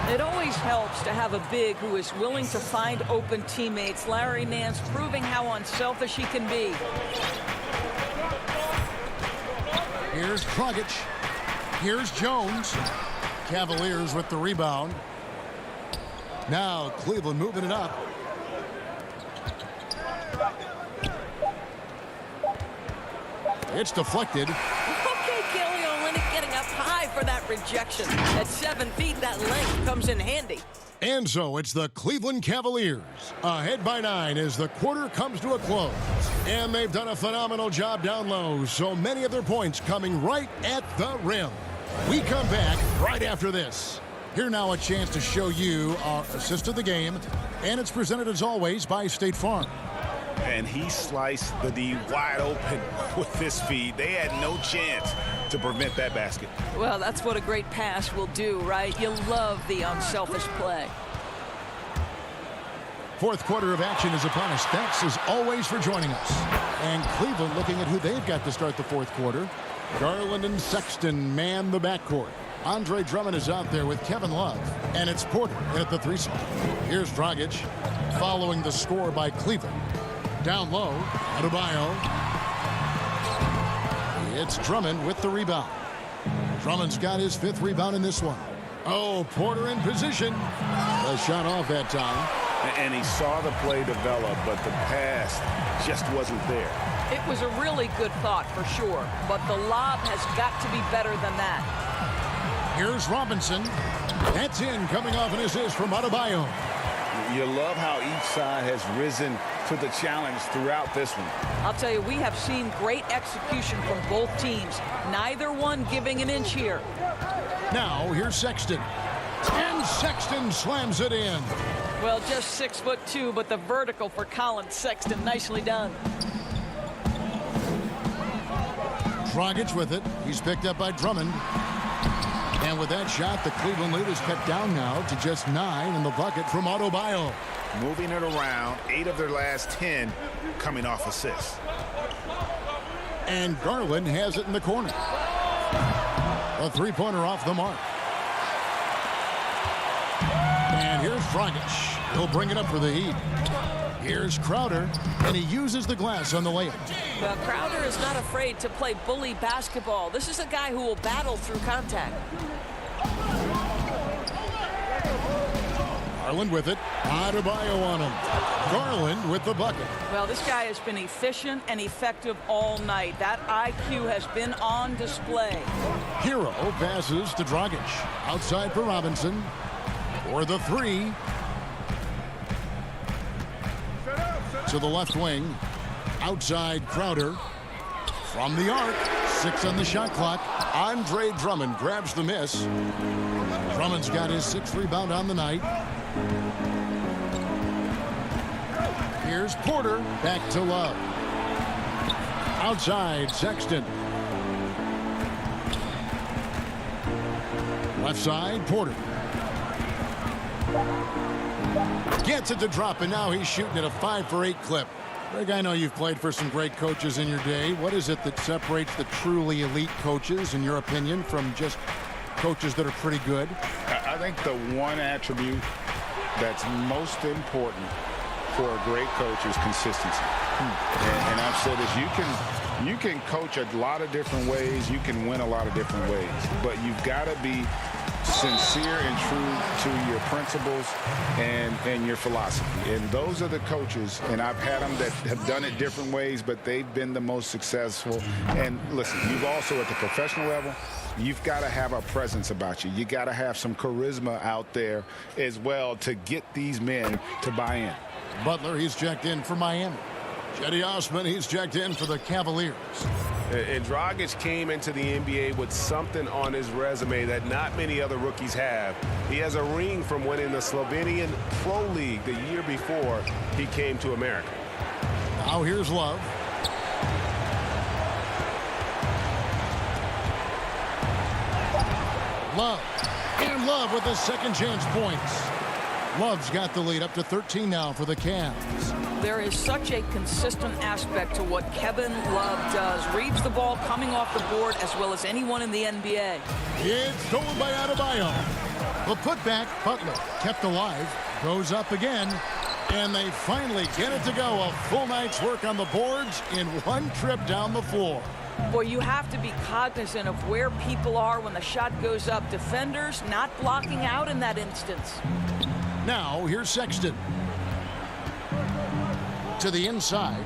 It always helps to have a big who is willing to find open teammates. Larry Nance proving how unselfish he can be. Here's Dragic. Here's Jones. Cavaliers with the rebound. Now Cleveland moving it up. It's deflected. Okay, Kelly Olynyk getting up high for that rejection. At 7 feet, that length comes in handy. And so it's the Cleveland Cavaliers ahead by 9 as the quarter comes to a close. And they've done a phenomenal job down low, so many of their points coming right at the rim. We come back right after this. Here now a chance to show you our assist of the game, and it's presented as always by State Farm. And he sliced the D wide open with his feet. They had no chance to prevent that basket. Well, that's what a great pass will do, right? You love the unselfish play. Fourth quarter of action is upon us. Thanks as always for joining us. And Cleveland looking at who they've got to start the fourth quarter. Garland and Sexton man the backcourt. Andre Drummond is out there with Kevin Love. And it's Porter in at the 3 spot. Here's Dragic following the score by Cleveland. Down low, Adebayo. It's Drummond with the rebound. Drummond's got his 5th rebound in this one. Oh, Porter in position. The shot off that time. And he saw the play develop, but the pass just wasn't there. It was a really good thought for sure, but the lob has got to be better than that. Here's Robinson. That's in, coming off an assist from Adebayo. You love how each side has risen to the challenge throughout this one. I'll tell you, we have seen great execution from both teams. Neither one giving an inch here. Now, here's Sexton. And Sexton slams it in. Well, just 6'2", but the vertical for Colin Sexton. Nicely done. Dragic with it. He's picked up by Drummond. And with that shot, the Cleveland lead is cut down now to just 9 in the bucket from Adebayo. Moving it around, 8 of their last 10 coming off assists. And Garland has it in the corner. A 3-pointer off the mark. And here's Dragic. He'll bring it up for the Heat. Here's Crowder, and he uses the glass on the layup. Well, Crowder is not afraid to play bully basketball. This is a guy who will battle through contact. Garland with it. Adebayo on him. Garland with the bucket. Well, this guy has been efficient and effective all night. That IQ has been on display. Hero passes to Dragic. Outside for Robinson. For the 3. To the left wing. Outside Crowder. From the arc. 6 on the shot clock. Andre Drummond grabs the miss. Drummond's got his 6th rebound on the night. Here's Porter. Back to Love. Outside Sexton. Left side Porter. Gets it to drop, and now he's shooting at a 5-for-8 clip. Greg, I know you've played for some great coaches in your day. What is it that separates the truly elite coaches, in your opinion, from just coaches that are pretty good? I think the one attribute that's most important for a great coach is consistency. And I've said this, you can coach a lot of different ways, you can win a lot of different ways, but you've got to be sincere and true to your principles and your philosophy. And those are the coaches, and I've had them that have done it different ways, but they've been the most successful. And listen, you've also at the professional level, you've got to have a presence about you. You got to have some charisma out there as well to get these men to buy in. Butler, he's checked in for Miami. Cedi Osman, he's checked in for the Cavaliers. And Dragic came into the NBA with something on his resume that not many other rookies have. He has a ring from winning the Slovenian Pro League the year before he came to America. Now here's Love. Love. And Love with the second chance points. Love's got the lead up to 13 now for the Cavs. There is such a consistent aspect to what Kevin Love does. Reads the ball coming off the board as well as anyone in the NBA. It's stolen by Adebayo. The putback, Butler kept alive, goes up again, and they finally get it to go. A full night's work on the boards in one trip down the floor. Boy, you have to be cognizant of where people are when the shot goes up. Defenders not blocking out in that instance. Now, here's Sexton. To the inside.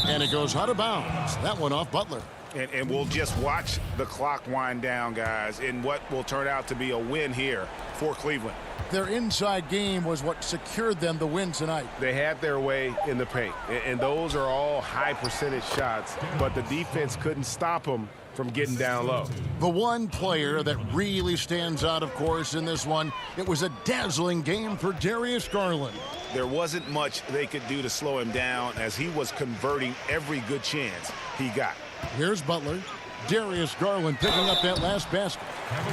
And it goes out of bounds. That one off Butler. And we'll just watch the clock wind down, guys, in what will turn out to be a win here for Cleveland. Their inside game was what secured them the win tonight. They had their way in the paint, and those are all high percentage shots, but the defense couldn't stop them from getting down low. The one player that really stands out, of course, in this one, it was a dazzling game for Darius Garland. There wasn't much they could do to slow him down as he was converting every good chance he got. Here's Butler. Darius Garland picking up that last basket.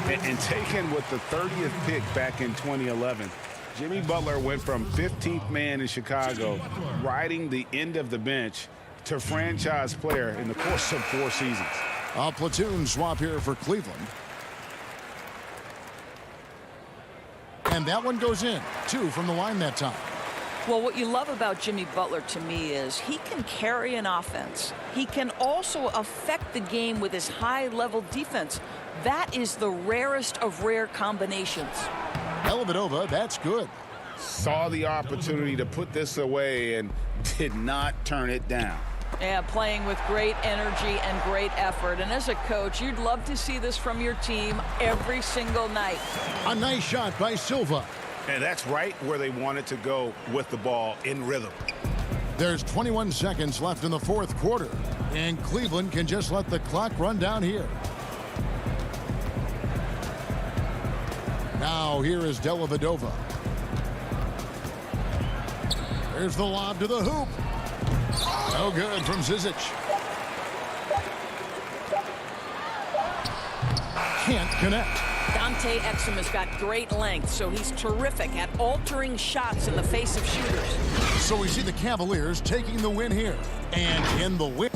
And taken with the 30th pick back in 2011, Jimmy Butler went from 15th man in Chicago, riding the end of the bench, to franchise player in the course of 4 seasons. A platoon swap here for Cleveland. And that one goes in. 2 from the line that time. Well, what you love about Jimmy Butler to me is he can carry an offense. He can also affect the game with his high-level defense. That is the rarest of rare combinations. Dellavedova, that's good. Saw the opportunity to put this away and did not turn it down. Yeah, playing with great energy and great effort. And as a coach, you'd love to see this from your team every single night. A nice shot by Silva. And that's right where they wanted to go with the ball, in rhythm. There's 21 seconds left in the 4th quarter, and Cleveland can just let the clock run down here. Now here is Dellavedova. There's the lob to the hoop. No good from Zizic. Can't connect. Dante Exum has got great length, so he's terrific at altering shots in the face of shooters. So we see the Cavaliers taking the win here. And in the win.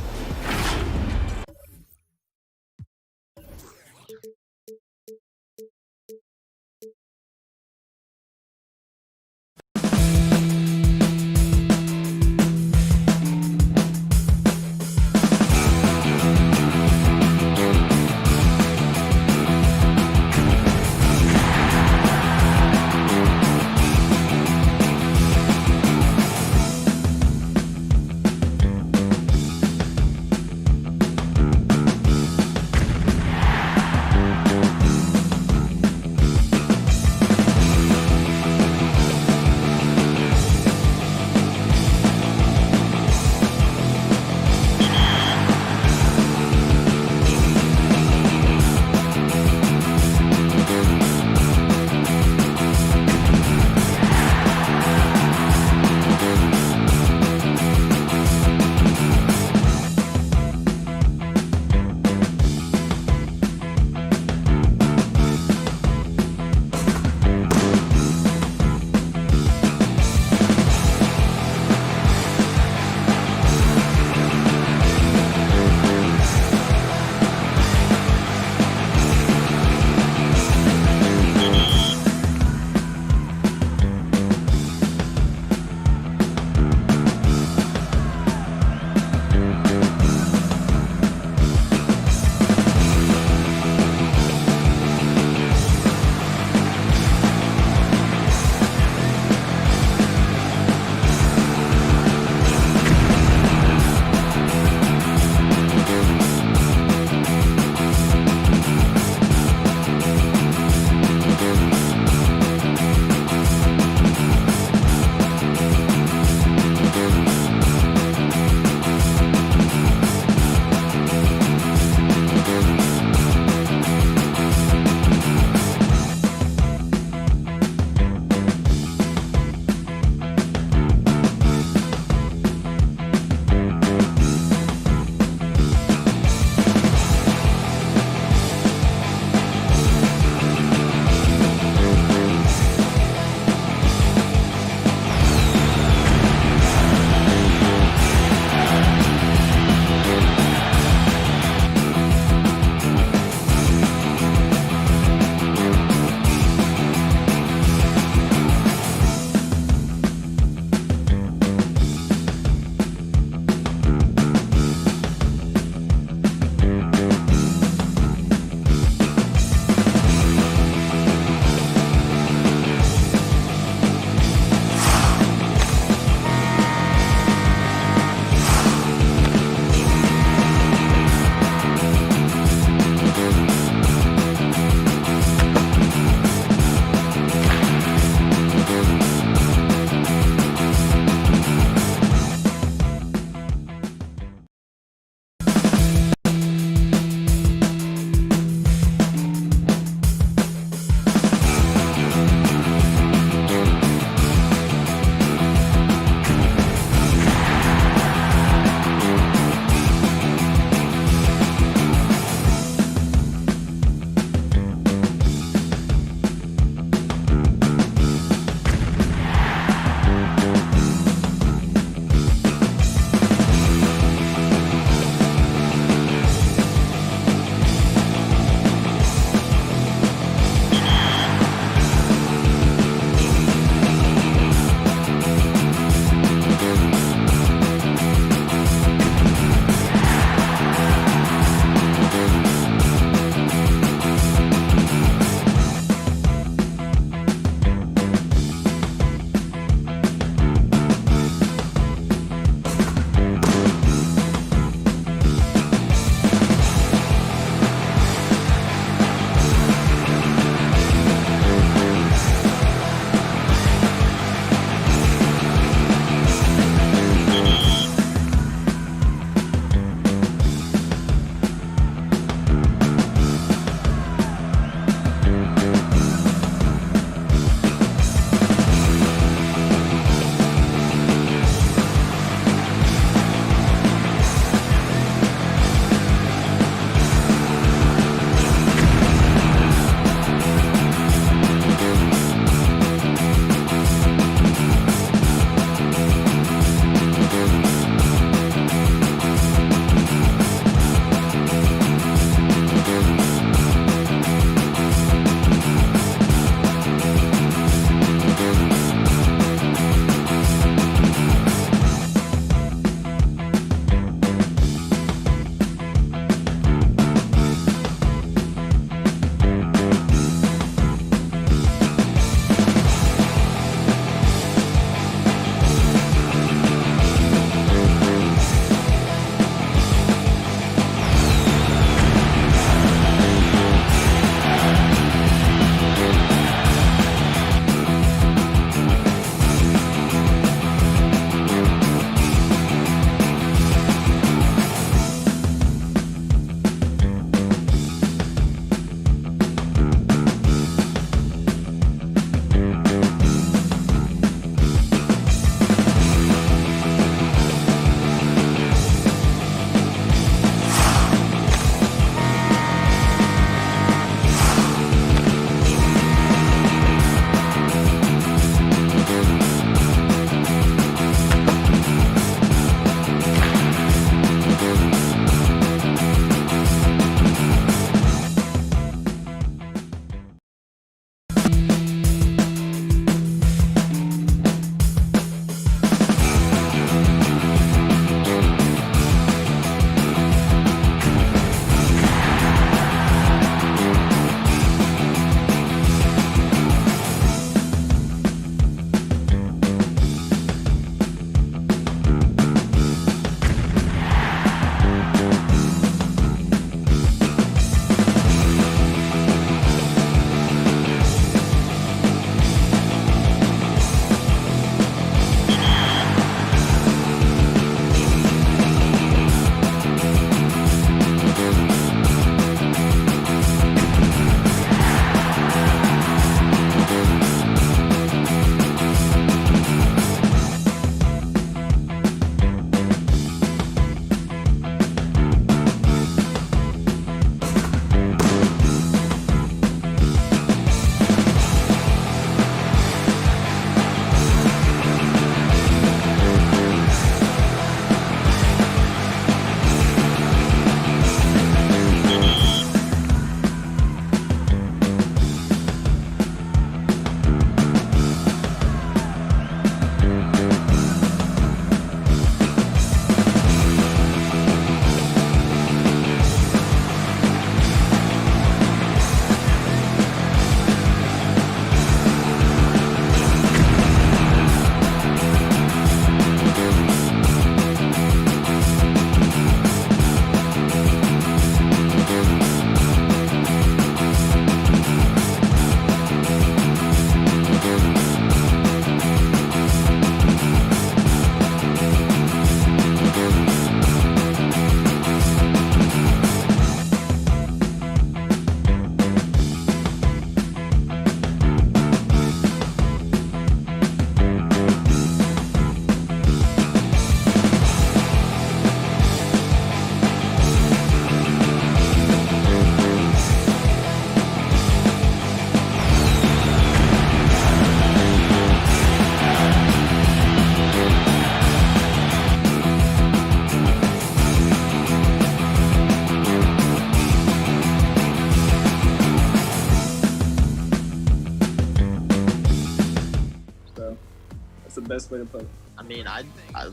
best way to put it. I mean,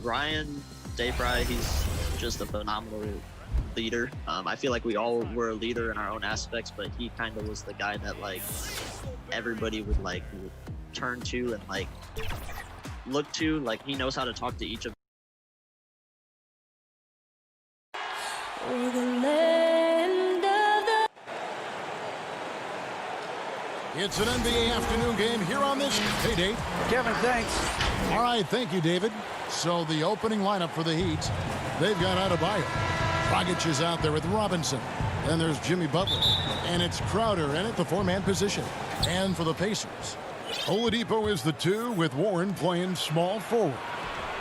Ryan Dayfry, he's just a phenomenal leader. I feel like we all were a leader in our own aspects, but he kind of was the guy that like everybody would like turn to and like look to. Like he knows how to talk to each of. We're the land of the... It's an NBA afternoon game here on this payday. Kevin, thanks. All right, thank you, David. So the opening lineup for the Heat, they've got Adebayo. Dragic is out there with Robinson. Then there's Jimmy Butler. And it's Crowder in at the four-man position. And for the Pacers, Oladipo is the 2 with Warren playing small forward.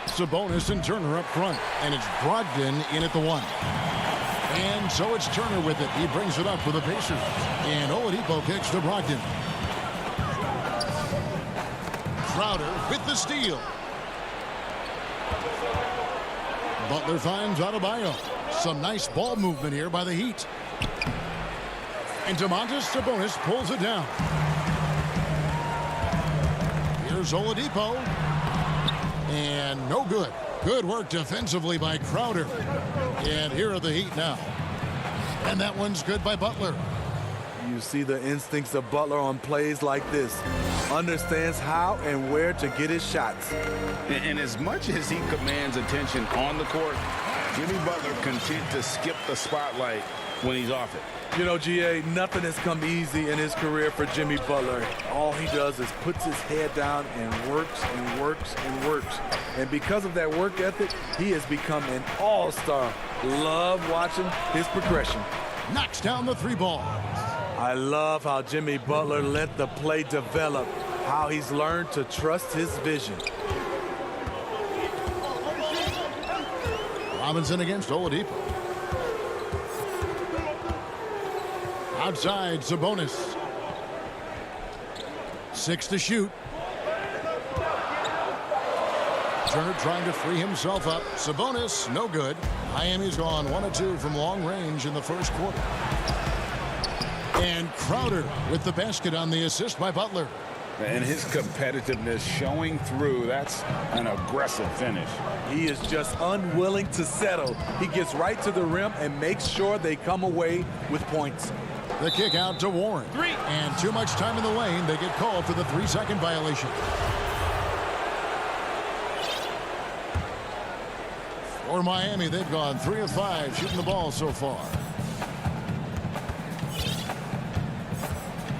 Sabonis and Turner up front. And it's Brogdon in at the 1. And so it's Turner with it. He brings it up for the Pacers. And Oladipo kicks to Brogdon. Crowder with the steal. Butler finds Adebayo. Some nice ball movement here by the Heat. And Domantas Sabonis pulls it down. Here's Oladipo. And no good. Good work defensively by Crowder. And here are the Heat now. And that one's good by Butler. You see the instincts of Butler on plays like this. Understands how and where to get his shots. And as much as he commands attention on the court, Jimmy Butler content to skip the spotlight when he's off it. You know, GA, nothing has come easy in his career for Jimmy Butler. All he does is puts his head down and works and works and works. And because of that work ethic, he has become an all-star. Love watching his progression. Knocks down the 3 ball. I love how Jimmy Butler let the play develop, how he's learned to trust his vision. Robinson against Oladipo. Outside, Sabonis. 6 to shoot. Turner trying to free himself up. Sabonis, no good. Miami's gone 1 of 2 from long range in the first quarter. And Crowder with the basket on the assist by Butler. And his competitiveness showing through. That's an aggressive finish. He is just unwilling to settle. He gets right to the rim and makes sure they come away with points. The kick out to Warren. 3. And too much time in the lane. They get called for the 3-second violation. For Miami, they've gone 3 of 5 shooting the ball so far.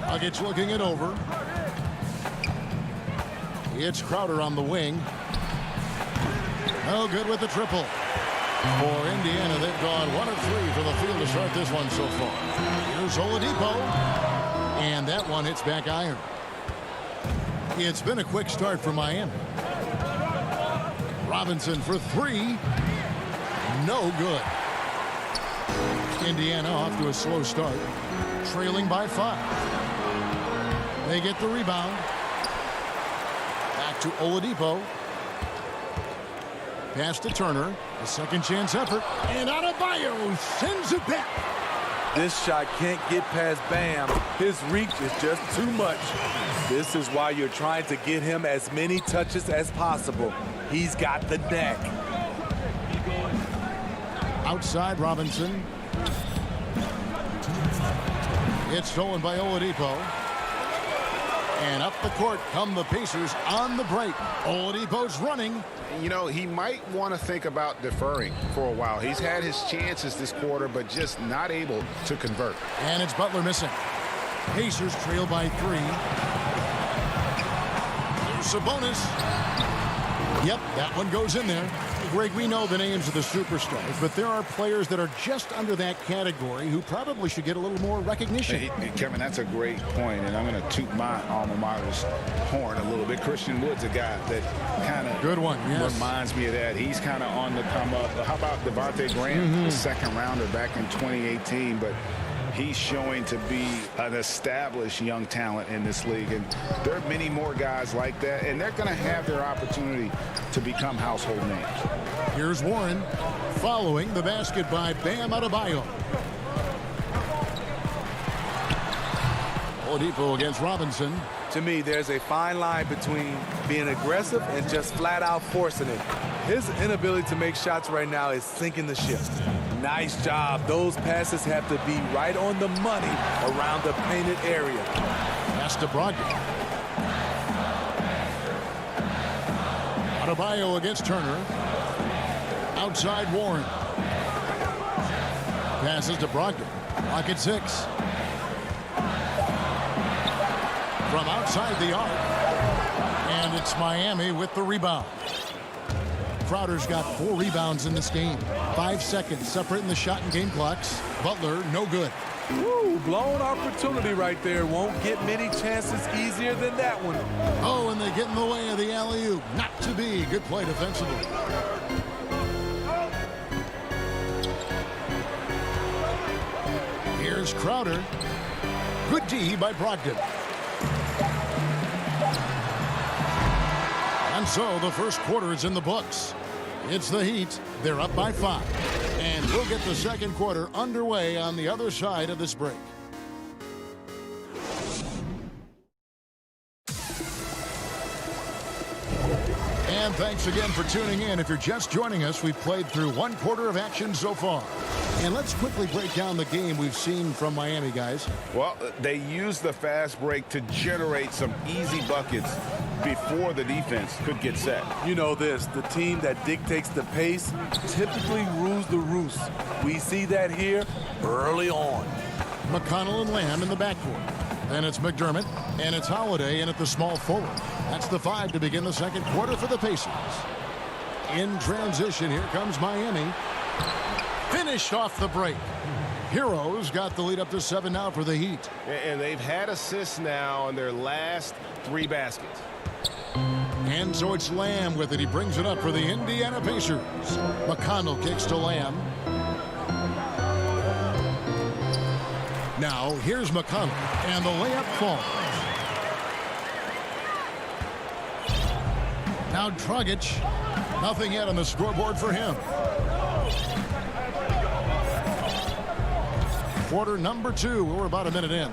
Nuggets looking it over. It's Crowder on the wing. No good with the triple. For Indiana, they've gone 1 of 3 for the field to start this one so far. Here's Oladipo. And that one hits back iron. It's been a quick start for Miami. Robinson for 3. No good. Indiana off to a slow start. Trailing by 5. They get the rebound. Back to Oladipo. Pass to Turner. A second chance effort. And Adebayo sends it back. This shot can't get past Bam. His reach is just too much. This is why you're trying to get him as many touches as possible. He's got the knack. Outside Robinson. It's stolen by Oladipo. And up the court come the Pacers on the break. Oladipo's running. You know, he might want to think about deferring for a while. He's had his chances this quarter, but just not able to convert. And it's Butler missing. Pacers trail by 3. Here's Sabonis. Yep, that one goes in there. Greg, we know the names of the superstars, but there are players that are just under that category who probably should get a little more recognition. Hey, Kevin, that's a great point, and I'm going to toot my alma mater's horn a little bit. Christian Wood's a guy that kind of reminds me of that. He's kind of on the come up. How about Devontae Graham, the second rounder back in 2018, but he's showing to be an established young talent in this league, and there are many more guys like that, and they're going to have their opportunity to become household names. Here's Warren following the basket by Bam Adebayo. Oladipo against Robinson. To me, there's a fine line between being aggressive and just flat out forcing it. His inability to make shots right now is sinking the ship. Nice job. Those passes have to be right on the money around the painted area. Pass to Brogdon. Adebayo against Turner. Outside Warren. Passes to Brogdon. Clock at 6. From outside the arc. And it's Miami with the rebound. Crowder's got 4 rebounds in this game. 5 seconds separating the shot and game clocks. Butler, no good. Woo, blown opportunity right there. Won't get many chances easier than that one. Oh, and they get in the way of the alley-oop. Not to be. Good play defensively. Here's Crowder. Good D by Brogdon. And so the first quarter is in the books. It's the Heat. They're up by 5. And we'll get the second quarter underway on the other side of this break. And thanks again for tuning in. If you're just joining us, we've played through 1 quarter of action so far. And let's quickly break down the game we've seen from Miami, guys. Well, they used the fast break to generate some easy buckets before the defense could get set. You know this, the team that dictates the pace typically rules the roost. We see that here early on. McConnell and Lamb in the backcourt. Then it's McDermott, and it's Holiday in at the small forward. That's the 5 to begin the second quarter for the Pacers. In transition, here comes Miami. Finished off the break. Heroes got the lead up to 7 now for the Heat. And they've had assists now on their last 3 baskets. And so it's Lamb with it. He brings it up for the Indiana Pacers. McConnell kicks to Lamb. Now here's McConnell, and the layup falls. Now Dragic. Nothing yet on the scoreboard for him. Quarter number 2. We're about a minute in.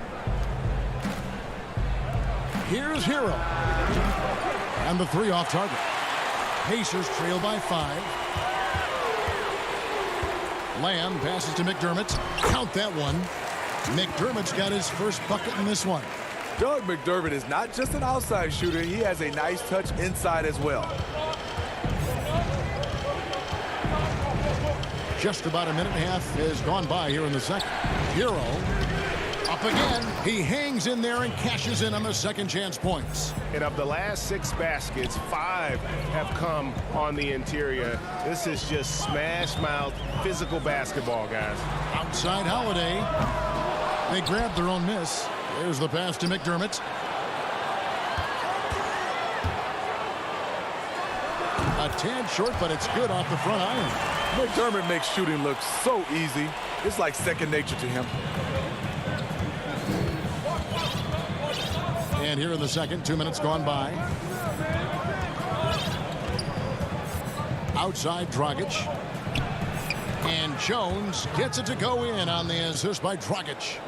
Here's Hero. And the 3 off target. Pacers trail by 5. Lamb passes to McDermott. Count that one. McDermott's got his first bucket in this one. Doug McDermott is not just an outside shooter. He has a nice touch inside as well. Just about a minute and a half has gone by here in the second. Hero up again. He hangs in there and cashes in on the second chance points. And of the last 6 baskets, 5 have come on the interior. This is just smash mouth physical basketball, guys. Outside Holiday. They grabbed their own miss. There's the pass to McDermott. A tad short, but it's good off the front iron. McDermott makes shooting look so easy. It's like second nature to him. And here in the second, 2 minutes gone by. Outside Dragic. And Jones gets it to go in on the assist by Dragic.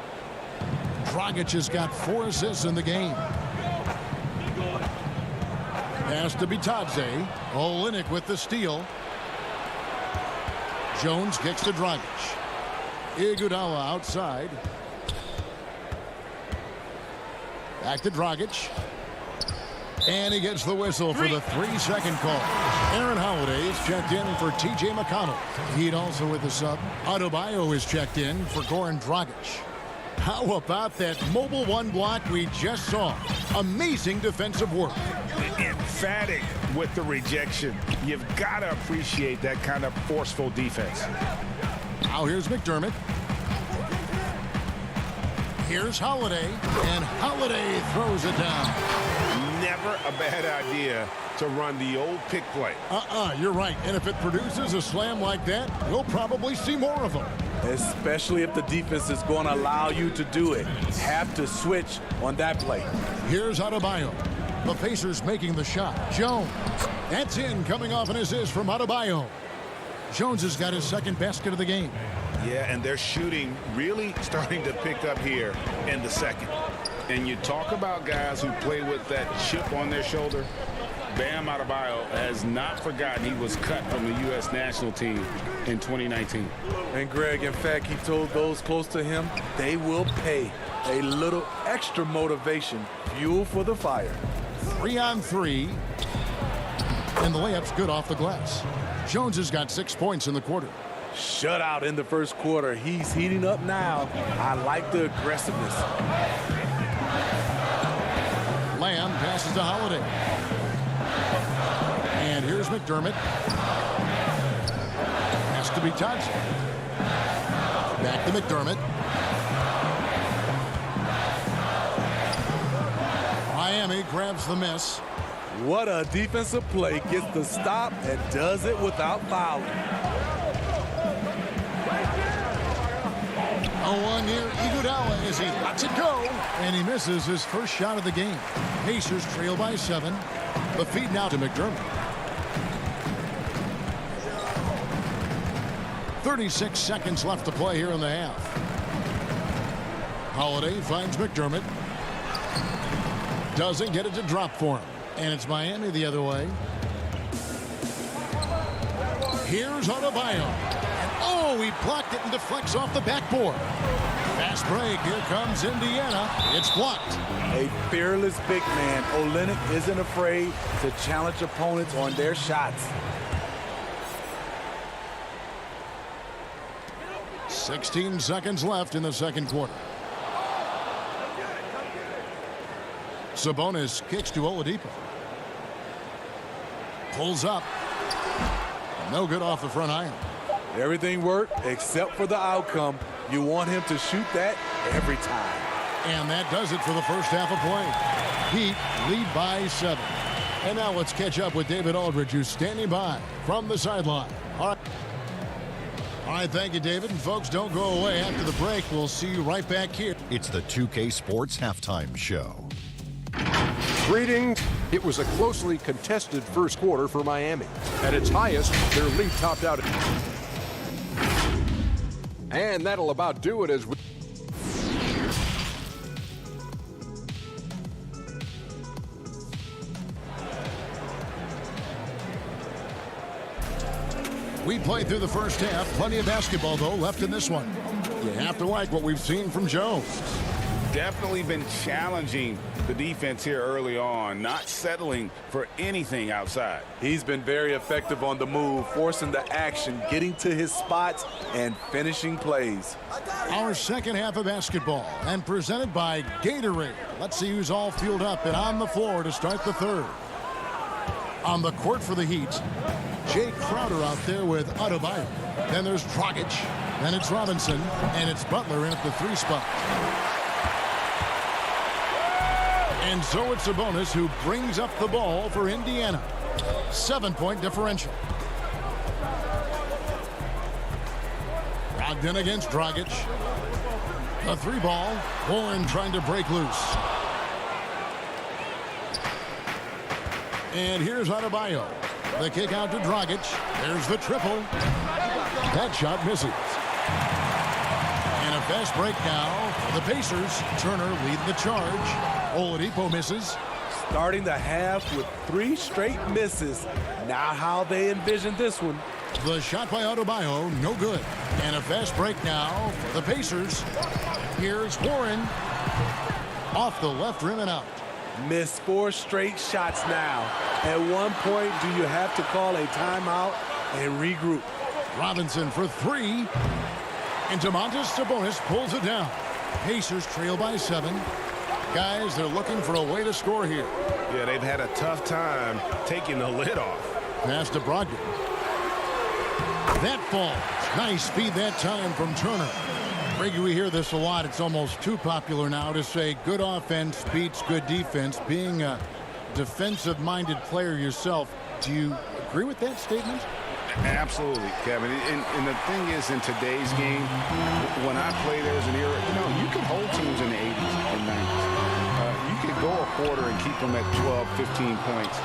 Dragic has got 4 assists in the game. Pass to Bitadze. Olynyk with the steal. Jones kicks to Dragic. Iguodala outside. Back to Dragic. And he gets the whistle for the 3-second call. Aaron Holiday is checked in for T.J. McConnell. Heat also with the sub. Adebayo is checked in for Goran Dragic. How about that mobile 1 block we just saw? Amazing defensive work. Emphatic with the rejection. You've got to appreciate that kind of forceful defense. Now here's McDermott. Here's Holiday, and Holiday throws it down. Never a bad idea to run the old pick play. You're right. And if it produces a slam like that, we'll probably see more of them. Especially if the defense is going to allow you to do it. Have to switch on that play. Here's Adebayo. The Pacers making the shot. Jones. That's in, coming off an assist from Adebayo. Jones has got his second basket of the game. Yeah, and their shooting really starting to pick up here in the second. And you talk about guys who play with that chip on their shoulder. Bam Adebayo has not forgotten he was cut from the U.S. national team in 2019. And Greg, in fact, he told those close to him they will pay. A little extra motivation, fuel for the fire. 3-on-3. And the layup's good off the glass. Jones has got 6 points in the quarter. Shutout in the first quarter. He's heating up now. I like the aggressiveness. Lamb passes to Holiday. And here's McDermott. Has to be Thompson. Back to McDermott. Miami grabs the miss. What a defensive play. Gets the stop and does it without fouling. A one near Iguodala as he lets it go. And he misses his first shot of the game. Pacers trail by 7. The feed now to McDermott. 36 seconds left to play here in the half. Holiday finds McDermott. Doesn't get it to drop for him. And it's Miami the other way. Here's Adebayo. And oh, he blocked it and deflects off the backboard. Fast break. Here comes Indiana. It's blocked. A fearless big man. Olynyk isn't afraid to challenge opponents on their shots. 16 seconds left in the second quarter. Sabonis kicks to Oladipo. Pulls up. No good off the front iron. Everything worked except for the outcome. You want him to shoot that every time. And that does it for the first half of play. Heat lead by 7. And now let's catch up with David Aldridge, who's standing by from the sideline. All right, thank you, David. And folks, don't go away. After the break, we'll see you right back here. It's the 2K Sports Halftime Show. Greetings. It was a closely contested first quarter for Miami. At its highest, their lead topped out. And that'll about do it as we... We played through the first half. Plenty of basketball, though, left in this one. You have to like what we've seen from Jones. Definitely been challenging the defense here early on, not settling for anything outside. He's been very effective on the move, forcing the action, getting to his spots, and finishing plays. Our second half of basketball, and presented by Gatorade. Let's see who's all fueled up and on the floor to start the third. On the court for the Heat, Jay Crowder out there with Adebayo. Then there's Dragic. Then it's Robinson. And it's Butler in at the 3 spot. And so it's Sabonis who brings up the ball for Indiana. 7-point differential. Brogdon against Dragic. The 3 ball. Warren trying to break loose. And here's Adebayo. The kick out to Dragic. There's the triple. That shot misses. And a fast break now for the Pacers. Turner leading the charge. Oladipo misses. Starting the half with 3 straight misses. Not how they envisioned this one. The shot by Adebayo, no good. And a fast break now for the Pacers. Here's Warren. Off the left rim and out. Missed 4 straight shots now. At one point, do you have to call a timeout and regroup? Robinson for 3. And Domantas Sabonis pulls it down. Pacers trail by 7. Guys, they're looking for a way to score here. Yeah, they've had a tough time taking the lid off. Pass to Brogdon. That falls. Nice speed that time from Turner. Brady, we hear this a lot. It's almost too popular now to say good offense beats good defense. Being a defensive-minded player yourself, do you agree with that statement? Absolutely, Kevin. And the thing is, in today's game, when I play, there's an era, you can hold teams in the 80s and 90s. You could go a quarter and keep them at 12, 15 points.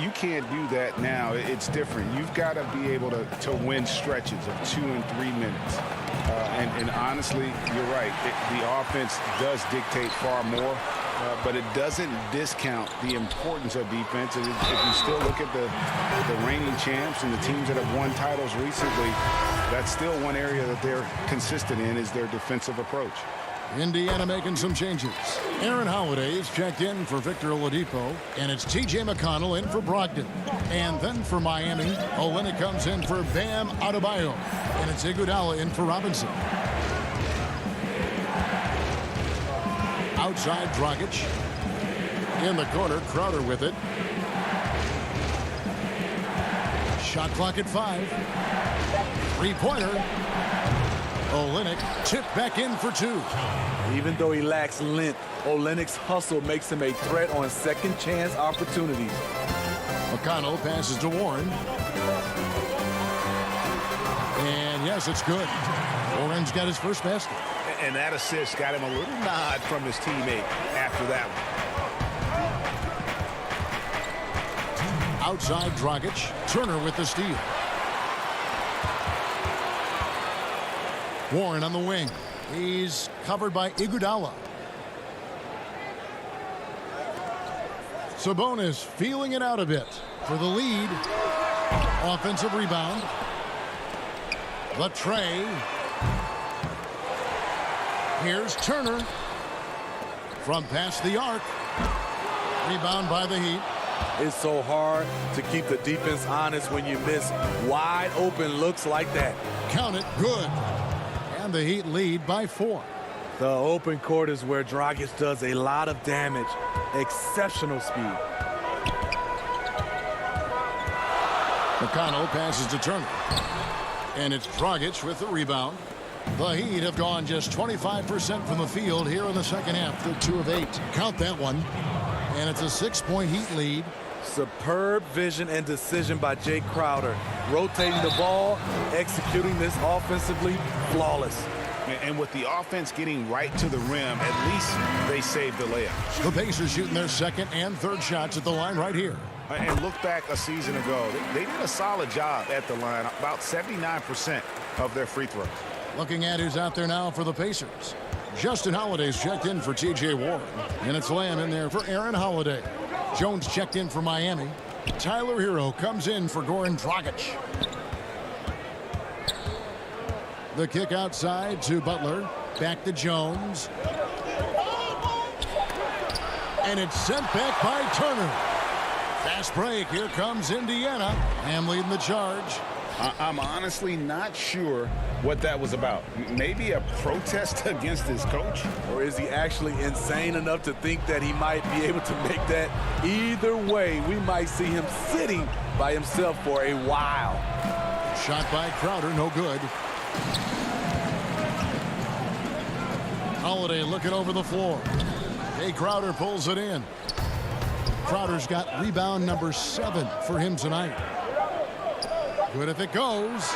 You can't do that now. It's different. You've got to be able to win stretches of 2 and 3 minutes. And honestly, you're right. The offense does dictate far more. but it doesn't discount the importance of defense. If you still look at the reigning champs and the teams that have won titles recently, that's still one area that they're consistent in, is their defensive approach. Indiana making some changes. Aaron Holiday is checked in for Victor Oladipo, and it's T.J. McConnell in for Brogdon. And then for Miami, Olynyk comes in for Bam Adebayo, and it's Iguodala in for Robinson. Outside, Dragic. In the corner, Crowder with it. Shot clock at 5. Three-pointer. Olynyk tipped back in for 2. Even though he lacks length, Olynyk's hustle makes him a threat on second chance opportunities. McConnell passes to Warren. And yes, it's good. Warren's got his first basket. And that assist got him a little nod from his teammate after that one. Outside, Dragic. Turner with the steal. Warren on the wing. He's covered by Iguodala. Sabonis feeling it out a bit for the lead. Offensive rebound. Latrey. Here's Turner from past the arc. Rebound by the Heat. It's so hard to keep the defense honest when you miss wide open looks like that. Count it, good. And the Heat lead by 4. The open court is where Dragic does a lot of damage. Exceptional speed. McConnell passes to Turner. And it's Dragic with the rebound. The Heat have gone just 25% from the field here in the second half. They're 2 of 8. Count that one. And it's a 6-point Heat lead. Superb vision and decision by Jay Crowder. Rotating the ball, executing this offensively, flawless. And with the offense getting right to the rim, at least they saved the layup. The Pacers shooting their second and third shots at the line right here. And look back a season ago. They did a solid job at the line, about 79% of their free throws. Looking at who's out there now for the Pacers. Justin Holiday's checked in for T.J. Warren. And it's Lamb in there for Aaron Holiday. Jones checked in for Miami. Tyler Hero comes in for Goran Dragic. The kick outside to Butler. Back to Jones. And it's sent back by Turner. Fast break. Here comes Indiana. Lamb leading the charge. I'm honestly not sure what that was about. Maybe a protest against his coach? Or is he actually insane enough to think that he might be able to make that? Either way, we might see him sitting by himself for a while. Shot by Crowder, no good. Holiday looking over the floor. Jay Crowder pulls it in. Crowder's got rebound number 7 for him tonight. Good if it goes.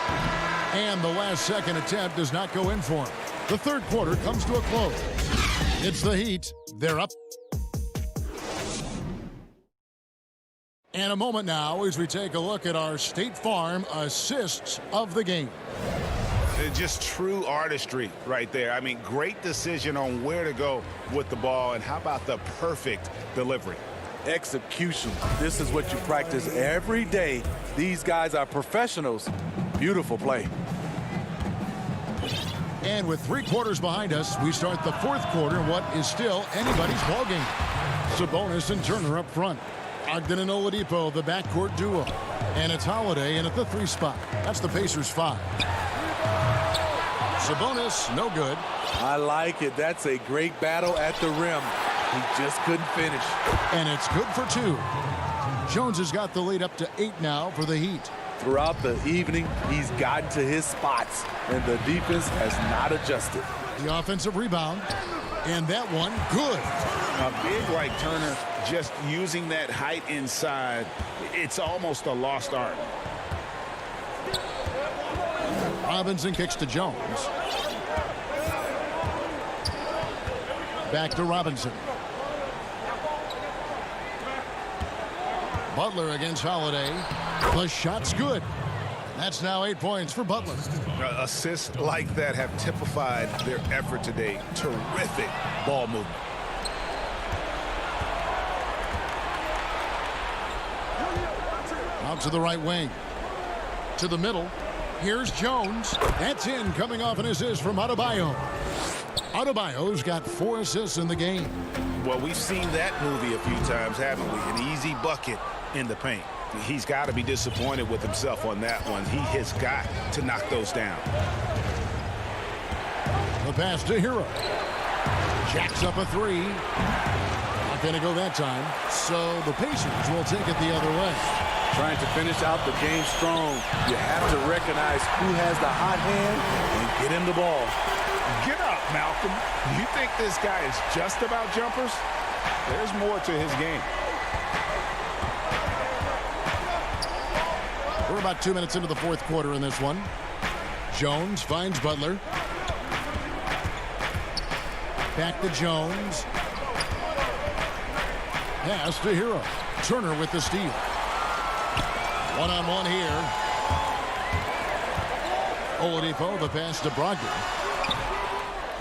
And the last second attempt does not go in for him. The third quarter comes to a close. It's the Heat. They're up. And a moment now as we take a look at our State Farm assists of the game. Just true artistry right there. I mean, great decision on where to go with the ball. And how about the perfect delivery? Execution. This is what you practice every day. These guys are professionals. Beautiful play. And with 3 quarters behind us, we start the fourth quarter in what is still anybody's ball game. Sabonis and Turner up front. Ogden and Oladipo, the backcourt duo. And it's Holiday in at the 3 spot. That's the Pacers 5. Sabonis, no good. I like it. That's a great battle at the rim. He just couldn't finish. And it's good for 2. Jones has got the lead up to 8 now for the Heat. Throughout the evening, he's gotten to his spots, and the defense has not adjusted. The offensive rebound, and that one good. A big like Turner, just using that height inside, it's almost a lost art. Robinson kicks to Jones. Back to Robinson. Butler against Holiday. The shot's good. That's now 8 points for Butler. Assists like that have typified their effort today. Terrific ball movement. Out to the right wing. To the middle. Here's Jones. That's in, coming off an assist from Adebayo. Adebayo's got 4 assists in the game. Well, we've seen that movie a few times, haven't we? An easy bucket in the paint. He's got to be disappointed with himself on that one. He has got to knock those down. The pass to Hero. Jacks up a 3. Not going to go that time. So the Pacers will take it the other way. Trying to finish out the game strong. You have to recognize who has the hot hand and get him the ball. Get up, Malcolm. You think this guy is just about jumpers? There's more to his game. We're about 2 minutes into the fourth quarter in this one. Jones finds Butler. Back to Jones. Pass to Hero. Turner with the steal. One-on-one here. Oladipo, the pass to Brogdon.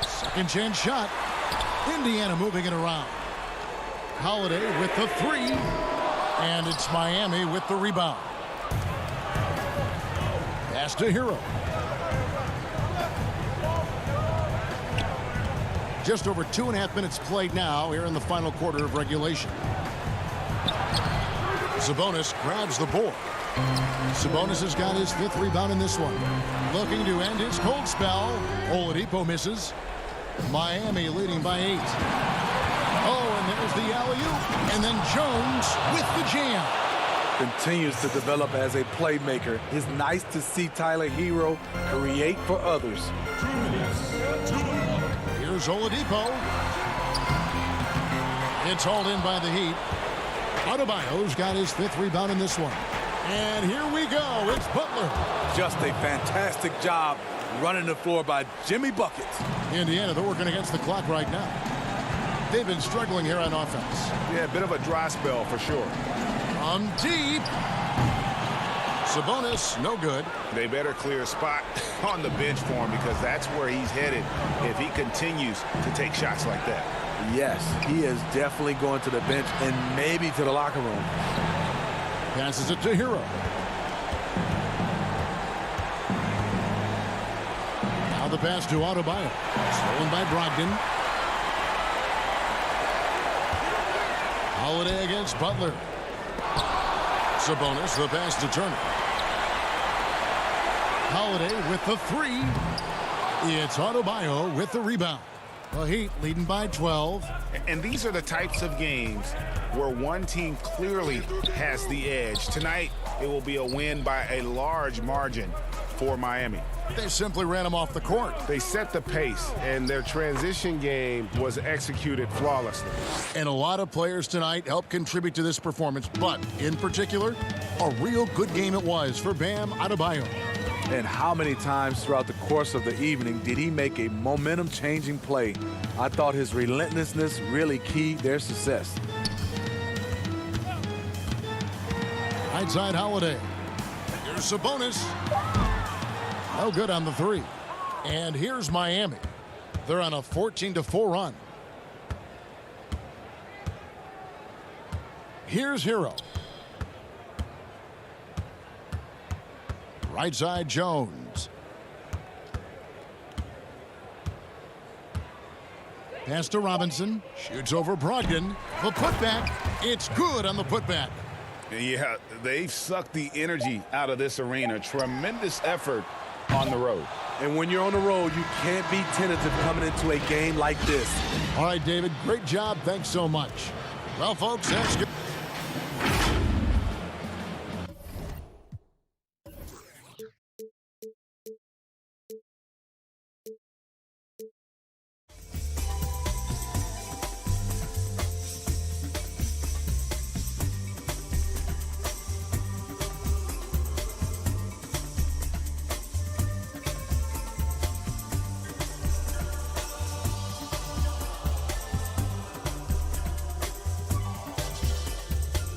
Second chance shot. Indiana moving it around. Holiday with the 3. And it's Miami with the rebound. Pass to Hero. Just over 2.5 minutes played now here in the final quarter of regulation. Sabonis grabs the board. Sabonis has got his 5th rebound in this one. Looking to end his cold spell. Oladipo misses. Miami leading by 8. Oh, and there's the alley-oop. And then Jones with the jam. Continues to develop as a playmaker. It's nice to see Tyler Hero create for others. Here's Oladipo. It's hauled in by the Heat. Adebayo's got his 5th rebound in this one. And here we go. It's Butler. Just a fantastic job running the floor by Jimmy Buckets. Indiana, they're working against the clock right now. They've been struggling here on offense. Yeah, a bit of a dry spell for sure. From deep. Sabonis, no good. They better clear a spot on the bench for him because that's where he's headed if he continues to take shots like that. Yes, he is definitely going to the bench and maybe to the locker room. Passes it to Hero. Now the pass to Adebayo. Stolen by Brogdon. Holiday against Butler. Sabonis, the pass to Turner. Holiday with the 3. It's Adebayo with the rebound. The Heat leading by 12. And these are the types of games where one team clearly has the edge. Tonight, it will be a win by a large margin for Miami. They simply ran them off the court. They set the pace, and their transition game was executed flawlessly. And a lot of players tonight helped contribute to this performance, but in particular, a real good game it was for Bam Adebayo. And how many times throughout the course of the evening did he make a momentum-changing play? I thought his relentlessness really keyed their success. Right side Holiday. Here's Sabonis. No good on the 3. And here's Miami. They're on a 14-4 run. Here's Hero. Right side Jones. Pass to Robinson. Shoots over Brogdon. The putback. It's good on the putback. Yeah, they've sucked the energy out of this arena. Tremendous effort on the road. And when you're on the road, you can't be tentative coming into a game like this. All right, David, great job. Thanks so much. Well, folks, that's good.